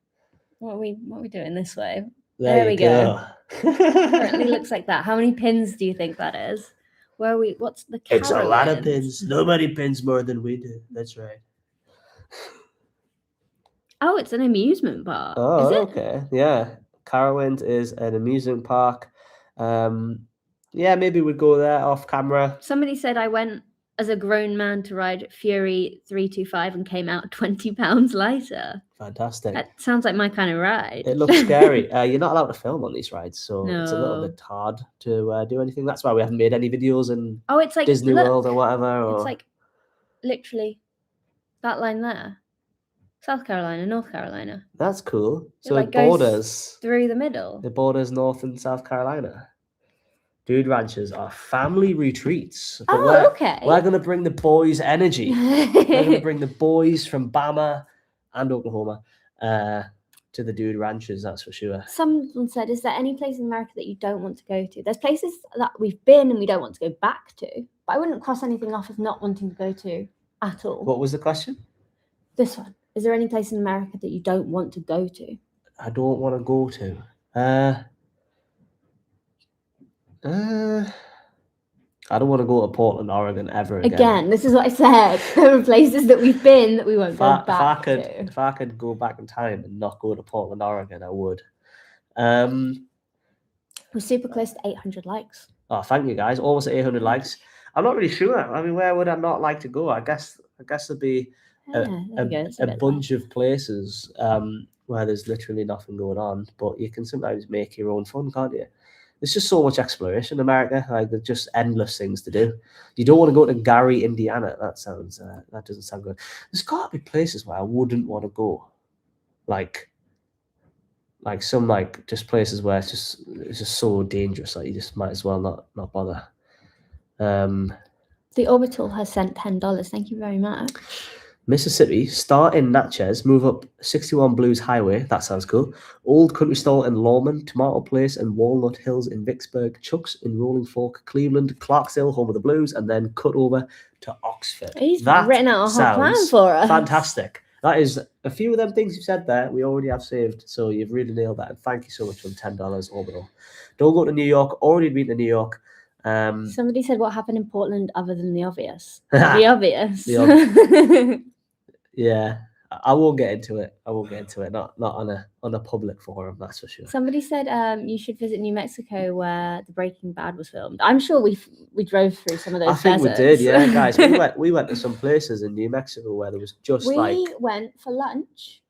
What are we doing this way? There we you go. Currently looks like that. How many pins do you think that is? Where are we? What's the It's a lot of Carolines? pins. Nobody pins more than we do. That's right. Oh, it's an amusement park. Oh, Is it? okay. Yeah. Carowinds is an amusement park. Yeah, maybe we'd go there off camera. Somebody said I went as a grown man to ride Fury 325 and came out 20 pounds lighter. Fantastic. That sounds like my kind of ride. It looks scary. You're not allowed to film on these rides, so it's a little No. bit hard to do anything. That's why we haven't made any videos in Oh, it's like Disney look, World or whatever. Or... It's like literally that line there. South Carolina, North Carolina. That's cool. So like it goes borders. through the middle. It borders North and South Carolina. Dude ranches are family retreats. But Okay. We're going to bring the boys' energy. We're going to bring the boys from Bama and Oklahoma to the dude ranches, that's for sure. Someone said, is there any place in America that you don't want to go to? There's places that we've been and we don't want to go back to, but I wouldn't cross anything off as not wanting to go to at all. What was the question? This one. Is there any place in America that you don't want to go to? I don't want to go to. I don't want to go to Portland, Oregon ever again. Again, this is what I said. There are places that we've been that we won't go back to. If I could go back in time and not go to Portland, Oregon, I would. We're super close to 800 likes. Oh, thank you guys. Almost 800 likes. I'm not really sure. I mean, where would I not like to go? I guess there'd be a bunch of places where there's literally nothing going on, but you can sometimes make your own fun, can't you? There's just so much exploration in America. Like, there's just endless things to do. You don't want to go to Gary, Indiana. That doesn't sound good. There's got to be places where I wouldn't want to go, like some just places where it's just so dangerous that you just might as well not bother. The Orbital has sent $10. Thank you very much. Mississippi, start in Natchez, move up 61 Blues Highway. That sounds cool. Old Country Store in Lawman, Tomato Place and Walnut Hills in Vicksburg, Chuck's in Rolling Fork, Cleveland, Clarksville, home of the Blues, and then cut over to Oxford. He's written out a whole plan for us. Fantastic. That is a few of them things you've said there. We already have saved, so you've really nailed that. And thank you so much for the $10, Orbital. Don't go to New York. Already been to New York. Somebody said, what happened in Portland other than the obvious? The obvious. Yeah, I won't get into it. Not on a public forum, that's for sure. Somebody said you should visit New Mexico where the Breaking Bad was filmed. I'm sure we drove through some of those. I think deserts. we did, yeah, guys. We went to some places in New Mexico where there was just we went for lunch.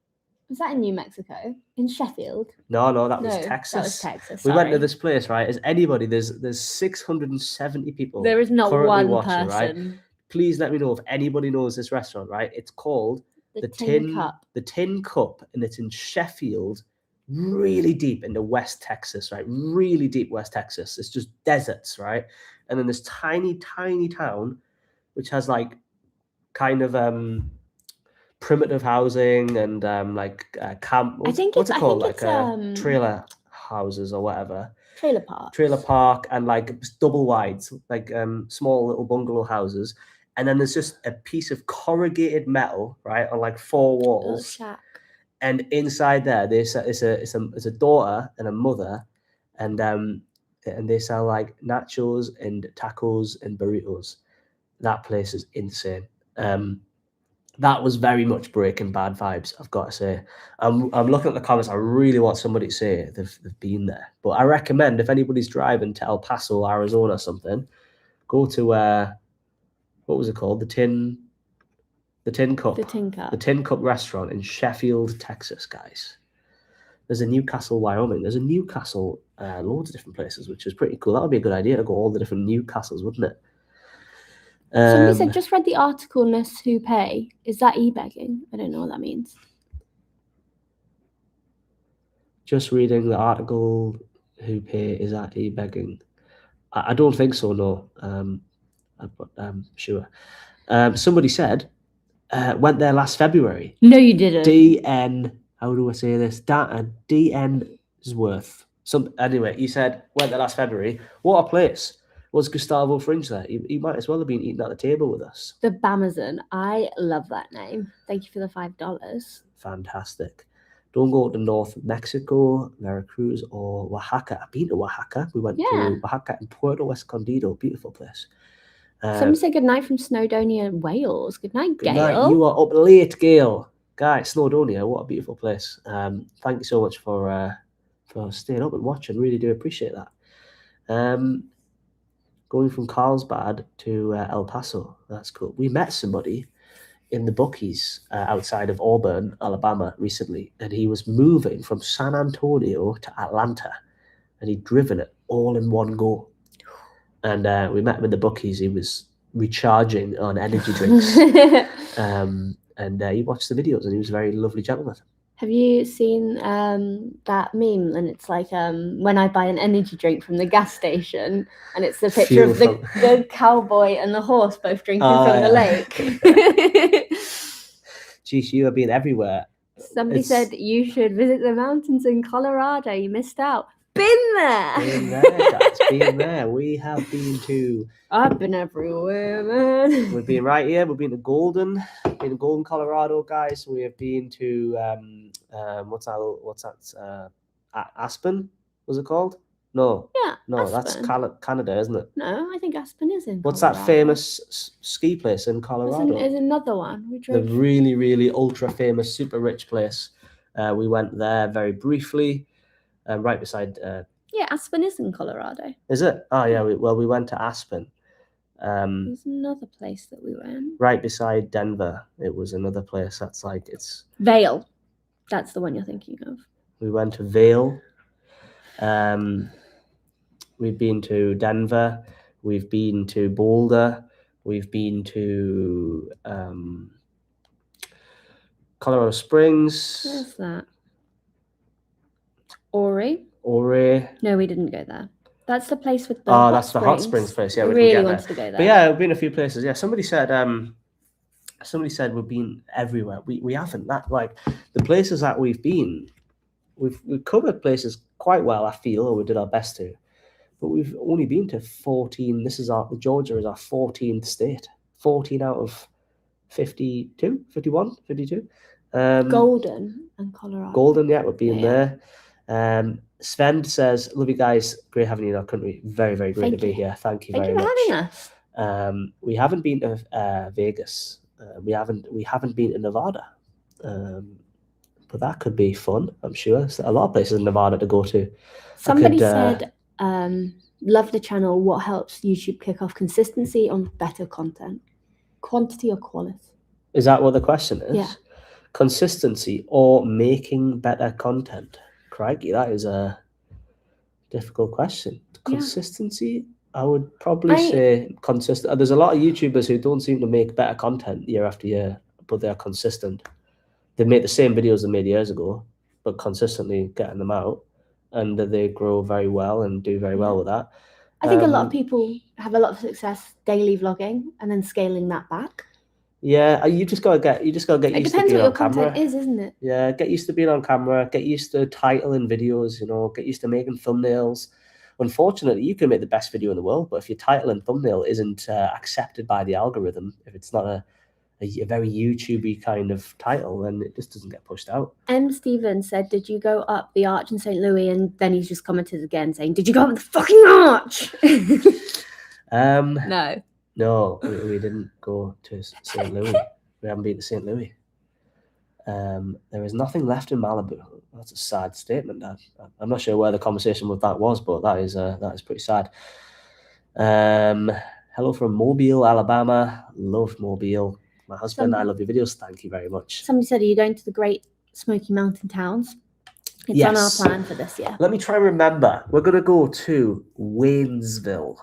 Was that in New Mexico? In Sheffield? No, that was Texas. That was Texas. We went to this place, right? As anybody, there's 670 people. There is not one watching, person. Right? Please let me know if anybody knows this restaurant, right? It's called the Tin Cup. The Tin Cup, and it's in Sheffield, really deep into West Texas, right? Really deep West Texas. It's just deserts, right? And then this tiny, tiny town, which has kind of primitive housing and camp. What's it called? Trailer houses or whatever. Trailer park and double wides, small little bungalow houses. And then there's just a piece of corrugated metal, right, on 4 walls. And inside there, there's a daughter and a mother, and they sell nachos and tacos and burritos. That place is insane. That was very much Breaking Bad vibes, I've got to say. I'm looking at the comments. I really want somebody to say they've been there. But I recommend, if anybody's driving to El Paso, Arizona or something, go to what was it called? The Tin Cup. The Tin Cup restaurant in Sheffield, Texas, guys. There's a Newcastle, Wyoming. There's a Newcastle, loads of different places, which is pretty cool. That would be a good idea to go all the different Newcastles, wouldn't it? Somebody said, just read the article, Nurse Who Pay. Is that e-begging? I don't know what that means. Just reading the article, Who Pay, is that e-begging? I don't think so, no. But I'm sure. Somebody said, went there last February. No, you didn't. DN, how do I say this? DN is worth. Anyway, he said, went there last February. What a place. Was Gustavo Fringe there? He might as well have been eating at the table with us. The Bamazon. I love that name. Thank you for the $5. Fantastic. Don't go to North Mexico, Veracruz, or Oaxaca. I've been to Oaxaca. We went Yeah. to Oaxaca and Puerto Escondido. Beautiful place. Somebody said goodnight from Snowdonia, Wales. Good night, Good Gail. night. You are up late, Gail. Guys, Snowdonia, what a beautiful place. Thank you so much for staying up and watching. Really do appreciate that. Going from Carlsbad to El Paso. That's cool. We met somebody in the bookies outside of Auburn, Alabama, recently, and he was moving from San Antonio to Atlanta, and he'd driven it all in one go. And we met him in the bookies. He was recharging on energy drinks, and he watched the videos, and he was a very lovely gentleman. Have you seen that meme? And it's like when I buy an energy drink from the gas station, and it's the picture of the cowboy and the horse both drinking from the lake. Jeez, you have been everywhere. Somebody said you should visit the mountains in Colorado. You missed out. Been there. Been there, guys. Been there. We have been to. I've been everywhere, man. We've been right here. We've been to Golden, Colorado, guys. We have been to what's that? Aspen, was it called? No. Yeah. No, Aspen. that's Canada, isn't it? No, I think Aspen is in. What's Colorado. that famous ski place in Colorado? There's another one. The really, really ultra famous, super rich place. We went there very briefly. Right beside. Yeah, Aspen is in Colorado. Is it? Oh yeah. We went to Aspen. There's another place that we went. Right beside Denver. It was another place that's like it's. Vail. That's the one you're thinking of. We went to Vail. We've been to Denver. We've been to Boulder. We've been to Colorado Springs. Where's that? Ori. No, we didn't go there. That's the place with the. That's the hot springs place. Yeah, we really didn't get wanted there. to go there. But yeah, we've been a few places. Yeah, somebody said we've been everywhere. We haven't. That like the places that we've been, we've covered places quite well. I feel, or we did our best to, but we've only been to 14. Georgia is our 14th state. 14 out of 52, 51, 52. Golden and Colorado. Golden, yeah, we've been there. Sven says, "Love you guys. Great having you in our country. Very, very great to be here. Thank you very much. Thank you for having us. We haven't been to Vegas. We haven't been to Nevada. But that could be fun. I'm sure. There's a lot of places in Nevada to go to. Somebody said, "Love the channel. What helps YouTube kick off consistency on better content, quantity or quality?" Is that what the question is? Yeah. Consistency or making better content? Crikey, that is a difficult question. Consistency, I would probably say consistent. There's a lot of YouTubers who don't seem to make better content year after year, but they're consistent. They make the same videos they made years ago, but consistently getting them out, and they grow very well and do very well with that. I think a lot of people have a lot of success daily vlogging and then scaling that back. Yeah, you just gotta get used to being on camera. It depends what your content is, isn't it? Yeah, get used to being on camera. Get used to titling videos. Get used to making thumbnails. Unfortunately, you can make the best video in the world, but if your title and thumbnail isn't accepted by the algorithm, if it's not a very YouTubey kind of title, then it just doesn't get pushed out. M. Stevens said, "Did you go up the arch in St. Louis?" And then he's just commented again saying, "Did you go up the fucking arch?" No. No, we didn't go to St. Louis. We haven't been to St. Louis. There is nothing left in Malibu. That's a sad statement. I'm not sure where the conversation with that was, but that is pretty sad. Hello from Mobile, Alabama. Love Mobile. My husband, I love your videos. Thank you very much. Somebody said, "Are you going to the Great Smoky Mountain towns?" It's on our plan for this year. Let me try and remember. We're going to go to Waynesville.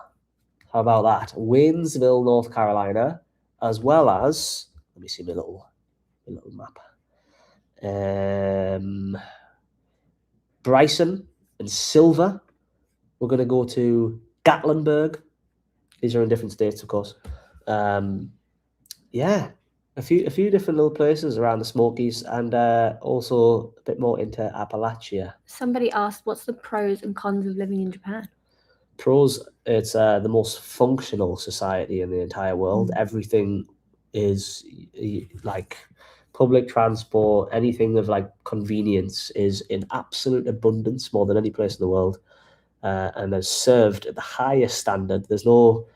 How about that? Waynesville, North Carolina, as well as, let me see my little map. Bryson and Silver. We're going to go to Gatlinburg. These are in different states, of course. Yeah, a few different little places around the Smokies, and also a bit more into Appalachia. Somebody asked, "What's the pros and cons of living in Japan?" Pros, it's the most functional society in the entire world. Everything is like public transport, anything of like convenience is in absolute abundance, more than any place in the world, and is served at the highest standard. There's no,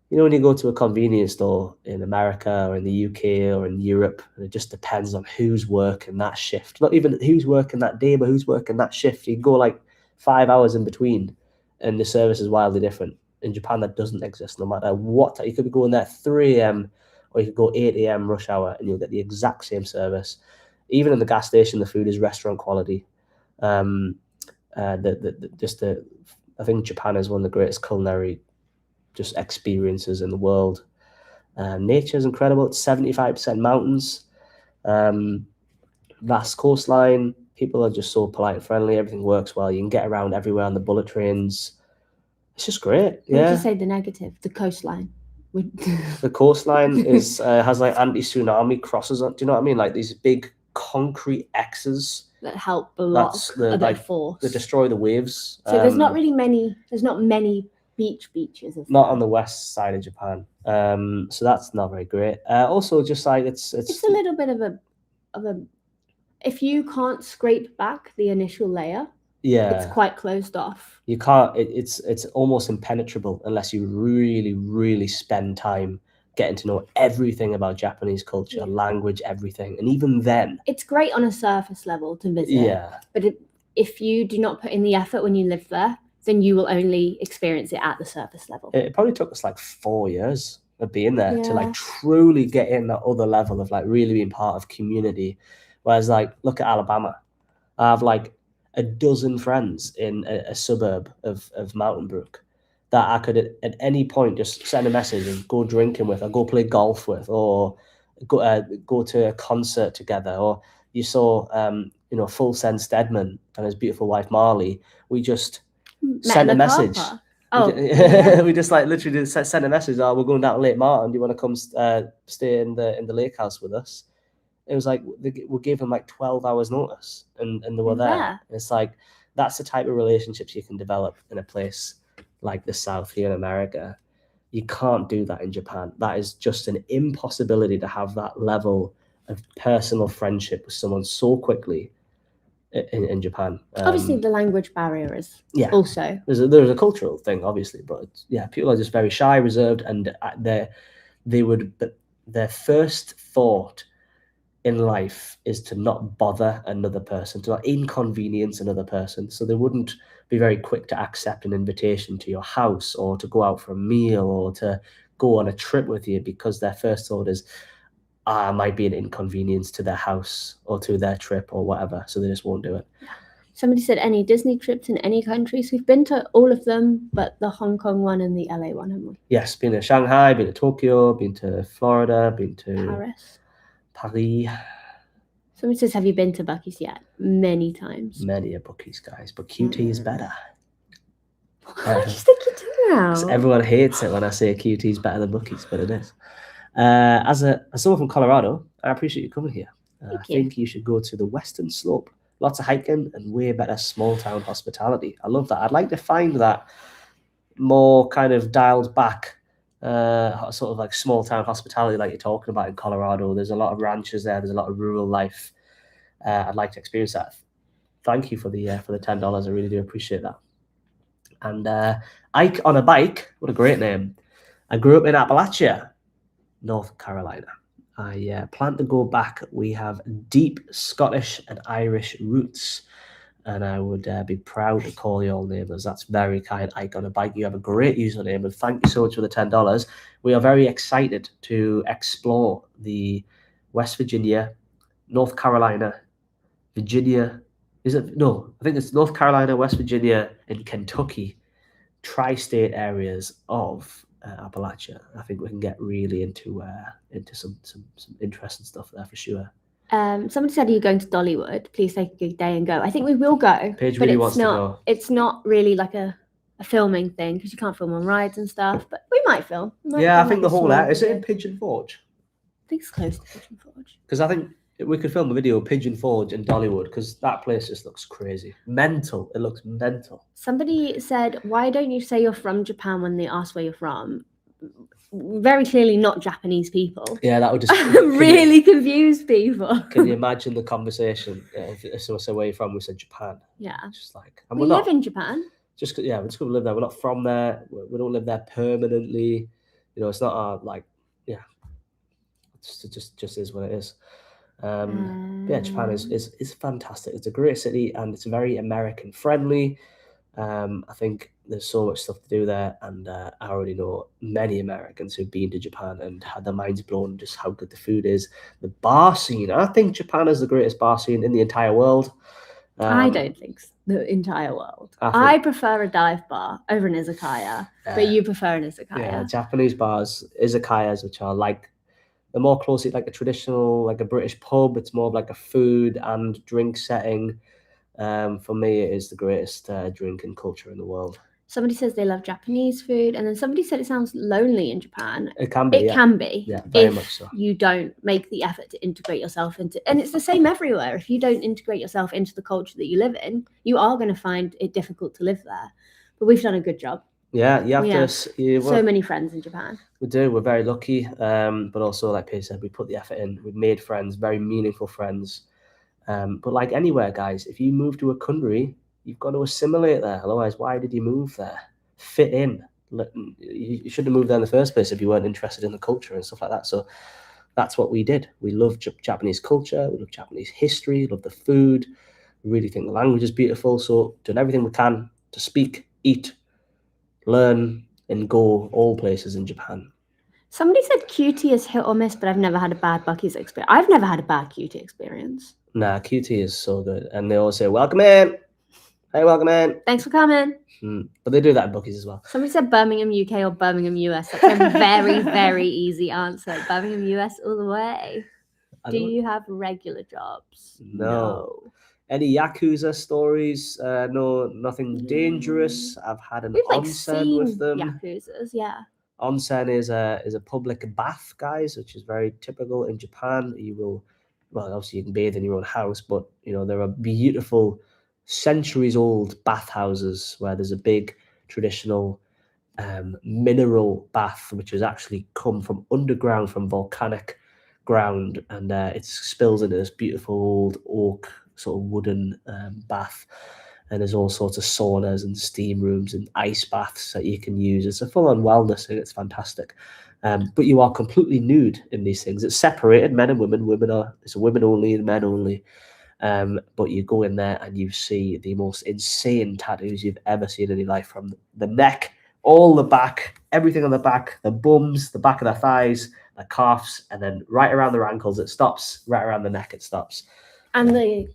when you go to a convenience store in America or in the UK or in Europe, and it just depends on who's working that shift. Not even who's working that day, but who's working that shift. You can go like 5 hours in between, and the service is wildly different. In Japan, that doesn't exist. No matter what, you could be going there 3 a.m. or you could go 8 a.m. rush hour, and you'll get the exact same service. Even in the gas station, the food is restaurant quality. I think Japan is one of the greatest culinary just experiences in the world. Nature is incredible. It's 75% mountains, vast coastline. People are just so polite and friendly. Everything works well. You can get around everywhere on the bullet trains. It's just great. What would Yeah. you say the negative? The coastline. The coastline is has like anti-tsunami crosses on. Do you know what I mean? Like these big concrete X's that help block a bit of force. They destroy the waves. So there's not really many. There's not many beaches. Not on the west side of Japan. So that's not very great. Also, just like it's a little bit of a. If you can't scrape back the initial layer, it's quite closed off. You can't. It's almost impenetrable unless you really, really spend time getting to know everything about Japanese culture, language, everything. And even then, it's great on a surface level to visit. Yeah. But if you do not put in the effort when you live there, then you will only experience it at the surface level. It probably took us like 4 years of being there to like truly get in that other level of like really being part of community. Whereas like, look at Alabama. I have like a dozen friends in a suburb of Mountain Brook that I could at any point just send a message and go drinking with, or go play golf with, or go to a concert together. Or you saw, Full Send Stedman and his beautiful wife Marley. We just sent a message. We just like literally just sent a message. Oh, we're going down to Lake Martin. Do you want to come stay in the lake house with us? It was like we gave them like 12 hours notice, and they were there. Yeah. It's like that's the type of relationships you can develop in a place like the South here in America. You can't do that in Japan. That is just an impossibility to have that level of personal friendship with someone so quickly in Japan. Obviously, the language barrier is also. There's a cultural thing, obviously, but people are just very shy, reserved, and their first thought in life is to not bother another person, to not inconvenience another person. So they wouldn't be very quick to accept an invitation to your house or to go out for a meal or to go on a trip with you, because their first thought is, I might be an inconvenience to their house or to their trip or whatever. So they just won't do it. Somebody said any Disney trips in any countries. We've been to all of them, but the Hong Kong one and the LA one, haven't we? Yes, been to Shanghai, been to Tokyo, been to Florida, been to Paris. Somebody says, have you been to Buc-ee's yet? Many times. Many a Buc-ee's, guys, but QT is better. What do you think you're doing now? Everyone hates it when I say QT is better than Buc-ee's, but it is. As someone from Colorado, I appreciate you coming here. I think you should go to the Western Slope. Lots of hiking and way better small town hospitality. I love that. I'd like to find that more kind of dialed back, sort of like small town hospitality like you're talking about in Colorado. There's a lot of ranches there. There's a lot of rural life. I'd like to experience that. Thank you for the $10. I really do appreciate that. And Ike on a Bike, what a great name. I grew up in Appalachia, North Carolina. I plan to go back. We have deep Scottish and Irish roots, and I would be proud to call you all neighbours. That's very kind, Ike on a Bike. You have a great username, and thank you so much for the $10. We are very excited to explore the West Virginia, North Carolina, Virginia. I think it's North Carolina, West Virginia, and Kentucky, tri-state areas of Appalachia. I think we can get really into some interesting stuff there for sure. Somebody said, are you going to Dollywood? Please take a good day and go. I think we will go. Paige really wants to go. It's not really like a filming thing, because you can't film on rides and stuff, but we might film. I think the whole is it in Pigeon Forge? I think it's close to Pigeon Forge. Because I think We could film a video of Pigeon Forge and Dollywood because that place just looks crazy. Mental. It looks mental. Somebody said, why don't you say you're from Japan when they ask where you're from? Very clearly not Japanese people. Yeah, that would just really confuse people. Can you imagine the conversation if someone said where you're from? We said Japan. Yeah. Just like, and We we're live not. in Japan. Just yeah, we're just gonna live there. We're not from there. We don't live there permanently. You know, it's not our like yeah. It just is what it is. But yeah, Japan is fantastic. It's a great city and it's very American friendly. I think there's so much stuff to do there, and I already know many Americans who've been to Japan and had their minds blown just how good the food is. The bar scene, I think Japan is the greatest bar scene in the entire world. I don't think the entire world. I prefer a dive bar over an izakaya, but you prefer an izakaya. Yeah, Japanese bars, izakayas, which are like, they're more closely like a traditional, like a British pub. It's more of like a food and drink setting. For me, it is the greatest drinking culture in the world. Somebody says they love Japanese food, and then somebody said it sounds lonely in Japan. It can be. It can be. Yeah, very much so. You don't make the effort to integrate yourself into, and it's the same everywhere. If you don't integrate yourself into the culture that you live in, you are going to find it difficult to live there. But we've done a good job. Yeah, you have so many friends in Japan. We do. We're very lucky. But also, like Peter said, we put the effort in. We've made friends, very meaningful friends. But like anywhere, guys, if you move to a country, you've got to assimilate there. Otherwise, why did you move there? Fit in. You shouldn't have moved there in the first place if you weren't interested in the culture and stuff like that. So that's what we did. We love Japanese culture. We love Japanese history. Love the food. We really think the language is beautiful. So done everything we can to speak, eat, learn, and go all places in Japan. Somebody said QT is hit or miss, but I've never had a bad Buc-ee's experience. I've never had a bad QT experience. Nah, QT is so good. And they always say, welcome in. Hey, welcome in. Thanks for coming. But they do that in Buc-ee's as well. Somebody said Birmingham, UK or Birmingham, US. That's a very, very easy answer. Birmingham, US all the way. Do you have regular jobs? No. Any Yakuza stories? No, nothing dangerous. I've had an onsen with them. Yakuzas, yeah. Onsen is a public bath, guys, which is very typical in Japan. You will, well, obviously you can bathe in your own house, but you know there are beautiful, centuries-old bathhouses where there's a big traditional mineral bath, which has actually come from underground, from volcanic ground, and it spills into this beautiful old oak sort of wooden bath. And there's all sorts of saunas and steam rooms and ice baths that you can use. It's a full-on wellness and it's fantastic. But you are completely nude in these things. It's separated, men and women. It's women only and men only. But you go in there and you see the most insane tattoos you've ever seen in your life, from the neck, all the back, everything on the back, the bums, the back of the thighs, the calves, and then right around their ankles it stops, right around the neck it stops. And the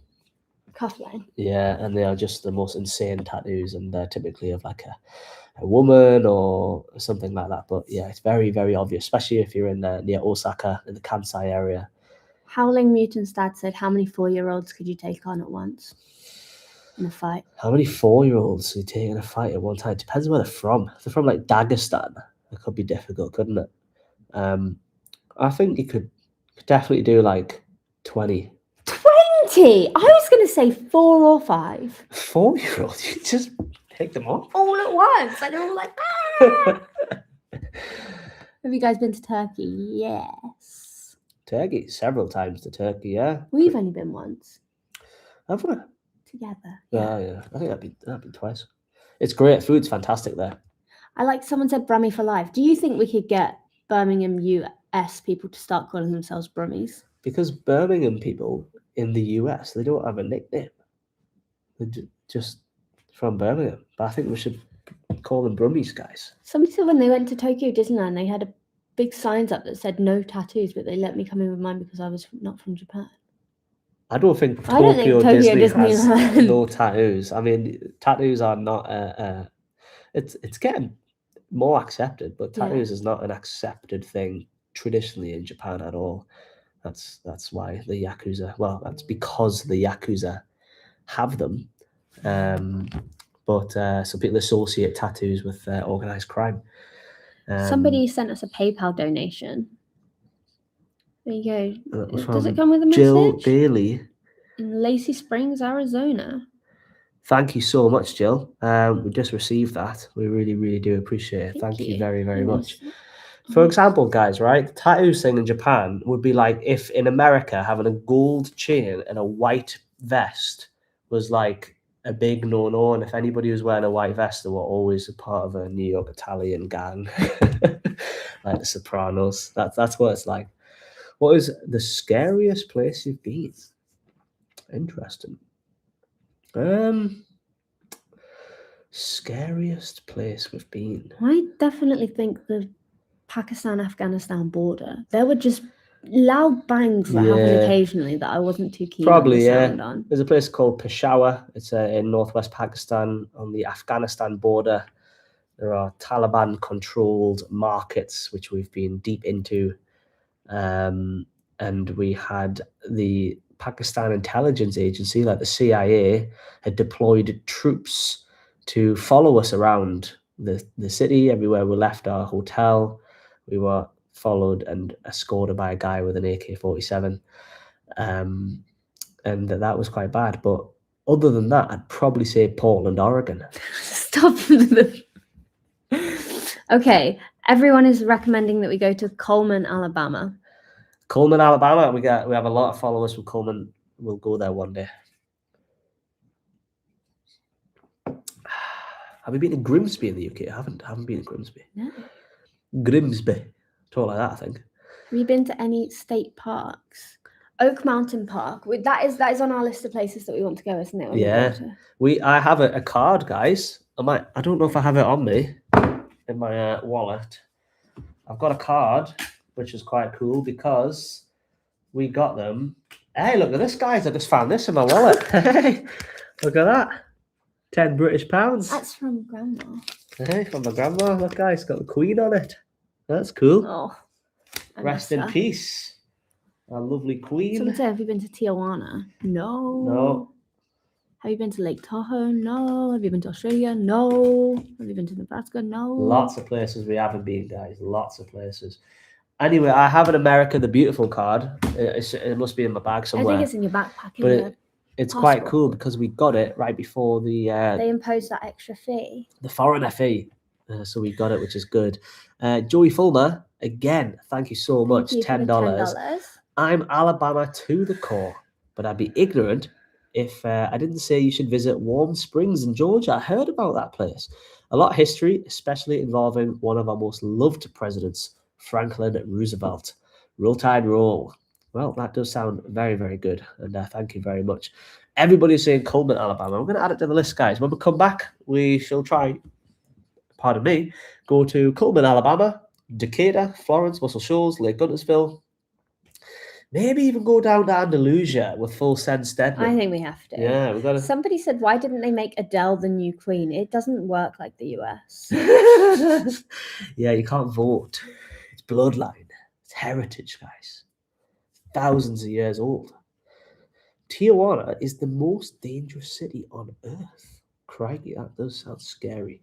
cuffline. Yeah, and they are just the most insane tattoos, and they're typically of like a woman or something like that. But yeah, it's very, very obvious, especially if you're in near Osaka, in the Kansai area. Howling Mutant's dad said, how many 4-year-olds could you take on at once in a fight? How many 4-year-olds you take in a fight at one time? Depends where they're from. If they're from like Dagestan, it could be difficult, couldn't it? I think you could definitely do like 20. 20? I was going to say 4 or 5. 4-year-olds? You just take them on? All at once. And they're all like, ah! Have you guys been to Turkey? Yes. Turkey? Several times to Turkey, yeah. We've only been once. Have we? Together. Yeah. I think that'd be twice. It's great. Food's fantastic there. Someone said Brummy for life. Do you think we could get Birmingham, US people to start calling themselves Brummies? Because Birmingham people in the US, they don't have a nickname. They're just from Birmingham. But I think we should call them Brummies, guys. Somebody said when they went to Tokyo Disneyland, they had big signs up that said no tattoos, but they let me come in with mine because I was not from Japan. I don't think Tokyo Disney has no tattoos. I mean, tattoos are not it's getting more accepted, but tattoos is not an accepted thing traditionally in Japan at all. That's why the Yakuza, well, that's because the Yakuza have them. But some people associate tattoos with organized crime. Somebody sent us a PayPal donation. There you That was go. Does it from come with a Jill message? Bailey. In Lacey Springs, Arizona. Thank you so much, Jill. We just received that. We really, really do appreciate it. Thank you very, very much. For example, guys, right? The tattoo thing in Japan would be like if in America having a gold chain and a white vest was like a big no-no, and if anybody was wearing a white vest, they were always a part of a New York Italian gang, like the Sopranos. That's what it's like. What is the scariest place you've been? Interesting. Scariest place we've been. I definitely think the Pakistan-Afghanistan border. There were just loud bangs that happened occasionally that I wasn't too keen on the sound on. There's a place called Peshawar. It's in northwest Pakistan on the Afghanistan border. There are Taliban-controlled markets, which we've been deep into. And we had the Pakistan intelligence agency, like the CIA, had deployed troops to follow us around the city. Everywhere we left our hotel, we were followed and escorted by a guy with an AK-47. And that was quite bad. But other than that, I'd probably say Portland, Oregon. Stop. Okay, everyone is recommending that we go to Coleman, Alabama. Coleman, Alabama. We have a lot of followers from Coleman. We'll go there one day. Have you been to Grimsby in the UK? I haven't been to Grimsby. No. Grimsby. Talk like that, I think. Have you been to any state parks? Oak Mountain Park. That is on our list of places that we want to go, isn't it? Yeah. I have a card, guys. I don't know if I have it on me in my wallet. I've got a card, which is quite cool because we got them. Hey, look at this, guys. I just found this in my wallet. Hey, look at that. 10 British pounds. That's from Grandma. Hey, from my grandma. Look, guys, it's got the Queen on it. That's cool. Oh. Rest in peace. Our lovely Queen. Someone said, have you been to Tijuana? No. Have you been to Lake Tahoe? No. Have you been to Australia? No. Have you been to Nebraska? No. Lots of places we haven't been, guys. Lots of places. Anyway, I have an America the Beautiful card. It must be in my bag somewhere. I think it's in your backpack. But it's quite cool because we got it right before the... they imposed that extra fee. The foreigner fee. So we got it, which is good. Joey Fulmer, again, thank you so much. $10. I'm Alabama to the core, but I'd be ignorant if I didn't say you should visit Warm Springs in Georgia. I heard about that place. A lot of history, especially involving one of our most loved presidents, Franklin Roosevelt. Roll Tide Roll. Well, that does sound very, very good. And thank you very much. Everybody's saying Coleman, Alabama. I'm going to add it to the list, guys. When we come back, we shall try, pardon me, go to Coleman, Alabama, Decatur, Florence, Muscle Shoals, Lake Guntersville. Maybe even go down to Andalusia with Full Send Stedman. I think we have to. Yeah, we've got to. Somebody said, why didn't they make Adele the new queen? It doesn't work like the US. Yeah, you can't vote. It's bloodline. It's heritage, guys. Thousands of years old. Tijuana is the most dangerous city on earth. Crikey, that does sound scary.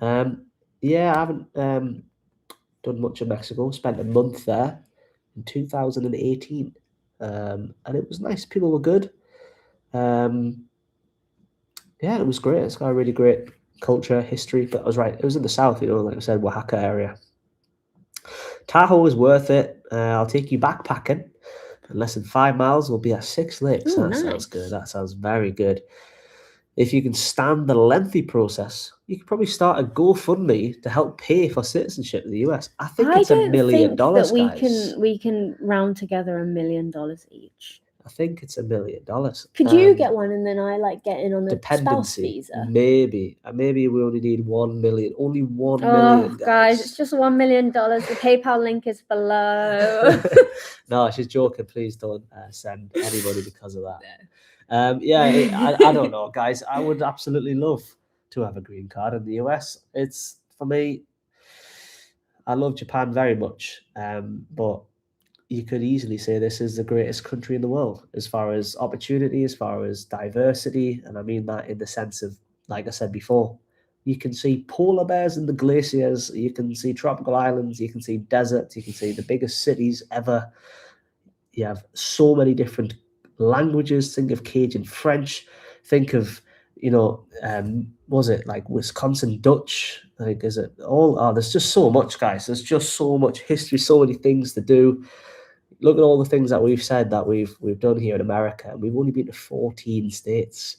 Yeah, I haven't done much of Mexico. Spent a month there in 2018. And it was nice. People were good. Yeah, it was great. It's got a really great culture, history. But I was right. It was in the south, like I said, Oaxaca area. Tahoe is worth it. I'll take you backpacking. In less than 5 miles, we'll be at 6 lakes. Ooh, That sounds good. That sounds very good. If you can stand the lengthy process, you could probably start a GoFundMe to help pay for citizenship in the US. I think it's $1 million, that guys. we can round together $1 million each. I think it's $1 million. Could you get one and then I get in on the spouse dependency? visa? Maybe we only need 1 million. Only 1 million, guys, it's just $1 million. The PayPal link is below. No, she's joking. Please don't send anybody because of that. I don't know, guys. I would absolutely love to have a green card in the US. It's, for me, I love Japan very much, but you could easily say this is the greatest country in the world as far as opportunity, as far as diversity. And I mean that in the sense of, like I said before, you can see polar bears in the glaciers, you can see tropical islands, you can see deserts, you can see the biggest cities ever. You have so many different languages. Think of Cajun French. Think of, was it like Wisconsin Dutch? Like, is it all? Oh, there's just so much, guys. There's just so much history, so many things to do. Look at all the things that we've said that we've done here in America. We've only been to 14 states.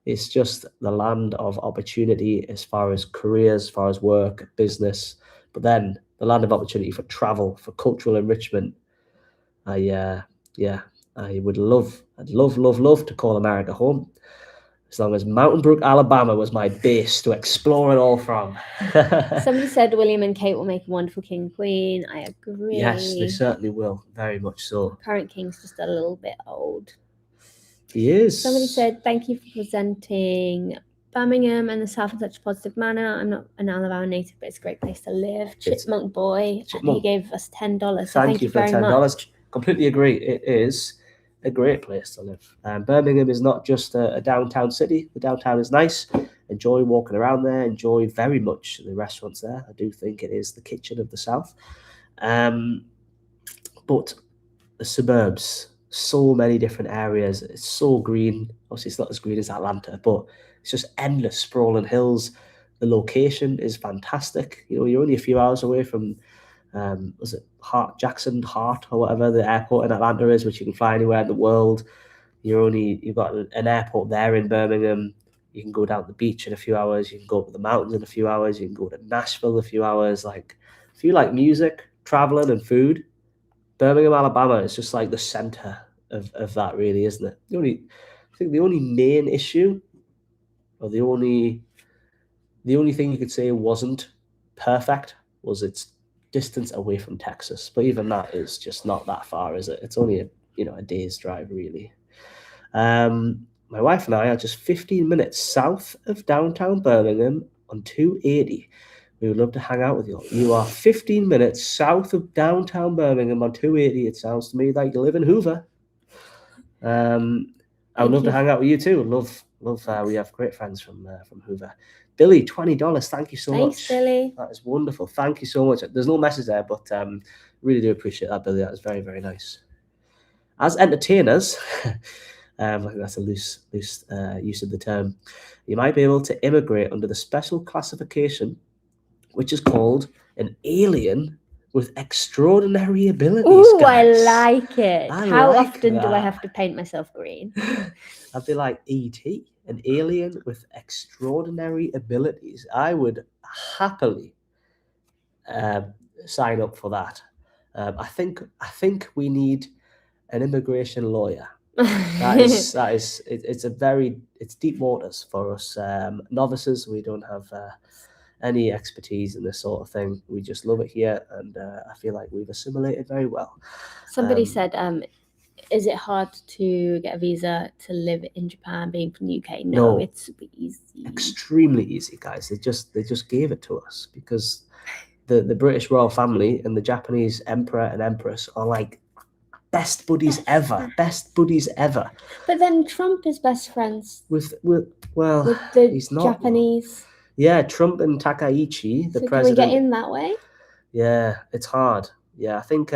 It's just the land of opportunity as far as careers, as far as work, business, but then the land of opportunity for travel, for cultural enrichment. I would I'd love to call America home, as long as Mountain Brook, Alabama was my base to explore it all from. Somebody said William and Kate will make a wonderful king and queen. I agree. Yes, they certainly will. Very much so. Current king's just a little bit old. He is. Somebody said, thank you for presenting Birmingham and the South in such a positive manner. I'm not an Alabama native, but it's a great place to live. Chipmunk Boy, he gave us $10. So thank you for very $10. Much. Completely agree. It is a great place to live. Birmingham is not just a downtown city. The downtown is nice. Enjoy walking around there. Enjoy very much the restaurants there. I do think it is the kitchen of the South. But the suburbs, so many different areas. It's so green. Obviously, it's not as green as Atlanta, but it's just endless sprawling hills. The location is fantastic. You're only a few hours away from, was it Jackson Hart or whatever the airport in Atlanta is, which you can fly anywhere in the world. You've got an airport there in Birmingham. You can go down the beach in a few hours. You can go up the mountains in a few hours. You can go to Nashville in a few hours. Like, if you like music, traveling, and food, Birmingham, Alabama is just like the center of that, really, isn't it? I think the only main issue, or the only thing you could say wasn't perfect, was its distance away from Texas. But even that is just not that far, is it? It's only a day's drive, really. My wife and I are just 15 minutes south of downtown Birmingham on 280. We would love to hang out with you. You are 15 minutes south of downtown Birmingham on 280. It sounds to me like you live in Hoover. I would love to hang out with you too. Love. We have great friends from Hoover. Billy, $20. Thank you so much. Thanks, Billy. That is wonderful. Thank you so much. There's no message there, but really do appreciate that, Billy. That is very, very nice. As entertainers, I think that's a loose use of the term. You might be able to immigrate under the special classification, which is called an alien with extraordinary abilities. Ooh, guys. I like it. How often do I have to paint myself green? I'd be like E.T., an alien with extraordinary abilities. I would happily sign up for that. I think we need an immigration lawyer. It's deep waters for us novices. We don't have any expertise in this sort of thing. We just love it here, and I feel like we've assimilated very well. Somebody said, is it hard to get a visa to live in Japan being from the UK? No, it's super easy. Extremely easy, guys. They just gave it to us because the British royal family and the Japanese emperor and empress are like best buddies ever. But then Trump is best friends with the he's not, Japanese. Yeah, Trump and Takaichi, the president. Can we get in that way? Yeah, it's hard. Yeah, I think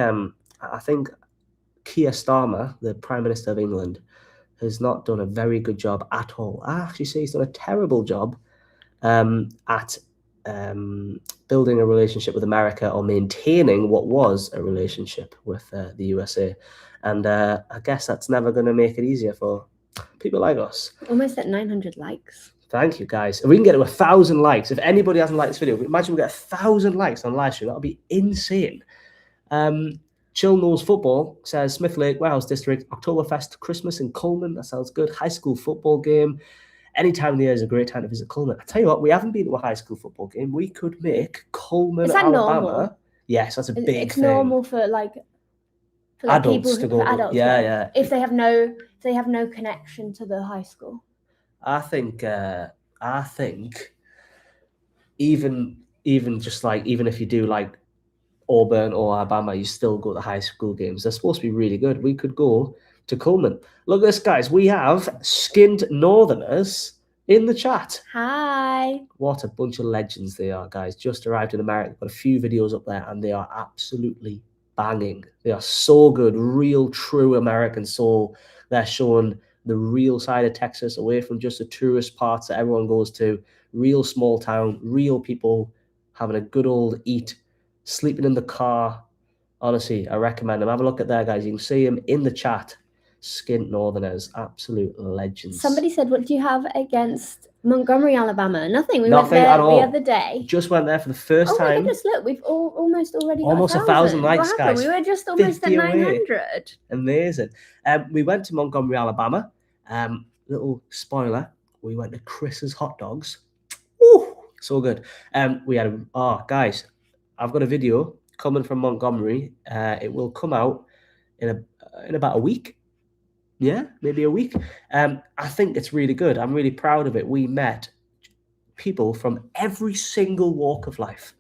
Keir Starmer, the Prime Minister of England, has not done a very good job at all. I actually say he's done a terrible job at building a relationship with America or maintaining what was a relationship with the USA. And I guess that's never going to make it easier for people like us. Almost at 900 likes. Thank you, guys. If we can get to 1,000 likes, if anybody hasn't liked this video, imagine we get 1,000 likes on live stream. That would be insane. Chill Knows Football says Smith Lake, Warehouse District, Oktoberfest, Christmas in Coleman. That sounds good. High school football game. Any time of the year is a great time to visit Coleman. I tell you what, we haven't been to a high school football game. We could make Coleman, Alabama. Normal? Yes, that's a big thing. It's normal for adults people to go. For adults, yeah. If they have no connection to the high school. I think even just like, even if you do like Auburn or Alabama, you still go to high school games. They're supposed to be really good. We could go to Coleman. Look at this, guys. We have skinned northerners in the chat. Hi. What a bunch of legends they are, guys. Just arrived in America. Got a few videos up there, and they are absolutely banging. They are so good, real, true American soul. They're showing the real side of Texas, away from just the tourist parts that everyone goes to. Real small town, real people having a good old eat, sleeping in the car. Honestly, I recommend them. Have a look at there, guys. You can see them in the chat. Skint Northerners, absolute legends. Somebody said, what do you have against Montgomery, Alabama? Nothing. We Nothing went there at all. the other day. Just went there for the first Oh my time. goodness, look, we've almost already got Almost 1,000 likes, what happened? guys. We were just almost at 50 away. 900. Amazing. We went to Montgomery, Alabama. Little spoiler, we went to Chris's Hot Dogs. Woo, so good. We had guys, I've got a video coming from Montgomery. It will come out in about a week. Yeah, maybe a week. I think it's really good. I'm really proud of it. We met people from every single walk of life.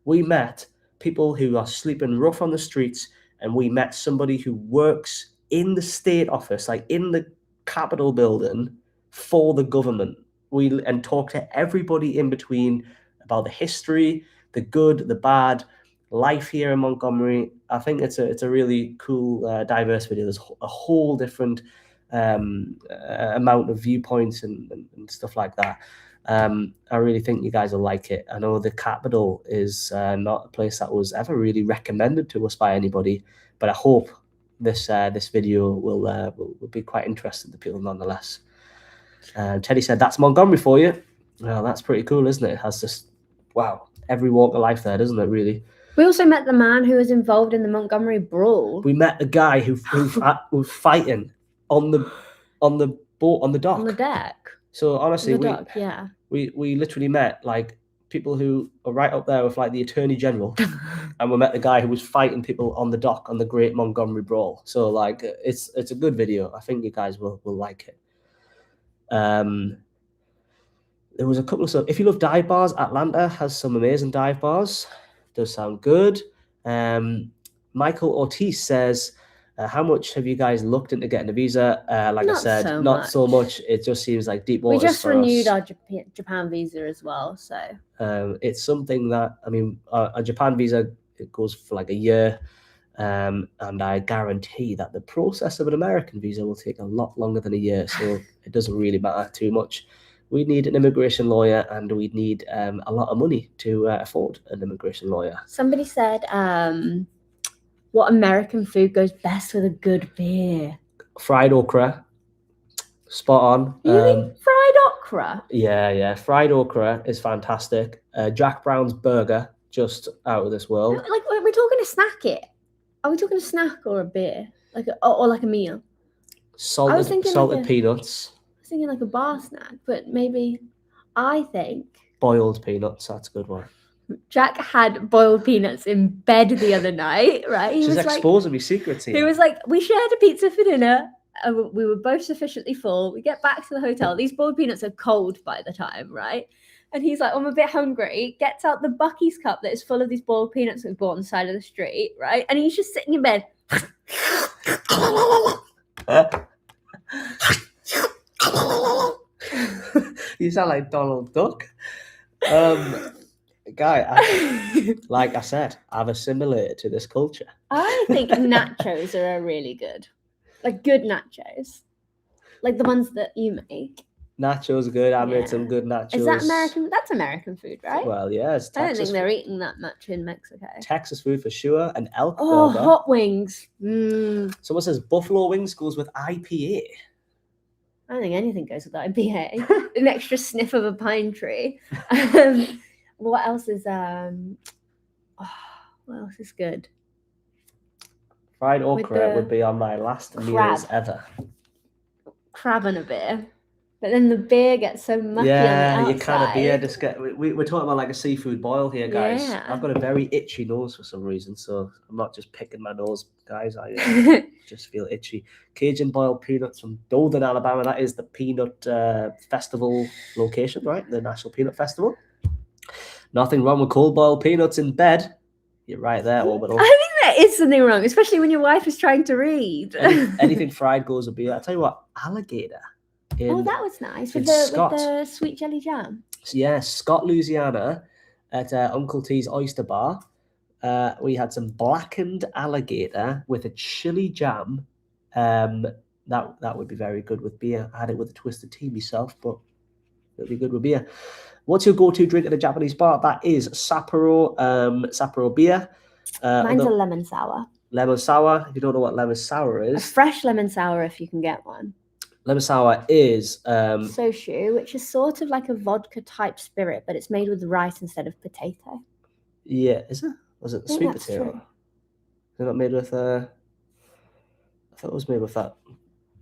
We met people who are sleeping rough on the streets, and we met somebody who works in the state office, like in the Capitol building for the government. And talk to everybody in between about the history, the good, the bad, life here in Montgomery. I think it's a really cool, diverse video. There's a whole different amount of viewpoints and stuff like that. I really think you guys will like it. I know the Capitol is not a place that was ever really recommended to us by anybody, but I hope this video will be quite interesting to people nonetheless. Teddy said, that's Montgomery for you. Well, that's pretty cool, isn't it? It has just, wow, every walk of life there, doesn't it, really? We also met the man who was involved in the Montgomery Brawl. We met the guy who was fighting on the boat, on the dock. On the deck. So honestly, we literally met like people who are right up there with like the Attorney General, and we met the guy who was fighting people on the dock on the Great Montgomery Brawl. So like, it's a good video. I think you guys will like it. There was a couple of stuff. If you love dive bars, Atlanta has some amazing dive bars. Does sound good. Michael Ortiz says, how much have you guys looked into getting a visa? Like Not I said, so not much. so much. It just seems like deep waters. We just for renewed us. our Japan visa as well. So It's something that, I mean, a Japan visa, it goes for like a year. And I guarantee that the process of an American visa will take a lot longer than a year. So it doesn't really matter too much. We need an immigration lawyer, and we need a lot of money to afford an immigration lawyer. Somebody said, what American food goes best with a good beer? Fried okra. Spot on. You mean fried okra? Yeah. Fried okra is fantastic. Jack Brown's burger, just out of this world. Like, are we talking a snack it? Are we talking a snack or a beer? Or like a meal? Salted peanuts. I was thinking like a bar snack, but maybe I think boiled peanuts, that's a good one. Jack had boiled peanuts in bed the other night, right? She's exposing me secrets here. He was like, we shared a pizza for dinner. We were both sufficiently full. We get back to the hotel. These boiled peanuts are cold by the time, right? And he's like, I'm a bit hungry. Gets out the Buc-ee's cup that is full of these boiled peanuts that we bought on the side of the street, right? And he's just sitting in bed. You sound like Donald Duck. Guy, like I said, I've assimilated to this culture. I think nachos are really good. Like good nachos. Like the ones that you make. Nachos are good. I made some good nachos. Is that American? That's American food, right? Well, yeah, it's Texas. I don't think they're eating that much in Mexico. Texas food for sure. An elk burger. Hot wings. Someone says buffalo wings goes with IPA. I don't think anything goes with IPA. An extra sniff of a pine tree. What else is what else is good? Fried okra would be on my last meals ever. Crab and a beer. But then the beer gets so mucky on the outside. You kind of beer just get. We're talking about like a seafood boil here, guys. Yeah. I've got a very itchy nose for some reason, so I'm not just picking my nose, guys. I just feel itchy. Cajun boiled peanuts from Dothan, Alabama. That is the peanut festival location, right? The National Peanut Festival. Nothing wrong with cold boiled peanuts in bed. You're right there, Orbital. I think there is something wrong, especially when your wife is trying to read. Anything fried goes with beer. I tell you what, alligator. That was nice with the sweet jelly jam. So yeah, Scott, Louisiana, at Uncle T's Oyster Bar. We had some blackened alligator with a chili jam. That would be very good with beer. I had it with a twisted tea myself, but it'll be good with beer. What's your go-to drink at a Japanese bar? That is Sapporo beer. Mine's a lemon sour. Lemon sour. If you don't know what lemon sour A is, fresh lemon sour if you can get one. lemon sour is Soshu, which is sort of like a vodka type spirit, but it's made with rice instead of potato. yeah, is it? Was it I think sweet that's potato? true. Is it not made with I thought it was made with that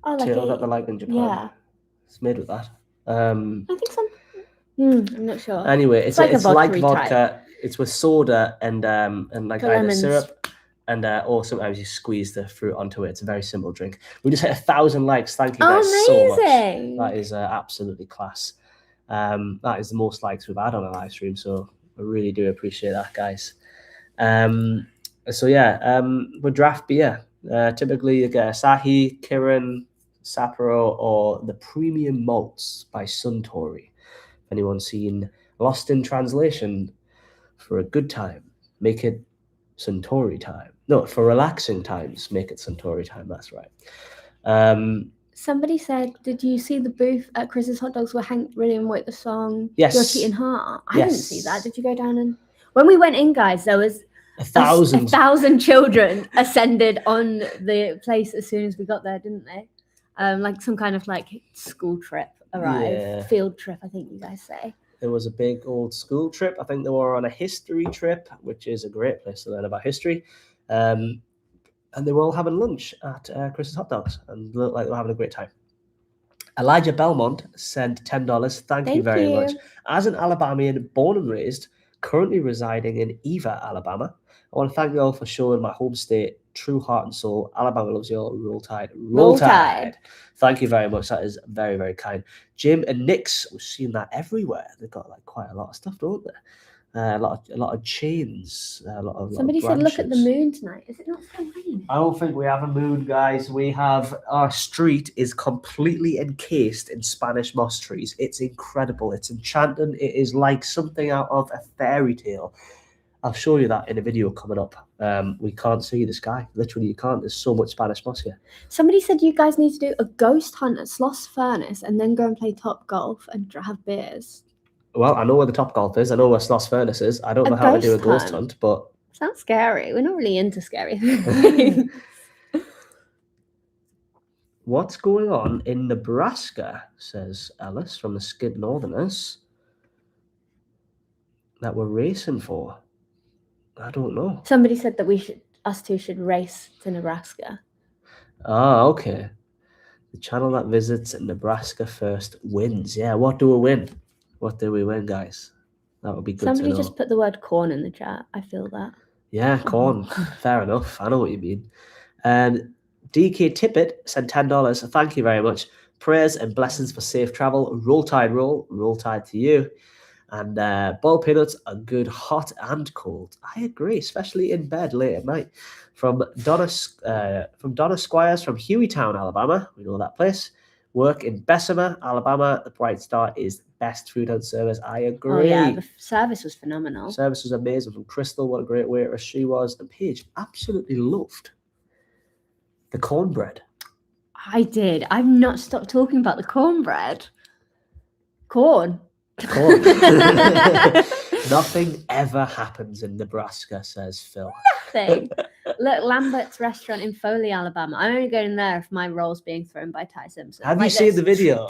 Oh, like potato that they like in Japan. yeah. It's made with that. I think so. I'm not sure. Anyway, it's like a like vodka-y vodka. type. It's with soda and like The either lemons. syrup and or sometimes you squeeze the fruit onto it. It's a very simple drink. We just hit 1,000 likes. Thank you guys so much. Amazing. That is absolutely class. That is the most likes we've had on a live stream, so I really do appreciate that, guys. So yeah, with draft beer, typically you get Asahi, Kirin, Sapporo, or the premium malts by Suntory. If anyone's seen Lost in Translation, for a good time, make it Suntory time. No, for relaxing times, make it Suntory time. That's right. Somebody said, did you see the booth at Chris's Hot Dogs where Hank William wrote the song Yes. Your Cheating Heart? I Yes. didn't see that. Did you go down and... When we went in, guys, there was 1,000. 1,000 children ascended on the place as soon as we got there, didn't they? Like some kind of like school trip arrived. Yeah. Field trip, I think you guys say. There was a big old school trip. I think they were on a history trip, which is a great place to learn about history. And they were all having lunch at Chris's Hot Dogs and looked like they were having a great time. Elijah Belmont sent $10. Thank you very much. As an Alabamian born and raised, currently residing in Eva, Alabama, I want to thank you all for showing my home state true heart and soul. Alabama loves you all. Roll Tide. Roll Tide. Thank you very much. That is very, very kind. Jim and Nick's, we've seen that everywhere. They've got like quite a lot of stuff, don't they? A lot of chains. Somebody said, look at the moon tonight. Is it not so raining? I don't think we have a moon, guys. We have our street is completely encased in Spanish moss trees. It's incredible. It's enchanting. It is like something out of a fairy tale. I'll show you that in a video coming up. We can't see the sky. Literally, you can't. There's so much Spanish moss here. Somebody said you guys need to do a ghost hunt at Sloss Furnace and then go and play Top Golf and have beers. Well, I know where the Top Golf is. I know where Sloss Furnace is. I don't know how to do a ghost hunt, but... Sounds scary. We're not really into scary things. What's going on in Nebraska, says Ellis from the Skid Northerners, that we're racing for? I don't know. Somebody said that us two should race to Nebraska. Ah, okay. The channel that visits Nebraska first wins. Yeah, what do we win? What do we win, guys? That would be good Somebody to know. just put the word corn in the chat. I feel that. Yeah, corn. Fair enough. I know what you mean. DK Tippett sent $10. Thank you very much. Prayers and blessings for safe travel. Roll Tide, roll. Roll Tide to you. And boiled peanuts are good hot and cold. I agree, especially in bed late at night. From Donna Squires from Hueytown, Alabama. We know that place. Work in Bessemer, Alabama. The Bright Star is best food and service. I agree. Oh yeah, the service was phenomenal. Service was amazing. From Crystal, what a great waitress she was. And Paige absolutely loved the cornbread. I did. I've not stopped talking about the cornbread. Corn. Nothing ever happens in Nebraska, says Phil. Nothing. Look, Lambert's restaurant in Foley, Alabama. I'm only going there if my roll's being thrown by Ty Simpson. Have you seen the video?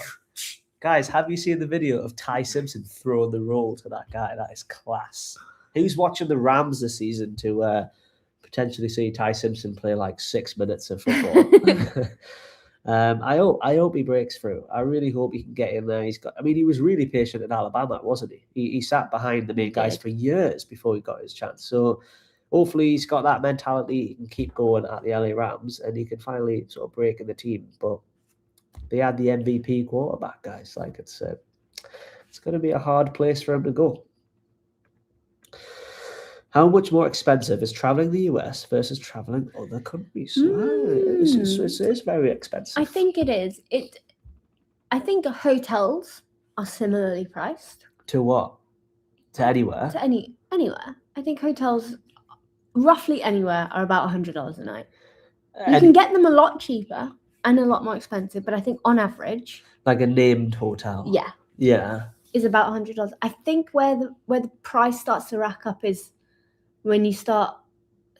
Guys, have you seen the video of Ty Simpson throwing the roll to that guy? That is class. Who's watching the Rams this season to potentially see Ty Simpson play like 6 minutes of football? I hope he breaks through. I really hope he can get in there. He was really patient in Alabama, wasn't he? He sat behind the main guys for years before he got his chance. So hopefully he's got that mentality. He can keep going at the LA Rams and he can finally sort of break in the team. But they had the MVP quarterback, guys. Like it's going to be a hard place for him to go. How much more expensive is traveling the US versus traveling other countries? It's very expensive. I think it is. I think hotels are similarly priced. To what? To anywhere? To anywhere. I think hotels roughly anywhere are about $100 a night. You And can get them a lot cheaper and a lot more expensive, but I think on average, like a named hotel. Yeah. is about $100. I think where the price starts to rack up is when you start.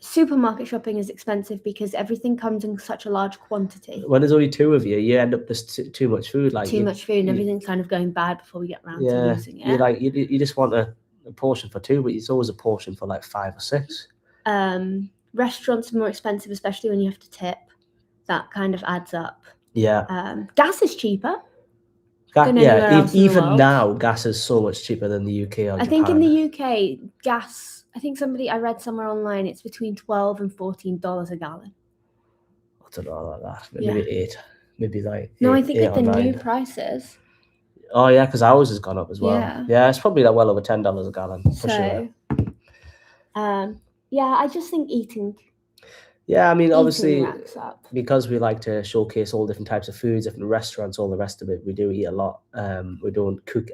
Supermarket shopping is expensive because everything comes in such a large quantity. When there's only two of you, you end up there's too much food. Like Too much food and everything's kind of going bad before we get around to using it. You like you just want a portion for two, but it's always a portion for like 5 or 6. Restaurants are more expensive, especially when you have to tip. That kind of adds up. Yeah. Gas is cheaper. than anywhere else in the even world. now, gas is so much cheaper than the UK or I Japan. think in the UK, gas. I think I read somewhere online, it's between $12 and $14 a gallon. I don't know about that. Maybe 8. Maybe like. No, 8, I think 8 with the or 9. new prices. Oh yeah, because ours has gone up as well. Yeah. It's probably like well over $10 a gallon for sure. Yeah, I just think eating. Yeah, I mean, obviously, racks up. because we like to showcase all different types of foods, different restaurants, all the rest of it, we do eat a lot. We don't cook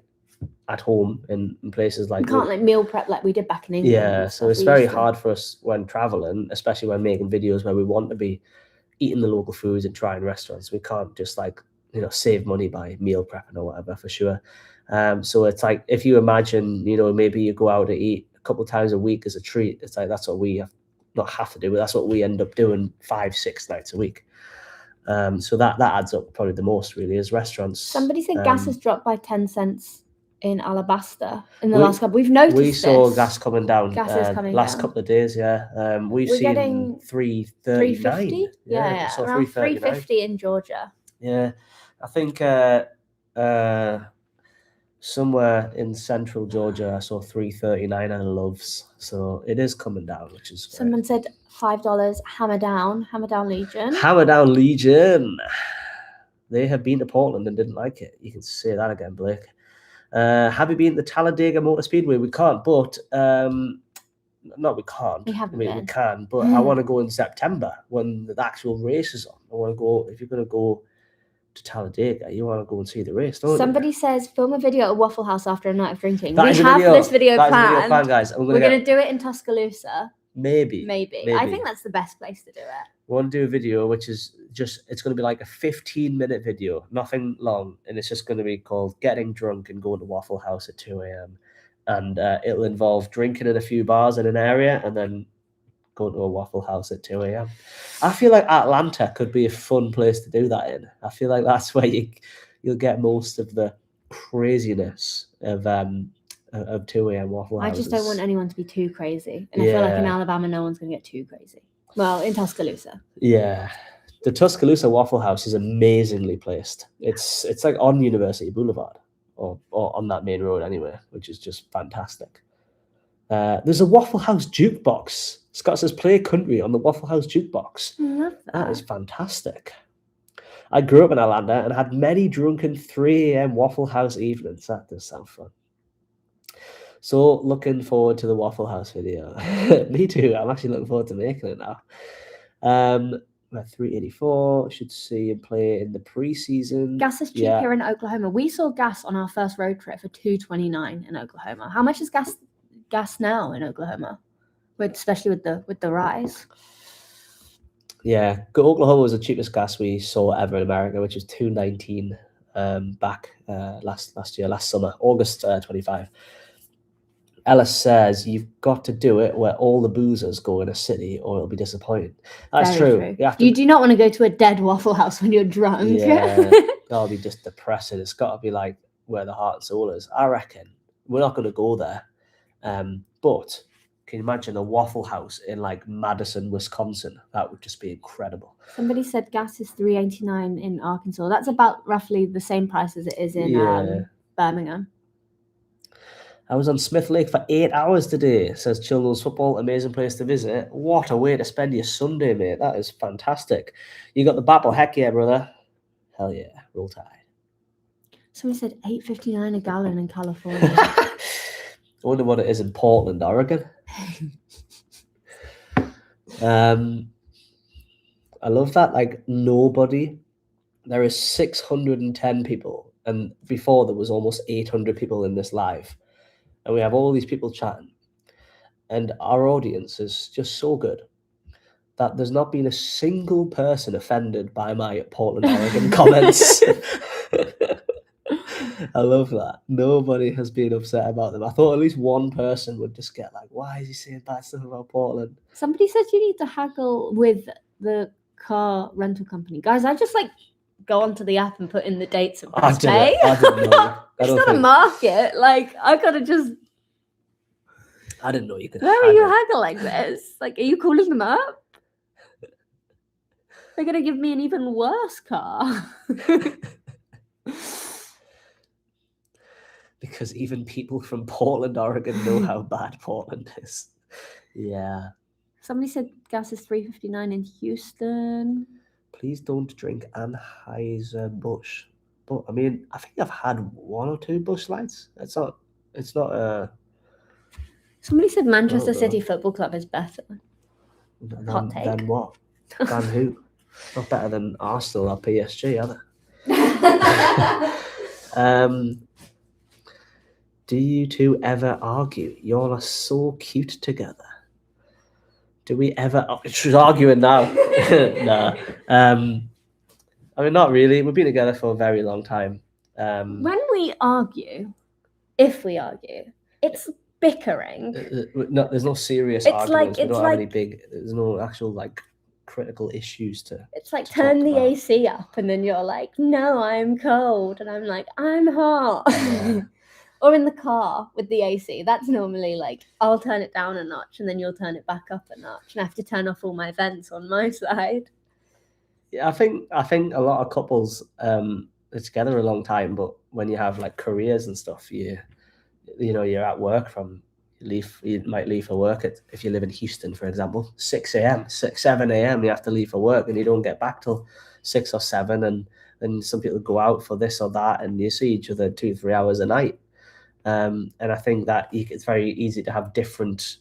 at home in places like. We can't like meal prep like we did back in England. Yeah, so it's very hard for us when traveling, especially when making videos where we want to be eating the local foods and trying restaurants. We can't just like, save money by meal prepping or whatever, for sure. So it's like, if you imagine, maybe you go out to eat a couple of times a week as a treat, it's like, that's what we not have to do, but that's what we end up doing 5-6 nights a week. So that adds up probably the most, really, is restaurants. Somebody said gas has dropped by 10 cents in Alabasta in the last couple. We've noticed we saw gas coming down. Gas is coming last down. couple of days. Yeah, we're seen getting $3.39. Yeah, around $3.50 in Georgia. Yeah, I think somewhere in central Georgia I saw $3.39 and Loves, so it is coming down, which is great. Someone said $5. Hammer Down Legion. Hammer Down Legion. They have been to Portland and didn't like it. You can say that again, Blake. Have you been to the Talladega Motor Speedway? We can't, but we can't. We haven't been. We can, but I want to go in September when the actual race is on. I want to go. If you're going to go to Talladega, you want to go and see the race, don't Somebody says film a video at Waffle House after a night of drinking. We have this video planned. Guys. We're going to do it in Tuscaloosa. Maybe. I think that's the best place to do it. We want to do a video which is it's going to be like a 15-minute video, nothing long, and it's just going to be called Getting Drunk and Going to Waffle House at 2 a.m. And it'll involve drinking in a few bars in an area and then going to a Waffle House at 2 a.m. I feel like Atlanta could be a fun place to do that in. I feel like that's where you'll get most of the craziness of 2 a.m. Waffle Houses. I just don't want anyone to be too crazy. And I feel like in Alabama, no one's going to get too crazy. Well, in Tuscaloosa. Yeah. The Tuscaloosa Waffle House is amazingly placed. It's like on University Boulevard or on that main road anyway, which is just fantastic. There's a Waffle House jukebox. Scott says play country on the Waffle House jukebox. I love that. That is fantastic. I grew up in Atlanta and had many drunken 3 a.m. Waffle House evenings. That does sound fun. So looking forward to the Waffle House video. Me too. I'm actually looking forward to making it now. 384 should see him play in the preseason. Gas is cheap here in Oklahoma. We saw gas on our first road trip for $2.29 in Oklahoma. How much is gas now in Oklahoma? Especially with the rise. Yeah, Oklahoma was the cheapest gas we saw ever in America, which was $2.19 back last summer, August 25. Ellis says you've got to do it where all the boozers go in a city or it'll be disappointing. That's true. You do not want to go to a dead Waffle House when you're drunk. Yeah, that'll be just depressing. It's got to be like where the heart and soul is. I reckon we're not going to go there. But can you imagine a Waffle House in like Madison, Wisconsin? That would just be incredible. Somebody said gas is $3.89 in Arkansas. That's about roughly the same price as it is in Birmingham. I was on Smith Lake for 8 hours today, says Chilwell's Football. Amazing place to visit. What a way to spend your Sunday, mate. That is fantastic. You got the Battle. Heck yeah, brother. Hell yeah. Roll Tide. Somebody said $8.59 a gallon in California. I wonder what it is in Portland, Oregon. I love that. Like, there is 610 people. And before there was almost 800 people in this live. And we have all these people chatting. and our audience is just so good that there's not been a single person offended by my Portland, Oregon comments. I love that. Nobody has been upset about them. I thought at least one person would just get like, why is he saying bad stuff about Portland? Somebody said you need to haggle with the car rental company. Guys, I just like go onto the app and put in the dates and press pay. I didn't know. It's not a market. Like, I gotta just. I didn't know you could. Where are you haggling this? Like, are you calling them up? They're gonna give me an even worse car. Because even people from Portland, Oregon know how bad Portland is. Yeah. Somebody said gas is $3.59 in Houston. Please don't drink Anheuser-Busch. But I mean, I think I've had 1 or 2 Busch Lights. It's not Somebody said Manchester City Football Club is better. Hot take. Than what? Than who? Not better than Arsenal or PSG, are they? Do you two ever argue? You all are so cute together. Do we ever? She's arguing now. Nah. I mean, not really. We've been together for a very long time. When we argue, if we argue, it's bickering. No, there's no serious arguments. We don't have any big. There's no actual like critical issues to. It's like turn the AC up, and then you're like, "No, I'm cold," and I'm like, "I'm hot." Yeah. Or in the car with the AC, that's normally like I'll turn it down a notch, and then you'll turn it back up a notch, and I have to turn off all my vents on my side. Yeah, I think a lot of couples are together a long time, but when you have like careers and stuff, you're at work you might leave for work if you live in Houston, for example, 6 a.m., 7 a.m. you have to leave for work and you don't get back till 6 or 7, and then some people go out for this or that and you see each other 2-3 hours a night. And I think that it's very easy to have differences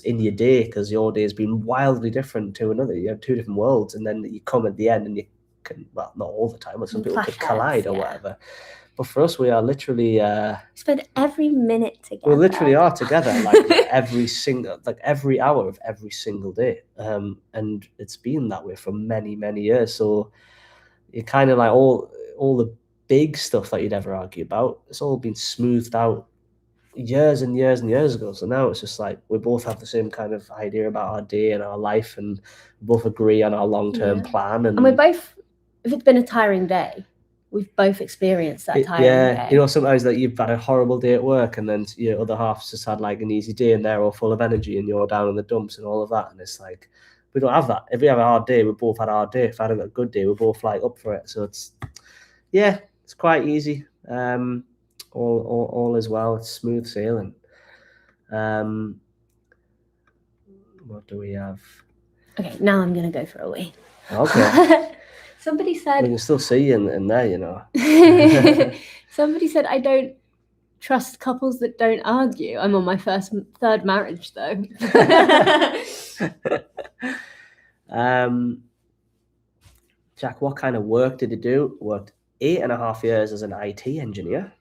in your day because your day has been wildly different to another. You have 2 different worlds, and then you come at the end and you can, well, not all the time, but some people could collide or whatever. But for us, we are literally spend every minute together. We literally are together like every hour of every single day, and it's been that way for many, many years. So you kind of like all the big stuff that you'd ever argue about, it's all been smoothed out years and years and years ago. So now it's just like we both have the same kind of idea about our day and our life, and we both agree on our long-term plan. And we both, if it's been a tiring day, we've both experienced that tiring day. You know, sometimes that you've had a horrible day at work and then your other half's just had like an easy day and they're all full of energy and you're down in the dumps and all of that. And it's like, we don't have that. If we have a hard day, we both had a hard day. If I had a good day, we're both like up for it. So it's quite easy. All as well. It's smooth sailing. What do we have? Okay, now I'm gonna go for a wee. Okay. Somebody said we can still see you in there, you know. Somebody said I don't trust couples that don't argue. I'm on my third marriage though. Jack, what kind of work did you do? Worked 8.5 years as an IT engineer.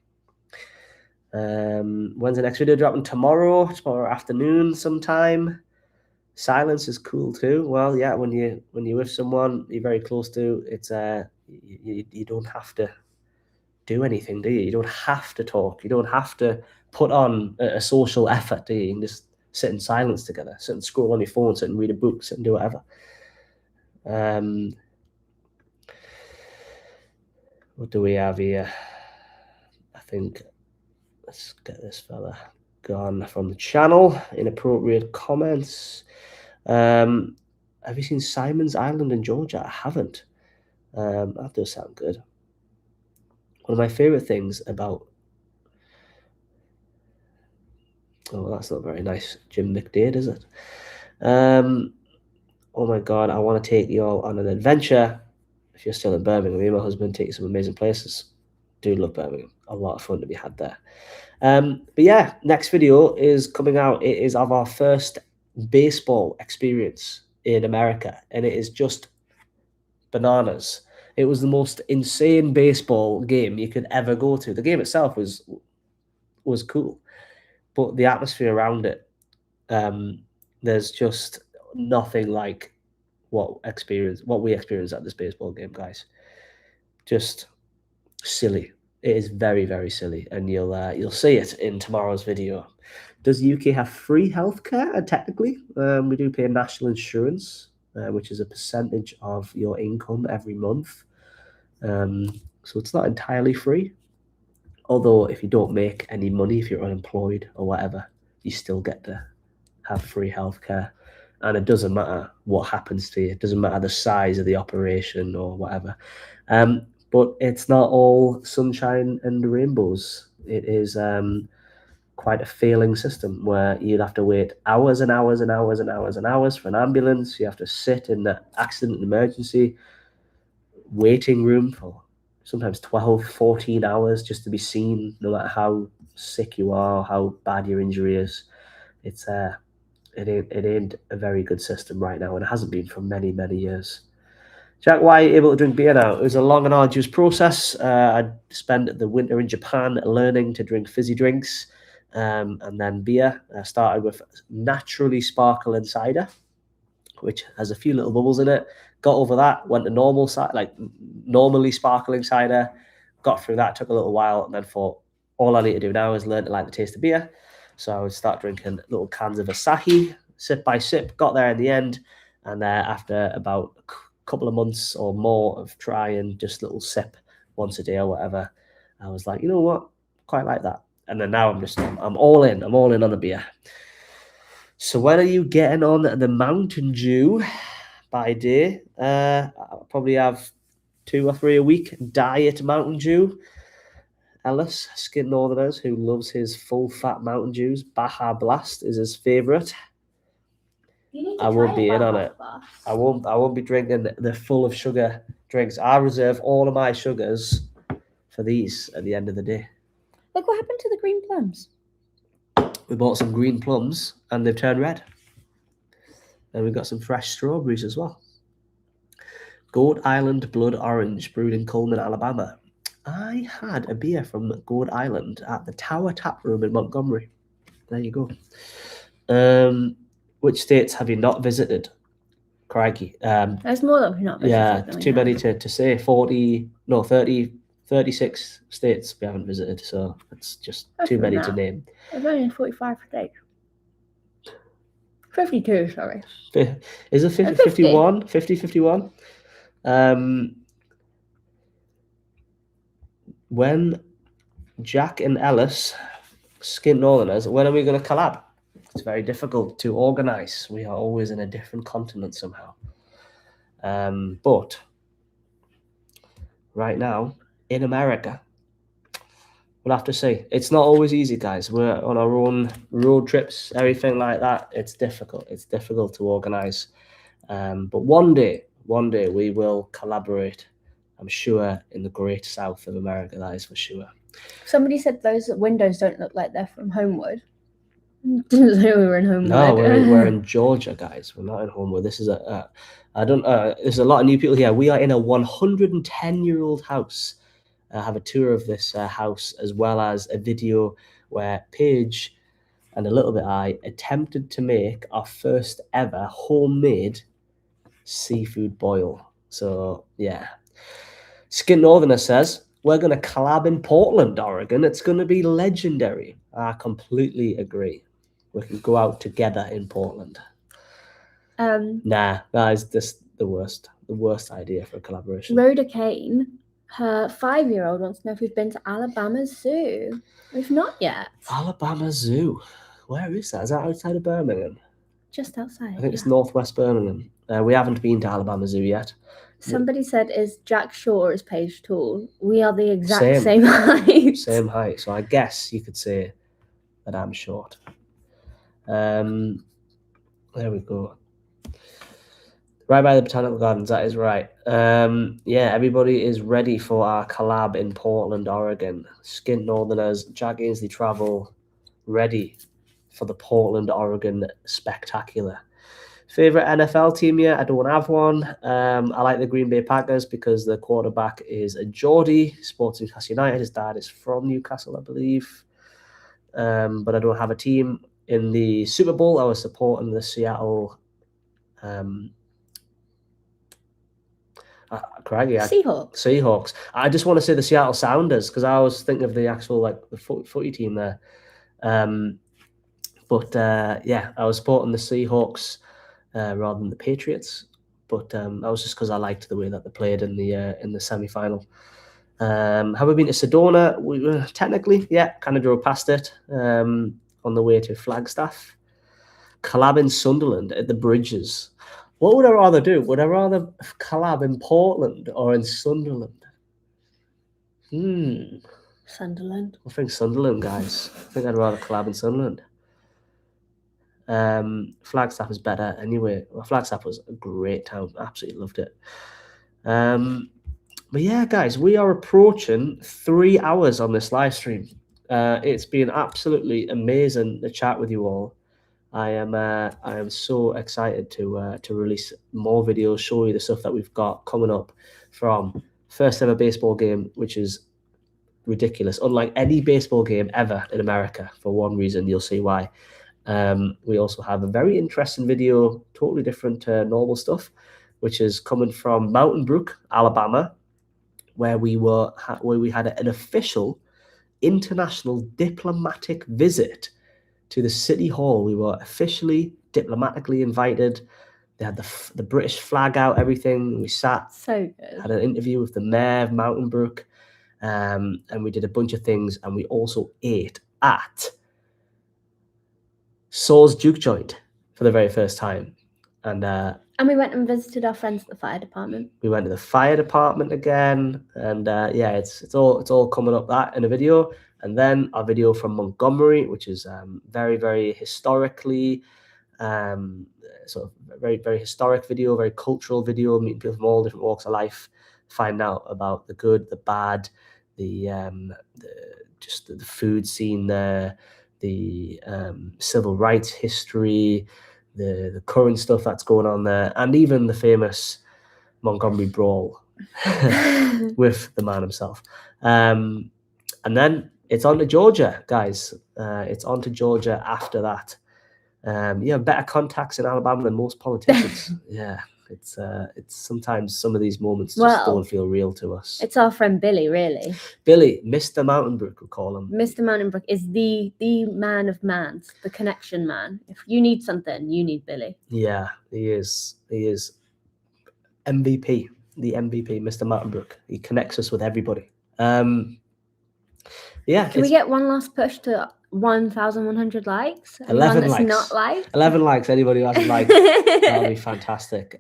When's the next video dropping? Tomorrow afternoon sometime. Silence is cool too. Well, yeah, when you're with someone you're very close to, it's you don't have to do anything, do you? You don't have to talk. You don't have to put on a social effort, do you? You can just sit in silence together, sit and scroll on your phone, sit and read a book, sit and do whatever. What do we have here? I think let's get this fella gone from the channel. Inappropriate comments. Have you seen Simon's Island in Georgia? I haven't. That does sound good. One of my favorite things about that's not very nice. Jim McDade, is it? Oh my God, I want to take you all on an adventure. If you're still in Birmingham, me and my husband take you some amazing places. Do love Birmingham. A lot of fun to be had there. But yeah, next video is coming out. It is of our first baseball experience in America, and it is just bananas. It was the most insane baseball game you could ever go to. The game itself was cool, but the atmosphere around it, there's just nothing like what we experienced at this baseball game, guys. Just silly. It is very, very silly, and you'll see it in tomorrow's video. Does the UK have free healthcare? Technically, we do pay national insurance, which is a percentage of your income every month. So it's not entirely free. Although if you don't make any money, if you're unemployed or whatever, you still get to have free healthcare. And it doesn't matter what happens to you. It doesn't matter the size of the operation or whatever. But it's not all sunshine and rainbows. It is quite a failing system where you'd have to wait hours and hours and hours and hours and hours for an ambulance. You have to sit in the accident and emergency waiting room for sometimes 12, 14 hours just to be seen, no matter how sick you are, how bad your injury is. It ain't a very good system right now, and it hasn't been for many, many years. Jack, why are you able to drink beer now? It was a long and arduous process. I spent the winter in Japan learning to drink fizzy drinks, and then beer. I started with naturally sparkling cider, which has a few little bubbles in it. Got over that, went to normally sparkling cider, got through that, took a little while, and then thought, all I need to do now is learn to like the taste of beer. So I would start drinking little cans of Asahi, sip by sip, got there in the end, and after about a couple of months or more of trying just little sip once a day or whatever, I was like, you know what, quite like that. And then now I'm all in on the beer. So when are you getting on the Mountain Dew by day? I'll probably have 2 or 3 a week diet Mountain Dew. Ellis, Skin Northerners, who loves his full fat Mountain Dews. Baja Blast is his favourite. I won't be in on it. I won't be drinking the full of sugar drinks. I reserve all of my sugars for these at the end of the day. Look what happened to the green plums. We bought some green plums and they've turned red. And we've got some fresh strawberries as well. Goat Island Blood Orange, brewed in Coleman, Alabama. I had a beer from Goat Island at the Tower Tap Room in Montgomery. There you go. Which states have you not visited? Crikey. There's more that we've not visited. Yeah, too many to say. 36 states we haven't visited, so it's just too many to name. There's only 45 states. 52, sorry. Is it 50, 51? 50, 51? When Jack and Ellis, Skin Northerners, when are we going to collab? It's very difficult to organise. We are always in a different continent somehow. But right now, in America, we'll have to see. It's not always easy, guys. We're on our own road trips, everything like that. It's difficult. It's difficult to organise. But one day we will collaborate, I'm sure, in the great south of America, that is for sure. Somebody said those windows don't look like they're from Homewood. Didn't say we were in Homewood. No, we're in Georgia, guys. We're not in Homewood. This is there's a lot of new people here. We are in a 110-year-old house. I have a tour of this house, as well as a video where Paige and a little bit I attempted to make our first ever homemade seafood boil. So yeah. Skin Northerner says, we're going to collab in Portland, Oregon. It's going to be legendary. I completely agree. We can go out together in Portland. Nah, that is just the worst idea for a collaboration. Rhoda Kane, her 5-year-old wants to know if we've been to Alabama Zoo. We've not yet. Alabama Zoo. Where is that? Is that outside of Birmingham? Just outside. I think it's northwest Birmingham. We haven't been to Alabama Zoo yet. Somebody said, is Jack short or is Paige tall? We are the exact same height. Same height. So I guess you could say that I'm short. There we go. Right by the Botanical Gardens, that is right. Yeah, everybody is ready for our collab in Portland, Oregon. Skin Northerners, Jack Aynsley Travel, ready for the Portland, Oregon spectacular. Favorite NFL team yet? I don't have one. I like the Green Bay Packers because the quarterback is a Geordie, sports Newcastle United. His dad is from Newcastle, I believe. but I don't have a team. In the Super Bowl, I was supporting the Seattle. Seahawks. I just want to say the Seattle Sounders because I was thinking of the actual the footy team there. But I was supporting the Seahawks rather than the Patriots. But that was just because I liked the way that they played in the semi-final. Have we been to Sedona? We were technically, kind of drove past it on the way to Flagstaff. Collab in Sunderland at the Bridges. What would I rather do? Would I rather collab in Portland or in Sunderland? Sunderland. I think Sunderland, guys. I think I'd rather collab in Sunderland. Flagstaff is better anyway. Well, Flagstaff was a great town. Absolutely loved it. But yeah, guys, we are approaching 3 hours on this live stream. It's been absolutely amazing to chat with you all. I am so excited to release more videos, show you the stuff that we've got coming up from first ever baseball game, which is ridiculous, unlike any baseball game ever in America. For one reason, you'll see why. We also have a very interesting video, totally different to normal stuff, which is coming from Mountain Brook, Alabama, where we had an official international diplomatic visit to the city hall. We were officially diplomatically invited. They had the British flag out, everything. We sat, so good. Had an interview with the mayor of Mountain Brook, and we did a bunch of things. And we also ate at Saul's Juke Joint for the very first time. And we went and visited our friends at the fire department. We went to the fire department again, and it's all coming up that in a video. And then our video from Montgomery, which is very, very historically, sort of very, very historic video, very cultural video, meeting people from all different walks of life, find out about the good, the bad, the food scene there, the civil rights history, the current stuff that's going on there, and even the famous Montgomery Brawl with the man himself. And then it's on to Georgia, guys. It's on to Georgia after that. Better contacts in Alabama than most politicians. Yeah, it's sometimes some of these moments just don't feel real to us. It's our friend Billy, really. Billy, Mr. Mountain Brook, we call him. Mr. Mountain Brook is the man of mans, the connection man. If you need something, you need Billy. Yeah, he is. He is MVP, the MVP, Mr. Mountain Brook. He connects us with everybody. Can we get one last push to 1,100 likes? 11 likes. Not liked? 11 likes. Anybody who hasn't liked, that'll be fantastic.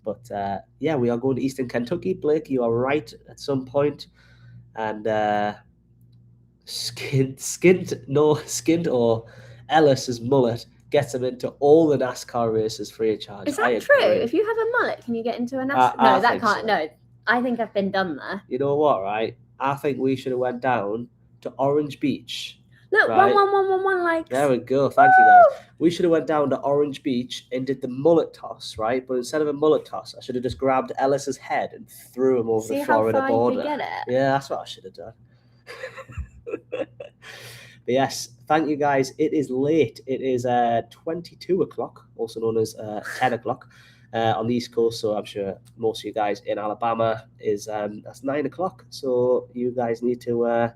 We are going to Eastern Kentucky. Blake, you are right at some point. And Skint or Ellis's mullet gets him into all the NASCAR races free of charge. Is that true? If you have a mullet, can you get into a NASCAR? No, that can't. So. No, I think I've been done there. You know what, right? I think we should have went down to Orange Beach. Look, right? 1 likes. There we go. Thank you, guys. We should have went down to Orange Beach and did the mullet toss, right? But instead of a mullet toss, I should have just grabbed Ellis's head and threw him over the Florida border. You can get it. Yeah, that's what I should have done. But yes, thank you, guys. It is late. It is 22 o'clock, also known as 10 o'clock on the East Coast. So I'm sure most of you guys in Alabama is that's 9 o'clock. So you guys need to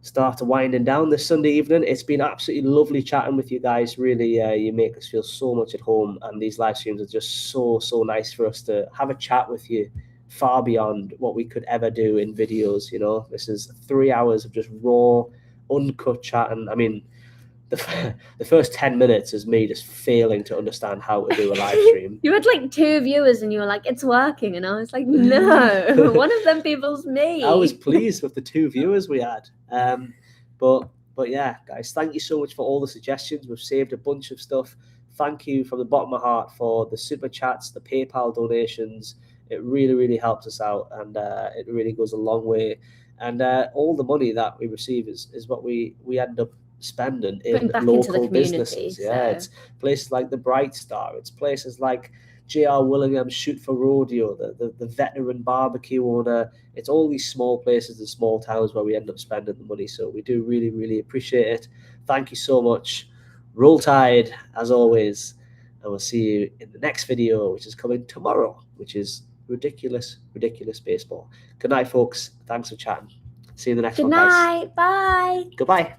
start winding down this Sunday evening. It's been absolutely lovely chatting with you guys. Really, you make us feel so much at home, and these live streams are just so nice for us to have a chat with you, far beyond what we could ever do in videos. You know, this is 3 hours of just raw, uncut chatting. I mean, the first 10 minutes is me just failing to understand how to do a live stream. You had like 2 viewers and you were like, it's working. And I was like, no, one of them people's me. I was pleased with the 2 viewers we had. But yeah, guys, thank you so much for all the suggestions. We've saved a bunch of stuff. Thank you from the bottom of my heart for the super chats, the PayPal donations. It really helps us out, and it really goes a long way. And all the money that we receive is what we end up spending in local businesses. Yeah, it's places like the Bright Star. It's places like J.R. Willingham, Shoot for Rodeo, the veteran barbecue owner. It's all these small places and small towns where we end up spending the money. So we do really, really appreciate it. Thank you so much. Roll Tide, as always. And we'll see you in the next video, which is coming tomorrow, which is ridiculous baseball. Good night, folks. Thanks for chatting. See you in the next Good one, guys. night. Bye. Goodbye.